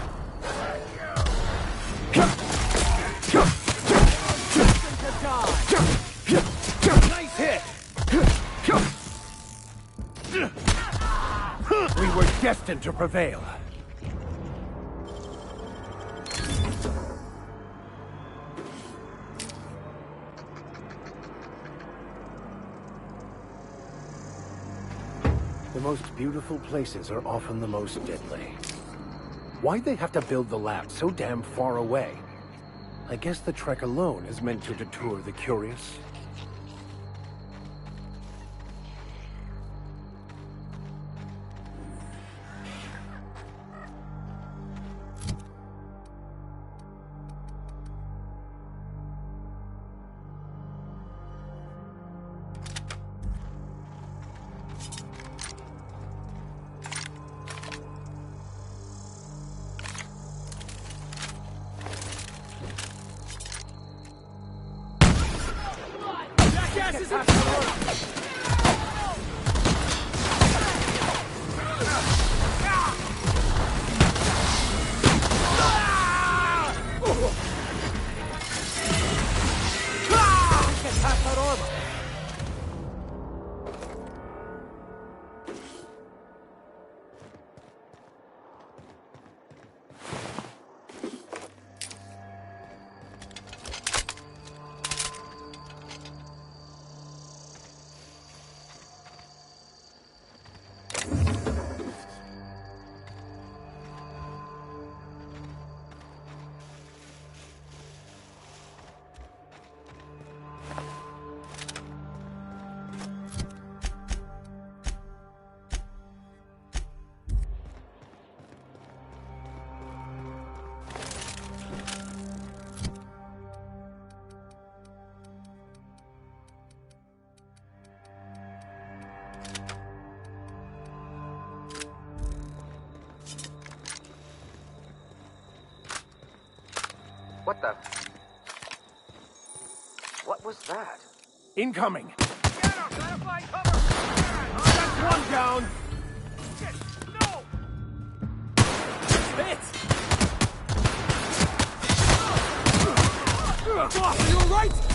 Nice hit! We were destined to prevail. The most beautiful places are often the most deadly. Why'd they have to build the lab so damn far away? I guess the trek alone is meant to deter the curious. What the? What was that? Incoming! That's one down! No! Hit! Boss, are you alright?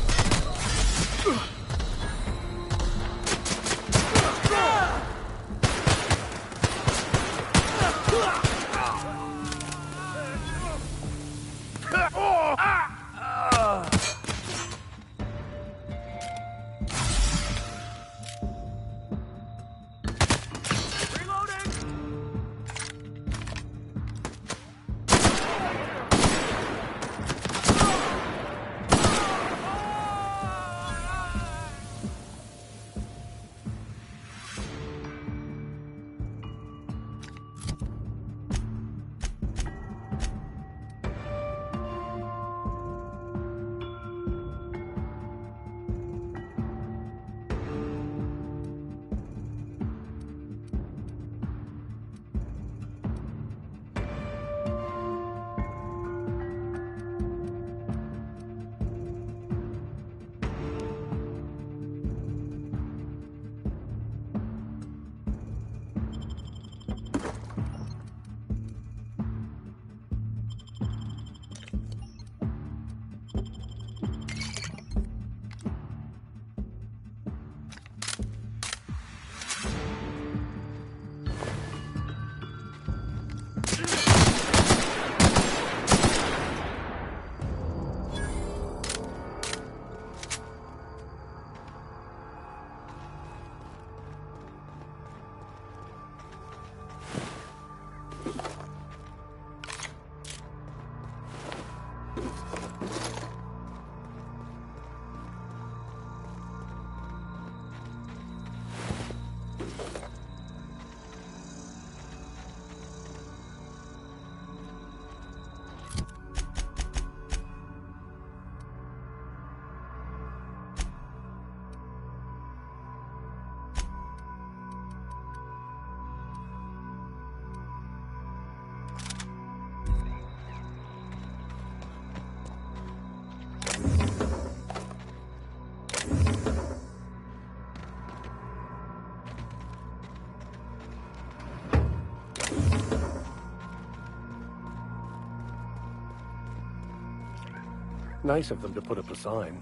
Nice of them to put up a sign.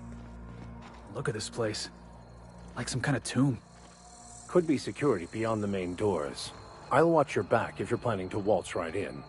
Look at this place. Like some kind of tomb. Could be security beyond the main doors. I'll watch your back if you're planning to waltz right in.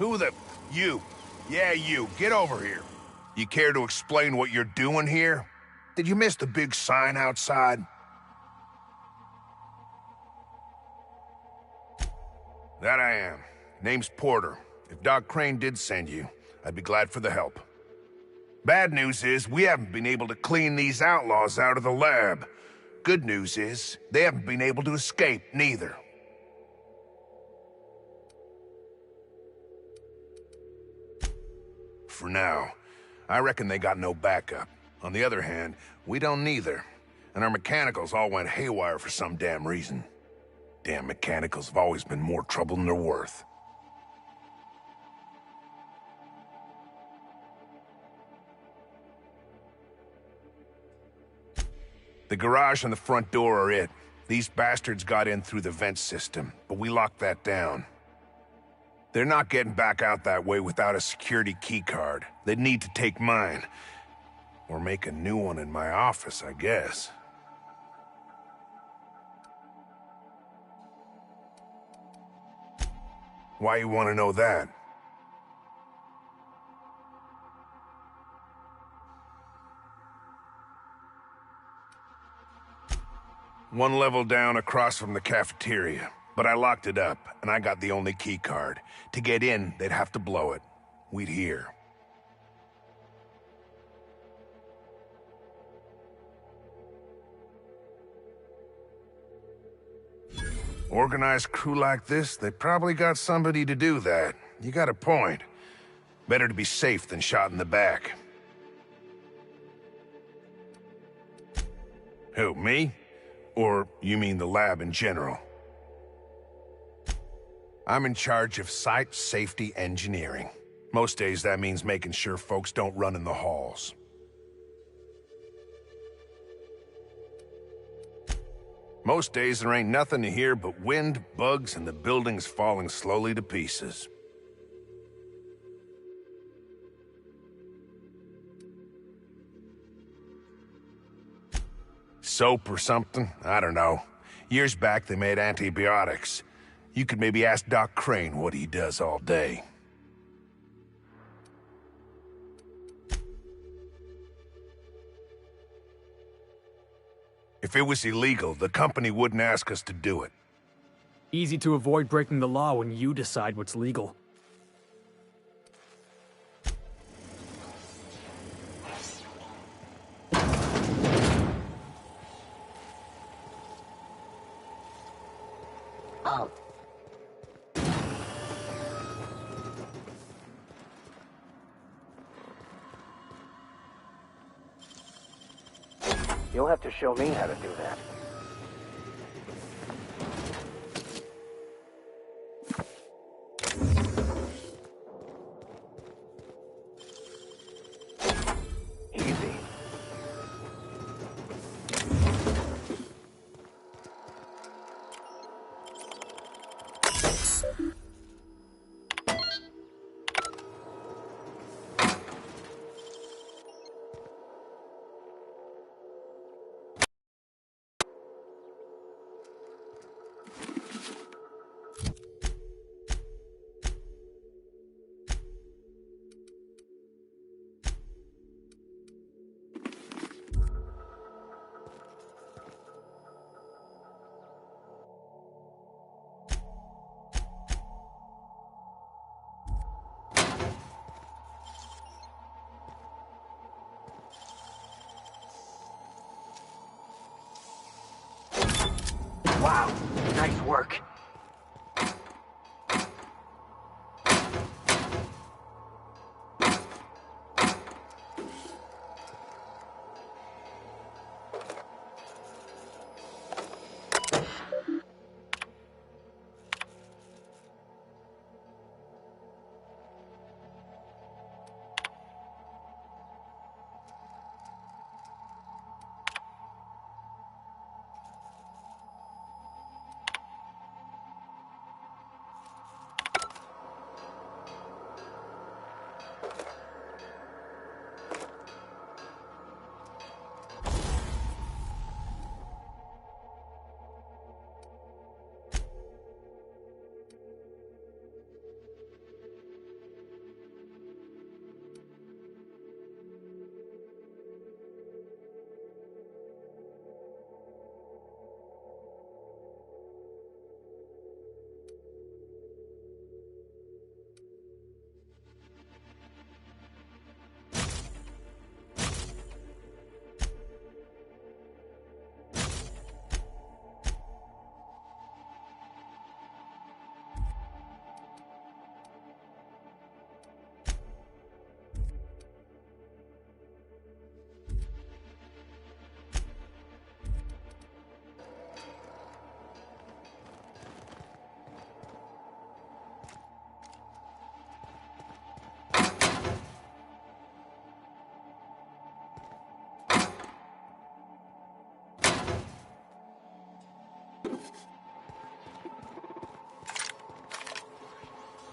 Who the... You. Yeah, you. Get over here. You care to explain what you're doing here? Did you miss the big sign outside? That I am. Name's Porter. If Doc Crane did send you, I'd be glad for the help. Bad news is, we haven't been able to clean these outlaws out of the lab. Good news is, they haven't been able to escape, neither. For now. I reckon they got no backup. On the other hand, we don't neither. And our mechanicals all went haywire for some damn reason. Damn mechanicals have always been more trouble than they're worth. The garage and the front door are it. These bastards got in through the vent system, but we locked that down. They're not getting back out that way without a security keycard. They'd need to take mine. Or make a new one in my office, I guess. Why you want to know that? One level down across from the cafeteria. But I locked it up, and I got the only key card. To get in, they'd have to blow it. We'd hear. Organized crew like this, they probably got somebody to do that. You got a point. Better to be safe than shot in the back. Who, me? Or you mean the lab in general? I'm in charge of site safety engineering. Most days that means making sure folks don't run in the halls. Most days there ain't nothing to hear but wind, bugs, and the buildings falling slowly to pieces. Soap or something? I don't know. Years back they made antibiotics. You could maybe ask Doc Crane what he does all day. If it was illegal, the company wouldn't ask us to do it. Easy to avoid breaking the law when you decide what's legal. Oh. You'll have to show me how to do that. Easy. Wow, nice work.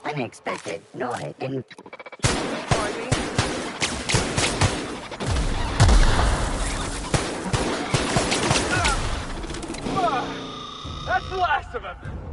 unexpected noise in... That's the last of him!